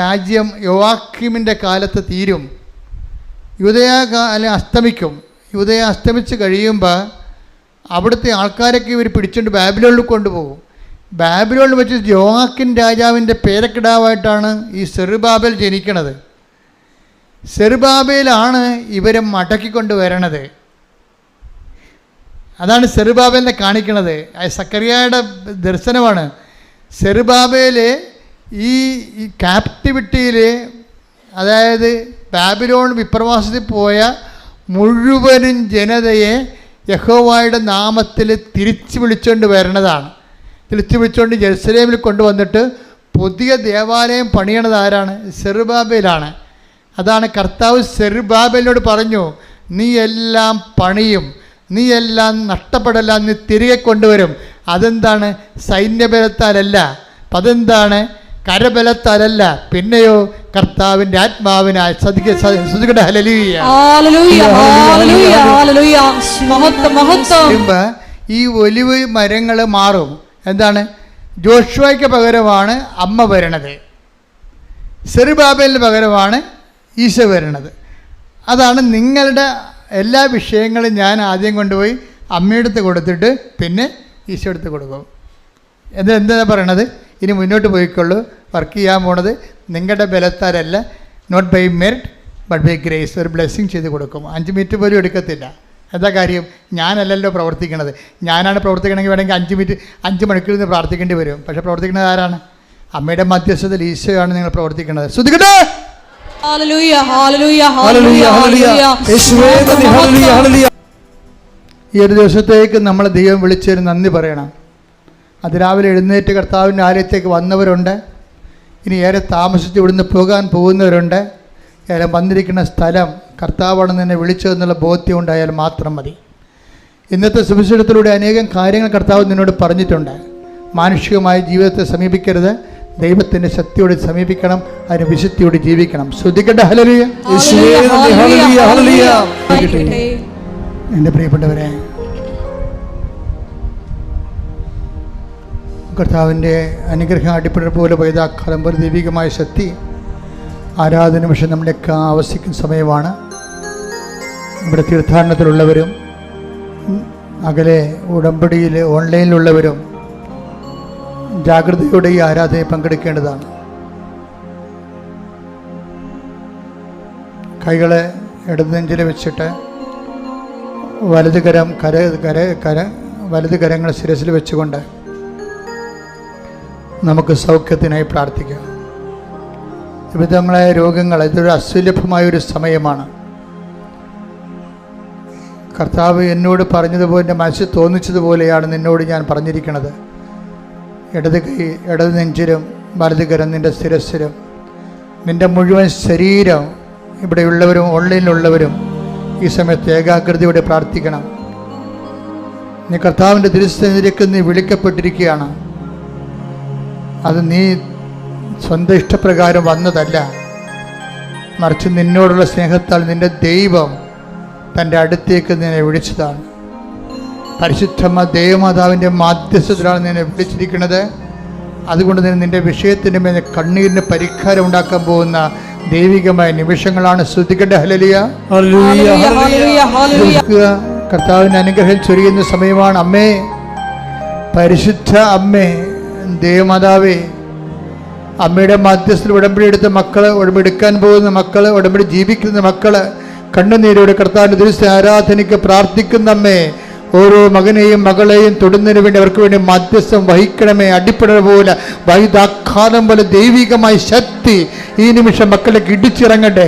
രാജ്യം യോവാക്കീമിൻ്റെ കാലത്ത് തീരും. യൂദയ കാലം അസ്തമിക്കും. യൂദയ അസ്തമിച്ച് കഴിയുമ്പോൾ അവിടുത്തെ ആൾക്കാരൊക്കെ ഇവർ പിടിച്ചുകൊണ്ട് ബാബിലോണിൽ കൊണ്ടുപോകും. ബാബിലോണിൽ വെച്ച് യോവാക്കിൻ രാജാവിൻ്റെ പേരക്കിടാവായിട്ടാണ് ഈ സെറുബാബേൽ ജനിക്കണത്. സെറുബാബേലാണ് ഇവരെ മടക്കിക്കൊണ്ട് വരണത്. അതാണ് സെറുബാബേലിനെ കാണിക്കണത്. സക്കറിയായുടെ ദർശനമാണ്. സെറുബാബേൽ ഈ ക്യാപ്റ്റിവിറ്റിയിൽ, അതായത് ബാബിലോൺ വിപ്രവാസത്തിൽ പോയ മുഴുവനും ജനതയെ യഹോവയുടെ നാമത്തിൽ തിരിച്ചു വിളിച്ചുകൊണ്ട് വരണതാണ്. തിരിച്ചു വിളിച്ചുകൊണ്ട് ജെറുസലേമിൽ കൊണ്ടുവന്നിട്ട് പുതിയ ദേവാലയം പണിയണത് ആരാണ്? സെറുബാബേലാണ്. അതാണ് കർത്താവ് സെറുബാബേലിനോട് പറഞ്ഞു, നീ എല്ലാം പണിയും, നീ എല്ലാം നഷ്ടപ്പെടല്ല, നീ തിരികെ കൊണ്ടുവരും. അതെന്താണ്? സൈന്യബലത്താലല്ല, അതെന്താണ്? കരബലത്താലല്ല, പിന്നെയോ കർത്താവിൻ്റെ ആത്മാവിനാൽ. ഈ ഒലിവ് മരങ്ങൾ മാറും. എന്താണ്? ജോഷുവയ്ക്ക് പകരമാണ് അമ്മ വരണത്, സെറുബാബേലിന് പകരമാണ് ഈശോ വരണത്. അതാണ് നിങ്ങളുടെ എല്ലാ വിഷയങ്ങളും ഞാൻ ആദ്യം കൊണ്ടുപോയി അമ്മയെടുത്ത് കൊടുത്തിട്ട് പിന്നെ ഈശോ എടുത്ത് കൊടുക്കും. എന്താ പറയണത്? ഇനി മുന്നോട്ട് പോയിക്കൊള്ളൂ. വർക്ക് ചെയ്യാൻ പോണത് നിങ്ങളുടെ ബലത്താരല്ല, not by merit but by grace. ഒരു ബ്ലെസ്സിങ് ചെയ്ത് കൊടുക്കും. 5 മിനിറ്റ് പോലും എടുക്കത്തില്ല. എന്താ കാര്യം? ഞാനല്ലല്ലോ പ്രവർത്തിക്കണത്. ഞാനാണ് പ്രവർത്തിക്കണമെങ്കിൽ വേണമെങ്കിൽ 5 മണിക്കൂർ നിന്ന് പ്രാർത്ഥിക്കേണ്ടി വരും. പക്ഷേ പ്രവർത്തിക്കുന്നത് ആരാണ്? അമ്മയുടെ മധ്യസ്ഥതയിൽ ഈശോയാണ് നിങ്ങൾ പ്രവർത്തിക്കുന്നത്. ശ്രദ്ധിക്കട്ടെ. ഈ ഒരു ദിവസത്തേക്ക് നമ്മളെ ദൈവം വിളിച്ചൊരു നന്ദി പറയണം. അതിരാവിലെ എഴുന്നേറ്റ് കർത്താവിൻ്റെ ആലയത്തേക്ക് വന്നവരുണ്ട്, ഇനി ഏറെ താമസിച്ച് ഇവിടുന്ന് പോകാൻ പോകുന്നവരുണ്ട്. ഏറെ വന്നിരിക്കുന്ന സ്ഥലം കർത്താവാണ് നിന്നെ വിളിച്ചതെന്നുള്ള ബോധ്യം ഉണ്ടായാൽ മാത്രം മതി. ഇന്നത്തെ സുവിശേഷത്തിലൂടെ അനേകം കാര്യങ്ങൾ കർത്താവ് നിന്നോട് പറഞ്ഞിട്ടുണ്ട്. മാനുഷികമായ ജീവിതത്തെ സമീപിക്കരുത്, ദൈവത്തിൻ്റെ ശക്തിയോട് സമീപിക്കണം, അതിന് വിശുദ്ധിയോട് ജീവിക്കണം. ശ്രദ്ധിക്കട്ടെ. ഹല്ലേലൂയ. എൻ്റെ പ്രിയപ്പെട്ടവരെ, കർത്താവിൻ്റെ അനുഗ്രഹം അടിപ്പിട പോലെ പൈതാക്കാലം പോലെ ദൈവികമായ ശക്തി ആരാധന നിമിഷം നമ്മുടെയൊക്കെ ആവശ്യിക്കുന്ന സമയമാണ്. ഇവിടെ തീർത്ഥാടനത്തിലുള്ളവരും അകലെ ഉടമ്പടിയിൽ ഓൺലൈനിലുള്ളവരും ജാഗ്രതയോടെ ഈ ആരാധനയിൽ പങ്കെടുക്കേണ്ടതാണ്. കൈകളെ ഇടതുനെഞ്ചിൽ വെച്ചിട്ട് വലത് കരങ്ങൾ ശിരസിൽ വെച്ചുകൊണ്ട് നമുക്ക് സൗഖ്യത്തിനായി പ്രാർത്ഥിക്കാം. വിവിധങ്ങളായ രോഗങ്ങൾ, ഇതൊരു അസുലഭമായൊരു സമയമാണ്. കർത്താവ് എന്നോട് പറഞ്ഞതുപോലെ, എൻ്റെ മനസ്സിൽ തോന്നിച്ചതുപോലെയാണ് നിന്നോട് ഞാൻ പറഞ്ഞിരിക്കുന്നത്. ഇടത് നെഞ്ചിലും വലത് കരം നിൻ്റെ ശിരസിലും, നിൻ്റെ മുഴുവൻ ശരീരം, ഇവിടെയുള്ളവരും ഓൺലൈനിലുള്ളവരും ഈ സമയത്ത് ഏകാഗ്രതയോടെ പ്രാർത്ഥിക്കണം. നീ കർത്താവിൻ്റെ തിരുസന്നിധിയിലേക്ക് നീ വിളിക്കപ്പെട്ടിരിക്കുകയാണ്. അത് നീ സ്വന്തം ഇഷ്ടപ്രകാരം വന്നതല്ല, മറിച്ച് നിന്നോടുള്ള സ്നേഹത്താൽ നിൻ്റെ ദൈവം തൻ്റെ അടുത്തേക്ക് നിന്നെ വിളിച്ചതാണ്. പരിശുദ്ധ ദൈവമാതാവിൻ്റെ മാധ്യസ്ഥത്തിലാണ് നിന്നെ വിളിച്ചിരിക്കുന്നത്. അതുകൊണ്ട് തന്നെ നിൻ്റെ വിഷയത്തിൻ്റെ മേൽ കണ്ണീരിന് പരിഹാരം ഉണ്ടാക്കാൻ പോകുന്ന ദൈവികമായ നിമിഷങ്ങളാണ്. ശ്രദ്ധിക്കേണ്ട. ഹല്ലേലൂയ. കർത്താവിൻ്റെ അനുഗ്രഹം ചൊരിയുന്ന സമയമാണ്. അമ്മേ, പരിശുദ്ധ അമ്മേ, ദേവമാതാവേ, അമ്മയുടെ മധ്യസ്ഥത്തിൽ ഉടമ്പടി എടുത്ത മക്കൾ, ഉടമ്പടി എടുക്കാൻ പോകുന്ന മക്കൾ, ഉടമ്പടി ജീവിക്കുന്ന മക്കൾ, കണ്ണുനീരോടെ കർത്താവിൻ്റെ ദിവസം ആരാധനയ്ക്ക് പ്രാർത്ഥിക്കുന്ന അമ്മേ, ഓരോ മകനെയും മകളെയും തൊടുന്നതിന് വേണ്ടി അവർക്ക് വേണ്ടി മധ്യസ്ഥം വഹിക്കണമേ. അടിപ്പട പോലെ വൈദാഘാതം പോലെ ദൈവികമായ ശക്തി ഈ നിമിഷം മക്കളിലേക്ക് ഇടിച്ചിറങ്ങട്ടെ.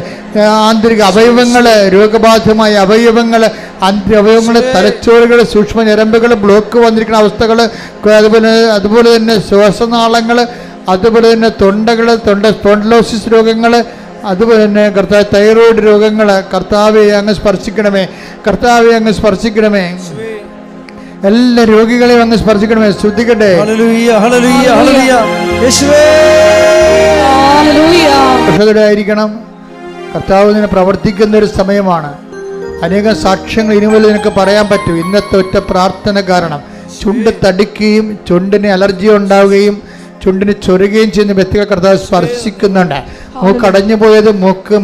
ആന്തരിക അവയവങ്ങൾ, രോഗബാധിതമായ അവയവങ്ങൾ, അവയവങ്ങൾ, തലച്ചോറുകൾ, സൂക്ഷ്മ ഞരമ്പുകൾ, ബ്ലോക്ക് വന്നിരിക്കുന്ന അവസ്ഥകൾ, അതുപോലെ തന്നെ ശ്വാസനാളങ്ങൾ, അതുപോലെ തന്നെ തൊണ്ട സ്പോണ്ടിലോസിസ് രോഗങ്ങൾ, അതുപോലെ തന്നെ കർത്താവ് തൈറോയ്ഡ് രോഗങ്ങൾ, കർത്താവെ അങ്ങ് സ്പർശിക്കണമേ. കർത്താവെ അങ്ങ് സ്പർശിക്കണമേ. എല്ലാ രോഗികളെയും അങ്ങ് സ്പർശിക്കണമേ. ശ്രദ്ധിക്കട്ടെ. ആയിരിക്കണം. കർത്താവ് നിന്നെ പ്രവർത്തിക്കുന്ന ഒരു സമയമാണ്. അനേകം സാക്ഷ്യങ്ങൾ ഇനിമുതൽ നിനക്ക് പറയാൻ പറ്റും. ഇന്നത്തെ ഒറ്റ പ്രാർത്ഥന കാരണം ചുണ്ട് തടിക്കുകയും ചുണ്ടിന് അലർജി ഉണ്ടാവുകയും ചുണ്ടിന് ചൊരുകയും ചെയ്യുന്ന വ്യക്തികൾ കർത്താവ് സ്പർശിക്കുന്നുണ്ട്. മൂക്ക് അടഞ്ഞു പോയത്, മൂക്ക്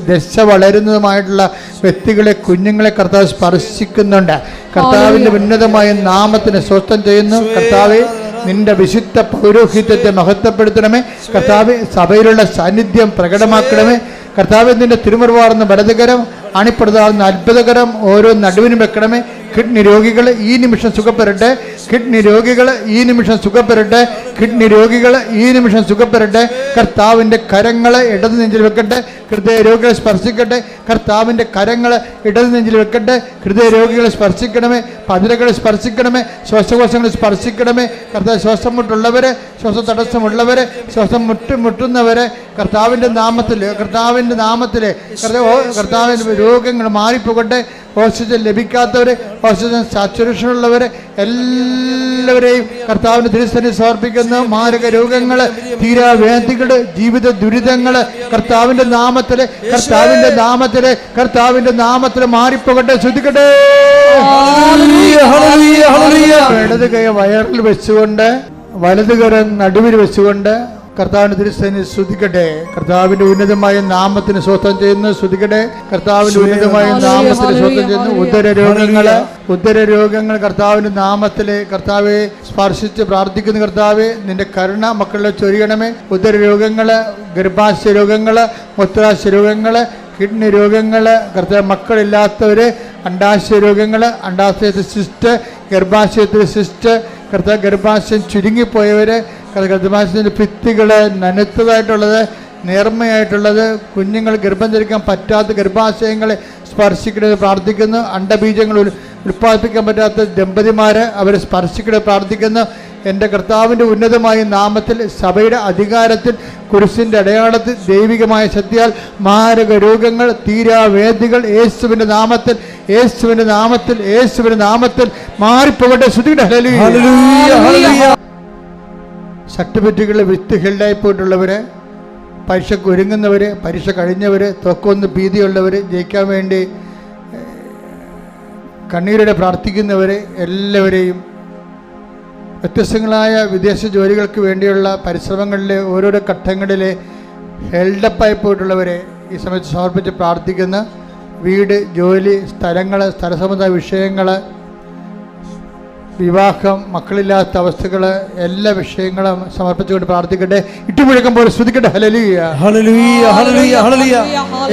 ദശ വളരുന്നതുമായിട്ടുള്ള വ്യക്തികളെ, കുഞ്ഞുങ്ങളെ കർത്താവ് സ്പർശിക്കുന്നുണ്ട്. കർത്താവിൻ്റെ ഉന്നതമായ നാമത്തിന് സ്വസ്ഥം ചെയ്യുന്നു. കർത്താവെ, നിന്റെ വിശുദ്ധ പൗരോഹിത്യത്തെ മഹത്വപ്പെടുത്തണമേ. കർത്താവെ, സഭയിലുള്ള സാന്നിധ്യം പ്രകടമാക്കണമേ. കർത്താവെ, നിന്റെ തിരുമുറിവാർന്ന വലതുകരം, അണിപ്പെടുത്താവുന്ന അത്ഭുതകരം ഓരോ നടുവിനും വെക്കണമേ. കിഡ്നി രോഗികൾ ഈ നിമിഷം സുഖപ്പെടട്ടെ. കിഡ്നി രോഗികൾ ഈ നിമിഷം സുഖപ്പെടട്ടെ. കിഡ്നി രോഗികൾ ഈ നിമിഷം സുഖപ്പെടട്ടെ. കർത്താവിൻ്റെ കരങ്ങൾ ഇടത് നെഞ്ചിൽ വെക്കട്ടെ. ഹൃദയ രോഗികളെ സ്പർശിക്കട്ടെ. കർത്താവിൻ്റെ കരങ്ങൾ ഇടത് നെഞ്ചിൽ വെക്കട്ടെ. ഹൃദയ രോഗികളെ സ്പർശിക്കണമേ. പതിരകളെ സ്പർശിക്കണമേ. ശ്വാസകോശങ്ങളെ സ്പർശിക്കണമേ. കർത്താവ് ശ്വാസം മുട്ടുള്ളവരെ, ശ്വാസ തടസ്സമുള്ളവരെ, ശ്വാസം മുട്ടുന്നവരെ കർത്താവിൻ്റെ നാമത്തിൽ കർത്താവിൻ്റെ രോഗങ്ങൾ മാറിപ്പോകട്ടെ. ഓക്സിജൻ ലഭിക്കാത്തവരെ, ഓക്സിജൻ സാച്ചുറേഷൻ ഉള്ളവരെ എല്ലാവരെയും കർത്താവിൻ്റെ തിരുസന്നിധിയിൽ സമർപ്പിക്കുന്ന മാരക രോഗങ്ങൾ, തീരാവേദികൾ, ജീവിത ദുരിതങ്ങൾ കർത്താവിൻ്റെ നാമത്തിലെ മാറിപ്പോകട്ടെ. ശ്രദ്ധിക്കട്ടെ. ഇടത് കൈ വയറിൽ വെച്ചുകൊണ്ട് വലത് കരം നടുവിൽ വെച്ചുകൊണ്ട് കർത്താവിന്റെ തിരുസന്നിധിയിൽ സ്തുതിക്കട്ടെ. കർത്താവിന്റെ ഉന്നതമായ നാമത്തിന് സ്വസ്ഥം ചെയ്യുന്നു. സ്തുതിക്കട്ടെ. കർത്താവിന്റെ ഉന്നതമായ നാമത്തിന് സ്വസ്ഥം ചെയ്യുന്നു. ഉദരരോഗങ്ങൾ കർത്താവിന്റെ നാമത്തിലെ കർത്താവെ സ്പർശിച്ച് പ്രാർത്ഥിക്കുന്ന കർത്താവെ, നിന്റെ കരുണ മക്കളെ ചൊരിയണമേ. ഉദരരോഗങ്ങള്, ഗർഭാശയ രോഗങ്ങള്, മൂത്രാശയ രോഗങ്ങള്, കിഡ്നി രോഗങ്ങള്, കർത്താവ് മക്കളില്ലാത്തവര്, അണ്ടാശയ രോഗങ്ങള്, അണ്ടാശയത്തിൽ സിസ്റ്റ്, ഗർഭാശയത്തിൽ സിസ്റ്റ്, കർത്താവ് ഗർഭാശയം ചുരുങ്ങിപ്പോയവര്, ഗർഭാശയത്തിൻ്റെ ഭിത്തികൾ നനുത്തതായിട്ടുള്ളത്, നേർമ്മയായിട്ടുള്ളത്, കുഞ്ഞുങ്ങൾ ഗർഭം ധരിക്കാൻ പറ്റാത്ത ഗർഭാശയങ്ങളെ സ്പർശിക്കണത് പ്രാർത്ഥിക്കുന്നു. അണ്ടബീജങ്ങൾ ഉൽപ്പാദിപ്പിക്കാൻ പറ്റാത്ത ദമ്പതിമാരെ അവരെ സ്പർശിക്കണത് പ്രാർത്ഥിക്കുന്നു. എൻ്റെ കർത്താവിൻ്റെ ഉന്നതമായ നാമത്തിൽ, സഭയുടെ അധികാരത്തിൽ, കുരിശിൻ്റെ അടയാളത്തിൽ, ദൈവികമായ ശക്തിയാൽ മാരക രോഗങ്ങൾ, തീരാവേദികൾ യേശുവിൻ്റെ നാമത്തിൽ മാറിപ്പോകട്ടെ. സർട്ടിഫിക്കറ്റുകളിൽ വിത്ത് ഹെൽഡായി പോയിട്ടുള്ളവർ, പരീക്ഷയ്ക്ക് ഒരുങ്ങുന്നവർ, പരീക്ഷ കഴിഞ്ഞവർ, തൊക്കൊന്ന് ഭീതിയുള്ളവർ, ജയിക്കാൻ വേണ്ടി കണ്ണീരോടെ പ്രാർത്ഥിക്കുന്നവർ എല്ലാവരെയും, വ്യത്യസ്തങ്ങളായ വിദേശ ജോലികൾക്ക് വേണ്ടിയുള്ള പരിശ്രമങ്ങളിലെ ഓരോരോ ഘട്ടങ്ങളിലെ ഹെൽഡപ്പായി പോയിട്ടുള്ളവരെ ഈ സമയത്ത് സമർപ്പിച്ച് പ്രാർത്ഥിക്കുന്ന, വീട്, ജോലി, സ്ഥലങ്ങൾ, സ്ഥലസംബന്ധമായ വിഷയങ്ങൾ, വിവാഹം, മക്കളില്ലാത്ത അവസ്ഥകൾ, എല്ലാ വിഷയങ്ങളും സമർപ്പിച്ചുകൊണ്ട് പ്രാർത്ഥിക്കട്ടെ. ഇട്ടുമുഴക്കം പോലെ സ്തുതിക്കട്ടെ. ഹല്ലേലൂയ, ഹല്ലേലൂയ, ഹല്ലേലൂയ, ഹല്ലേലൂയ.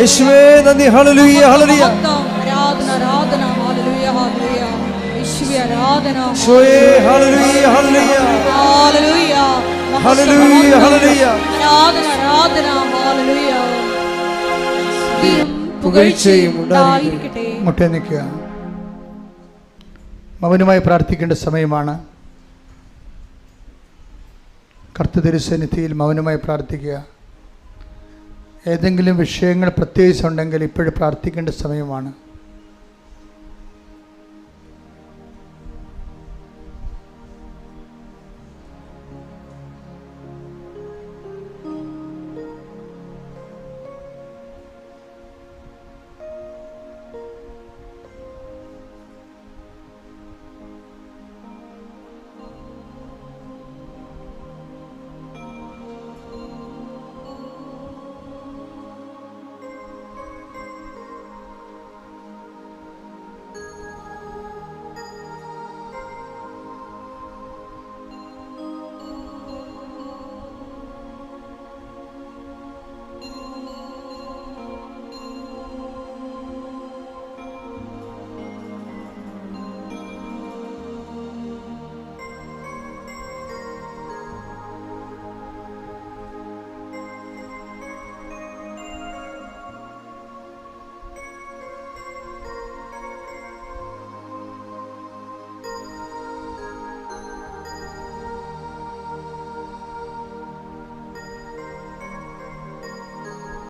യേശുവേ നന്ദി. ഹല്ലേലൂയ, ഹല്ലേലൂയ. ആരാധന, ഹല്ലേലൂയ, ഹല്ലേലൂയ. യേശുവേ ആരാധന. യേശുവേ ഹല്ലേലൂയ, ഹല്ലേലൂയ. ഹല്ലേലൂയ, ഹല്ലേലൂയ, ഹല്ലേലൂയ. ആരാധന, ഹല്ലേലൂയ. പുകഴ്ചയും ഉണ്ടായിരിക്കട്ടെ. മുട്ടേ നിൽക്കുക. മൗനമായി പ്രാർത്ഥിക്കേണ്ട സമയമാണ്. കർത്തൃതിരുസന്നിധിയിൽ മൗനമായി പ്രാർത്ഥിക്കുക. ഏതെങ്കിലും വിഷയങ്ങൾ പ്രത്യേകിച്ചുണ്ടെങ്കിൽ ഇപ്പോഴും പ്രാർത്ഥിക്കേണ്ട സമയമാണ്.